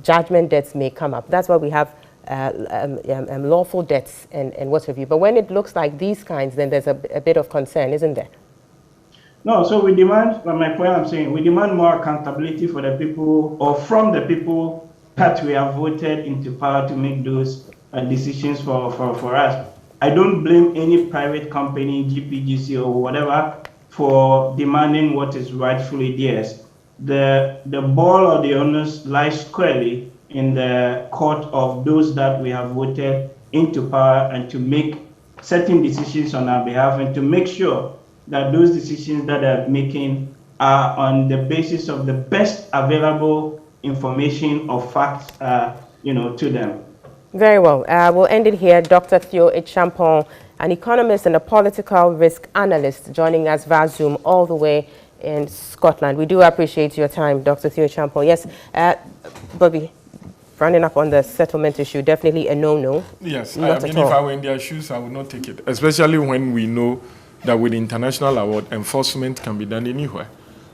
judgment debts may come up. That's why we have lawful debts and what have you. But when it looks like these kinds, then there's a bit of concern, isn't there? No, so we demand, my point I'm saying, we demand more accountability for the people, or from the people that we have voted into power to make those decisions for us. I don't blame any private company, GPGC or whatever, for demanding what is rightfully theirs. The ball or the onus lies squarely in the court of those that we have voted into power, and to make certain decisions on our behalf, and to make sure that those decisions that they're making are on the basis of the best available information or facts, to them. Very well. We'll end it here. Dr. Theo Champong, an economist and a political risk analyst, joining us via Zoom all the way in Scotland. We do appreciate your time, Dr. Theo Champong. Yes, Bobby. rounding up on the settlement issue, definitely a no-no. Yes, Not I mean, at all. if I were in their shoes, I would not take it, especially when we know that with international award, enforcement can be done anywhere.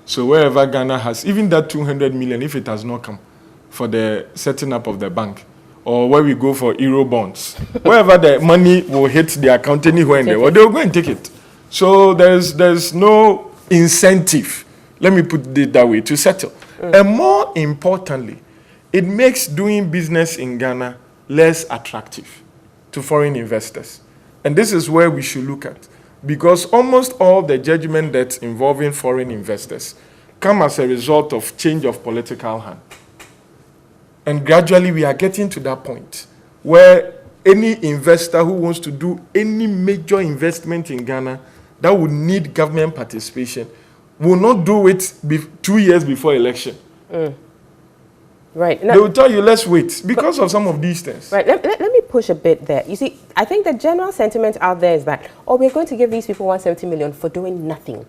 So wherever Ghana has, even that 200 million, if it has not come for the setting up of the bank, or where we go for Euro bonds, wherever the money will hit the account anywhere in the world, they'll go and take it. So there's no incentive, let me put it that way, to settle. And more importantly, it makes doing business in Ghana less attractive to foreign investors. And this is where we should look at, because almost all the judgment debts involving foreign investors come as a result of change of political hand. And gradually we are getting to that point where any investor who wants to do any major investment in Ghana that would need government participation will not do it 2 years before election. Right. They will tell you, let's wait, because of some of these things. Right. Let me push a bit there. You see, I think the general sentiment out there is that, oh, we're going to give these people 170 million for doing nothing.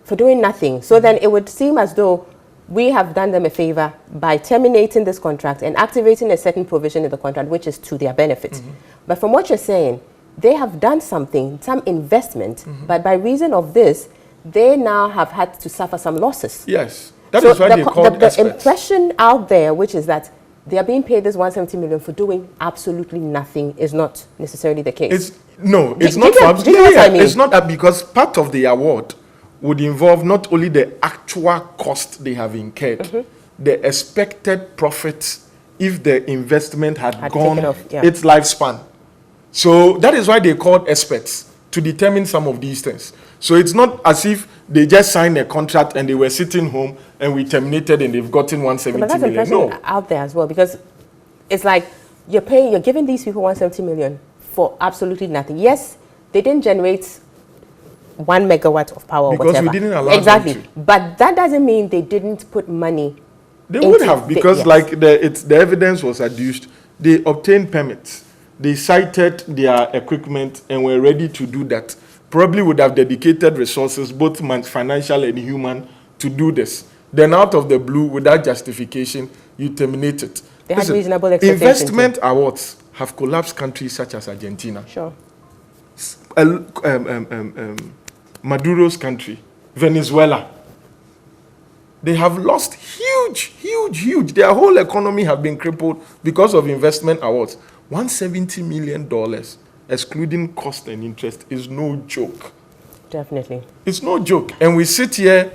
For doing nothing. So then it would seem as though we have done them a favor by terminating this contract and activating a certain provision in the contract, which is to their benefit. But from what you're saying, they have done something, some investment, but by reason of this, they now have had to suffer some losses. Yes. That is why they called the impression out there, which is that they are being paid this 170 million for doing absolutely nothing, is not necessarily the case. It's not for absolutely. I mean? It's not that, because part of the award would involve not only the actual cost they have incurred, the expected profits if the investment had gone its lifespan. So that is why they called experts to determine some of these things. So it's not as if they just signed a contract and they were sitting home and we terminated and they've gotten 170 but that's million. No, out there as well, because it's like you're giving these people 170 million for absolutely nothing. Yes, they didn't generate 1 megawatt of power because or whatever. We didn't allow exactly. them to. But that doesn't mean they didn't put money. They would have, because the evidence was adduced. They obtained permits. They cited their equipment and were ready to do that. Probably would have dedicated resources, both financial and human, to do this. Then out of the blue, without justification, you terminate it. They had reasonable expectations. Investment awards have collapsed countries such as Argentina. Sure. Maduro's country, Venezuela. They have lost huge. Their whole economy have been crippled because of investment awards. $170 million, excluding cost and interest, is no joke. Definitely. It's no joke. And we sit here,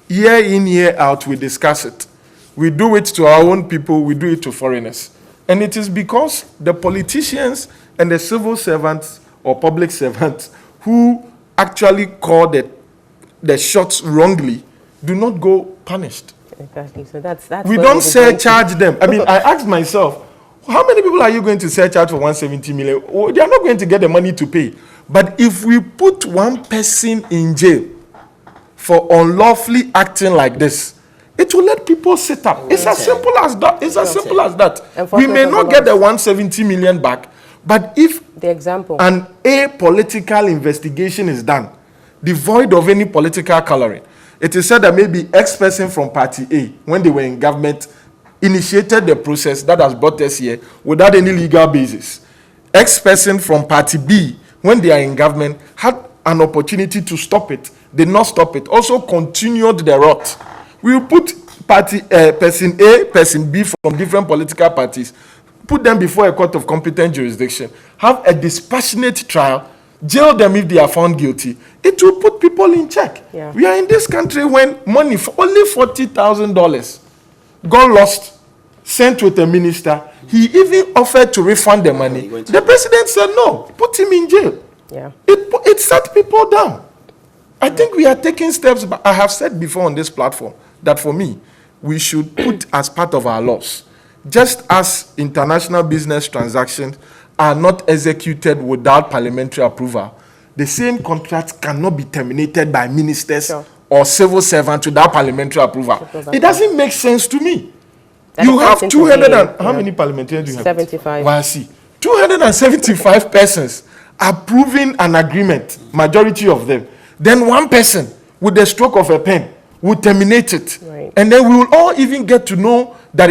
year in, year out, we discuss it. We do it to our own people, we do it to foreigners. And it is because the politicians and the civil servants or public servants who actually call the shots wrongly do not go punished. Exactly. So that's we don't surcharge them. I mean, I asked myself, how many people are you going to surcharge for 170 million? Oh, they are not going to get the money to pay. But if we put one person in jail for unlawfully acting like this, it will let people sit up. It's as simple as that. It's as simple as that. We may not get the 170 million back, but if an apolitical investigation is done, devoid of any political coloring, it is said that maybe X-person from Party A, when they were in government, initiated the process that has brought us here without any legal basis. X-person from Party B, when they are in government, had an opportunity to stop it, did not stop it, also continued the rot. We will put person A, person B from different political parties, put them before a court of competent jurisdiction, have a dispassionate trial, jail them if they are found guilty. It will put people in check. Yeah. We are in this country when money for only $40,000 got lost, sent with a minister. He even offered to refund the money. The president said no, put him in jail. Yeah. It set people down. I think we are taking steps, but I have said before on this platform that for me, we should put as part of our laws, just as international business transactions are not executed without parliamentary approval, the same contracts cannot be terminated by ministers or civil servants without parliamentary approval. It doesn't make sense to me. You have 200 and how many parliamentarians do you have? 75. Well, I see. 275 persons approving an agreement, majority of them. Then one person with the stroke of a pen will terminate it. Right. And then we will all even get to know that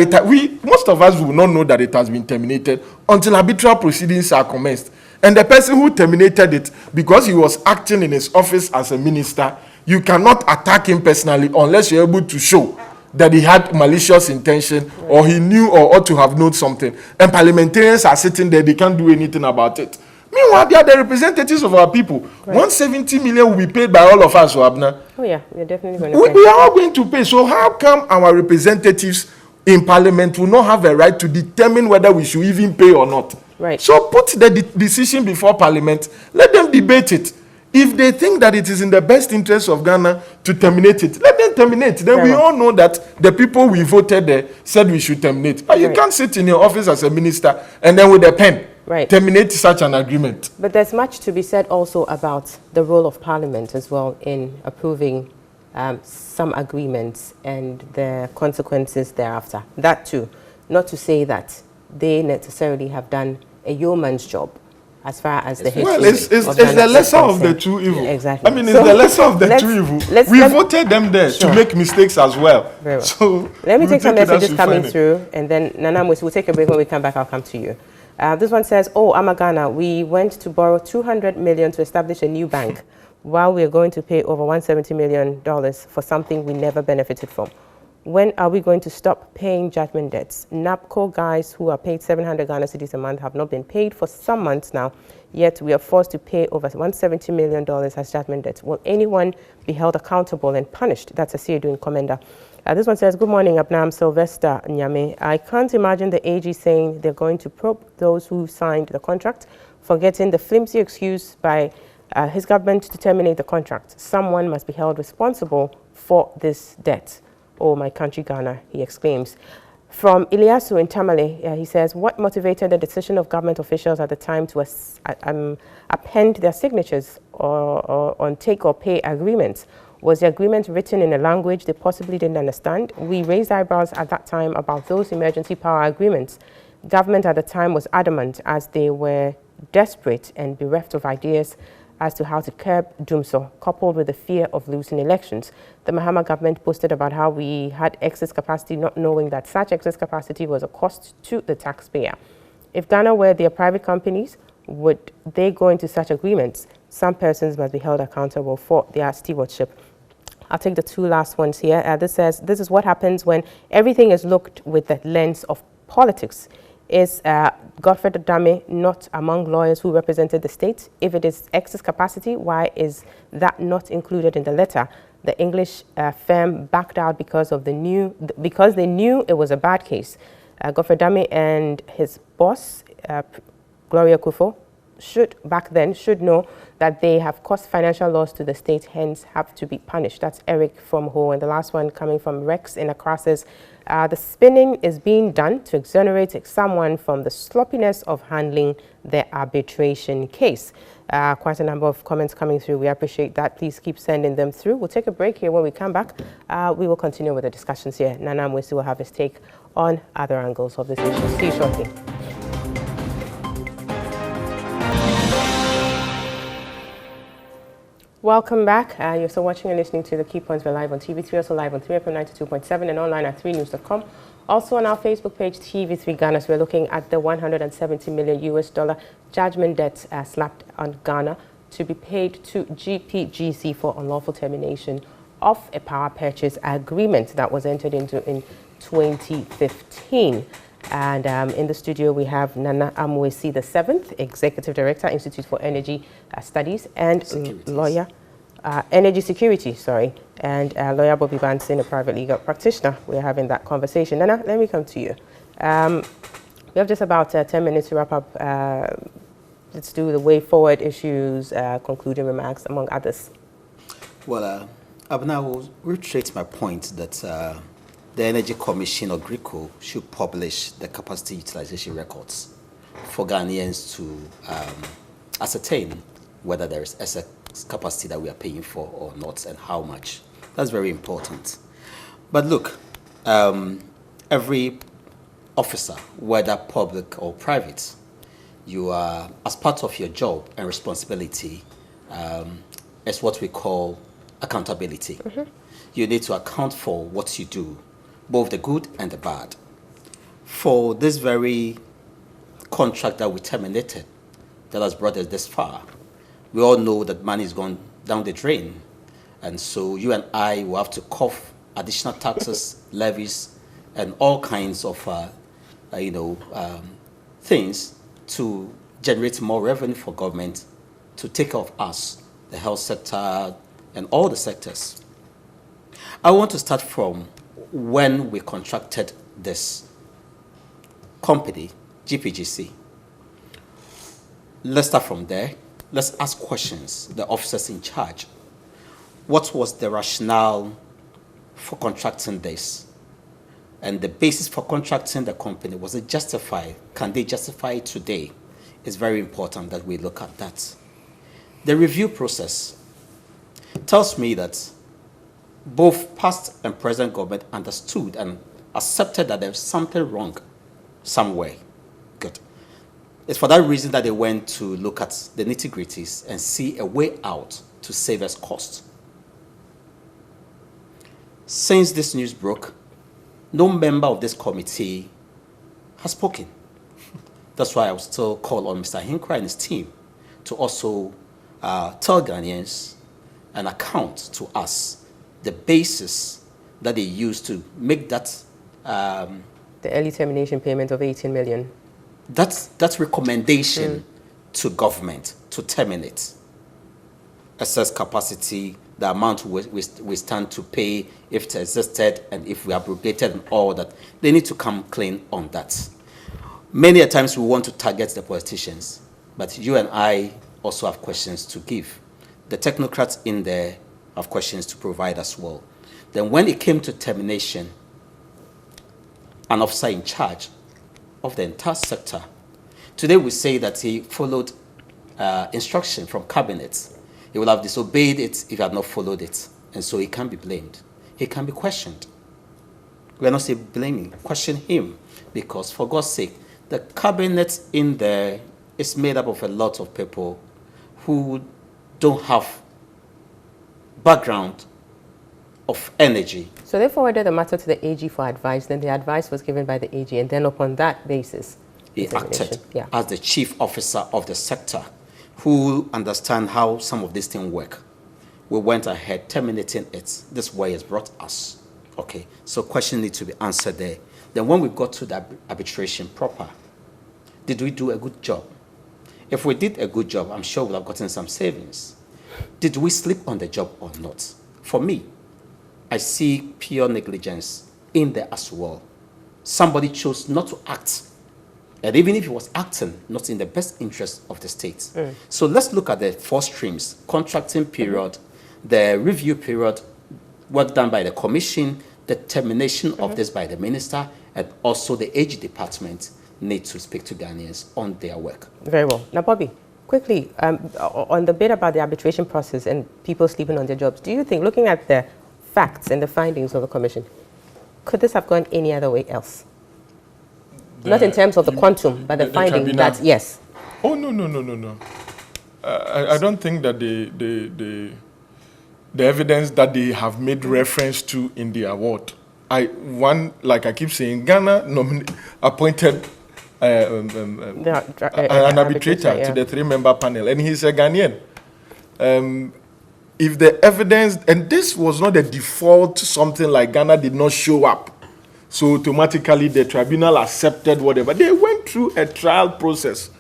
most of us will not know that it has been terminated until arbitral proceedings are commenced. And the person who terminated it, because he was acting in his office as a minister, you cannot attack him personally unless you're able to show that he had malicious intention, or he knew or ought to have known something. And parliamentarians are sitting there, they can't do anything about it. Meanwhile, they are the representatives of our people. Right. 170 million will be paid by all of us, Wabna. Oh yeah, we're definitely going to pay. We are all going to pay. So how come our representatives in parliament will not have a right to determine whether we should even pay or not? Right. So put the decision before parliament. Let them debate it. If they think that it is in the best interest of Ghana to terminate it, let them terminate. Then we all know that the people we voted there said we should terminate. But you can't sit in your office as a minister and then with a pen terminate such an agreement. But there's much to be said also about the role of Parliament as well in approving some agreements and the consequences thereafter. That too, not to say that they necessarily have done a yeoman's job as far as the history. Well, it's the lesser of the two evils. Yeah, exactly. I mean, it's the lesser of the two evils. We voted them there to make mistakes as well. Very well. So let me take some messages coming through, and then Nana, we'll take a break. When we come back, I'll come to you. This one says, oh, Amagana, we went to borrow 200 million to establish a new bank while we're going to pay over $170 million for something we never benefited from. When are we going to stop paying judgment debts? NAPCO guys who are paid 700 Ghana cedis a month have not been paid for some months now, yet we are forced to pay over $170 million as judgment debts. Will anyone be held accountable and punished? That's a Siedu Commander. This one says, good morning, Abnam Sylvester Nyame. I can't imagine the AG saying they're going to probe those who signed the contract, forgetting the flimsy excuse by his government to terminate the contract. Someone must be held responsible for this debt. Oh, my country, Ghana, he exclaims. From Iliasu in Tamale, he says, what motivated the decision of government officials at the time to append their signatures on take or pay agreements? Was the agreement written in a language they possibly didn't understand? We raised eyebrows at that time about those emergency power agreements. Government at the time was adamant as they were desperate and bereft of ideas as to how to curb Dumso, coupled with the fear of losing elections. The Mahama government posted about how we had excess capacity, not knowing that such excess capacity was a cost to the taxpayer. If Ghana were their private companies, would they go into such agreements? Some persons must be held accountable for their stewardship. I'll take the two last ones here. This says, this is what happens when everything is looked with the lens of politics. Is Godfrey Dame not among lawyers who represented the state? If it is excess capacity, why is that not included in the letter? The English firm backed out because they knew it was a bad case. Godfrey Dame and his boss, Gloria Kufo, should know that they have caused financial loss to the state, hence have to be punished. That's Eric from Ho. And the last one coming from Rex in Accra says, the spinning is being done to exonerate someone from the sloppiness of handling the arbitration case. Quite a number of comments coming through. We appreciate that. Please keep sending them through. We'll take a break here. When we come back, we will continue with the discussions here. Nana Mwesi will have his take on other angles of this issue. See you shortly. Welcome back. You're still watching and listening to the Key Points. We're live on TV3, also live on 3FM 92.7 and online at 3news.com. Also on our Facebook page, TV3 Ghana. So we're looking at the $170 million judgment debt slapped on Ghana to be paid to GPGC for unlawful termination of a power purchase agreement that was entered into in 2015. And in the studio, we have Nana Mwesi the 7th, Executive Director, Institute for Energy Studies, and lawyer, Energy Security, and lawyer Bobby Banson, a private legal practitioner. We're having that conversation. Nana, let me come to you. We have just about 10 minutes to wrap up. Let's do the way forward issues, concluding remarks, among others. Well, Abna will reiterate my point that the Energy Commission or GRICO should publish the capacity utilization records for Ghanaians to ascertain whether there is excess capacity that we are paying for or not and how much. That's very important. But look, every officer, whether public or private, you are, as part of your job and responsibility, is what we call accountability. Mm-hmm. you need to account for what you do, both the good and the bad. For this very contract that we terminated, that has brought us this far, we all know that money is gone down the drain. And so you and I will have to cough additional taxes, levies, and all kinds of things to generate more revenue for government to take care of us, the health sector, and all the sectors. I want to start from when we contracted this company, GPGC. Let's start from there. Let's ask questions, the officers in charge. What was the rationale for contracting this? And the basis for contracting the company, was it justified? Can they justify it today? It's very important that we look at that. The review process tells me that both past and present government understood and accepted that there's something wrong somewhere. Good. It's for that reason that they went to look at the nitty-gritties and see a way out to save us cost. Since this news broke, no member of this committee has spoken. That's why I will still call on Mr. Hinkra and his team to also tell Ghanaians and account to us the basis that they used to make that the early termination payment of 18 million. That recommendation to government to terminate. Assess capacity, the amount we stand to pay if it existed and if we abrogated and all that. They need to come clean on that. Many a times we want to target the politicians, but you and I also have questions to give. The technocrats in there have questions to provide as well. Then when it came to termination, an officer in charge of the entire sector, today we say that he followed instruction from cabinet. He would have disobeyed it if he had not followed it. And so he can be blamed. He can be questioned. We are not saying blaming, question him. Because for God's sake, the cabinet in there is made up of a lot of people who don't have background of energy. So they forwarded the matter to the AG for advice, then the advice was given by the AG, and then upon that basis, he acted as the chief officer of the sector who understand how some of these things work. We went ahead terminating it. This way has brought us. Okay, so question needs to be answered there. Then when we got to the arbitration proper, did we do a good job? If we did a good job, I'm sure we'll have gotten some savings. Did we sleep on the job or not? For me, I see pure negligence in there as well. Somebody chose not to act. And even if he was acting, not in the best interest of the state. So let's look at the four streams: contracting period, the review period, work done by the commission, the termination of this by the minister, and also the AG department need to speak to Ghanaians on their work. Very well. Now, Bobby, quickly, on the bit about the arbitration process and people sleeping on their jobs, do you think, looking at the facts and the findings of the commission, could this have gone any other way else? Not in terms of the quantum, but the finding that, yes. Oh, no. I don't think that the evidence that they have made reference to in the award, like I keep saying, Ghana appointed an arbitrator to the three-member panel, and he's a Ghanaian. If the evidence, and this was not a default, something like Ghana did not show up, so automatically the tribunal accepted whatever. They went through a trial process,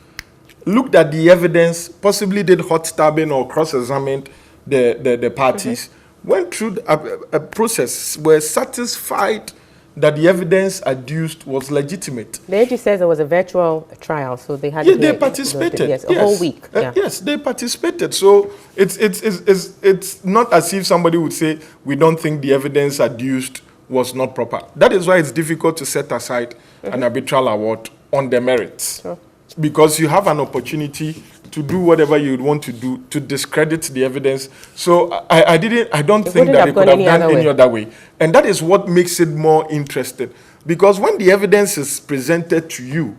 looked at the evidence, possibly did hot stabbing or cross-examined the parties, went through a process, were satisfied that the evidence adduced was legitimate. The AG says there was a virtual trial, so they had they participated. Yes, a whole week. Yes, they participated. So it's not as if somebody would say, we don't think the evidence adduced was not proper. That is why it's difficult to set aside an arbitral award on the merits. Sure. Because you have an opportunity to do whatever you would want to do to discredit the evidence. So I don't think that it could have done any other way. And that is what makes it more interesting. Because when the evidence is presented to you,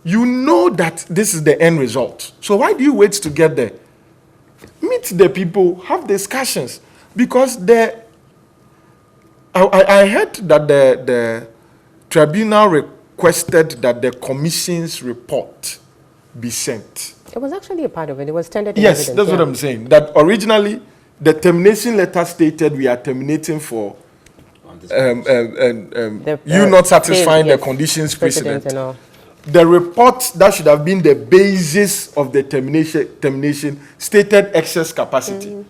you know that this is the end result. So why do you wait to get there? Meet the people, have discussions. Because I heard that the tribunal requested that the commission's report be sent. It was actually a part of it. It was tendered in Yes, evidence, that's what I'm saying. That originally, the termination letter stated we are terminating for you not satisfying the conditions precedent. And all. The report that should have been the basis of the termination stated excess capacity.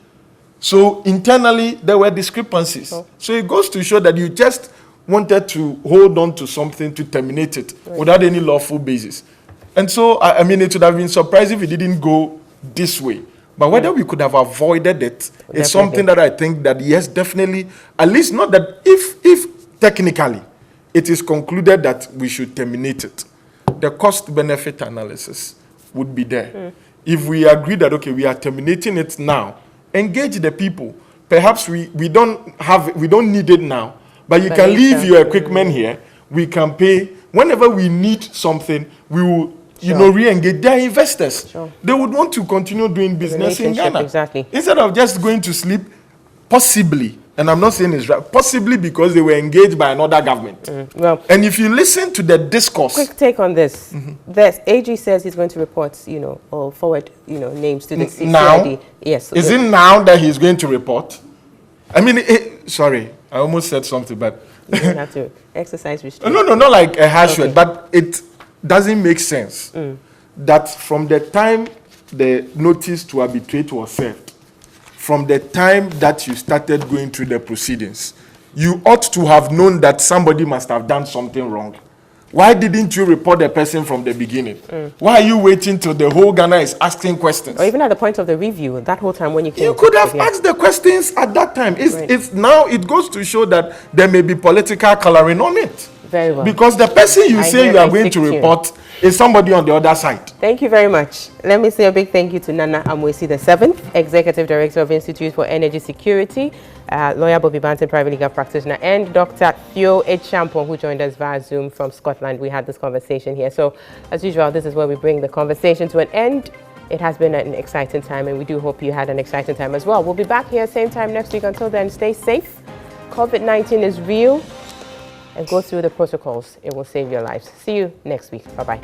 So internally, there were discrepancies. So it goes to show that you just wanted to hold on to something to terminate it without any lawful basis. And so, I mean, it would have been surprising if it didn't go this way. But whether we could have avoided it is something that I think that, yes, definitely, at least not that if technically it is concluded that we should terminate it, the cost-benefit analysis would be there. If we agree that, okay, we are terminating it now, engage the people. Perhaps we don't need it now, but you can leave your equipment here. We can pay. Whenever we need something, we will, re-engage their investors. They would want to continue doing business in Ghana. Exactly. Instead of just going to sleep, possibly, and I'm not saying it's right, possibly because they were engaged by another government. Well, and if you listen to the discourse... Quick take on this. The AG says he's going to report, or forward, names to the CID. Now? Yes. Is it now that he's going to report? I mean, sorry, I almost said something, but... You don't have to exercise restraint. No, not like a harsh word, but it doesn't make sense that from the time the notice to arbitrate was served, from the time that you started going through the proceedings, you ought to have known that somebody must have done something wrong. Why didn't you report the person from the beginning? Why are you waiting till the whole Ghana is asking questions? Or even at the point of the review, that whole time when you came. You could have asked the questions at that time. It's now it goes to show that there may be political coloring on it. Very well. Because the person you say you are going to report is somebody on the other side. Thank you very much. Let me say a big thank you to Nana Amwesi VII, Executive Director of Institute for Energy Security, lawyer Bobby Banton, private legal practitioner, and Dr. Theo Echampong, who joined us via Zoom from Scotland. We had this conversation here. So, as usual, this is where we bring the conversation to an end. It has been an exciting time, and we do hope you had an exciting time as well. We'll be back here same time next week. Until then, stay safe. COVID-19 is real. And go through the protocols. It will save your lives. See you next week. Bye-bye.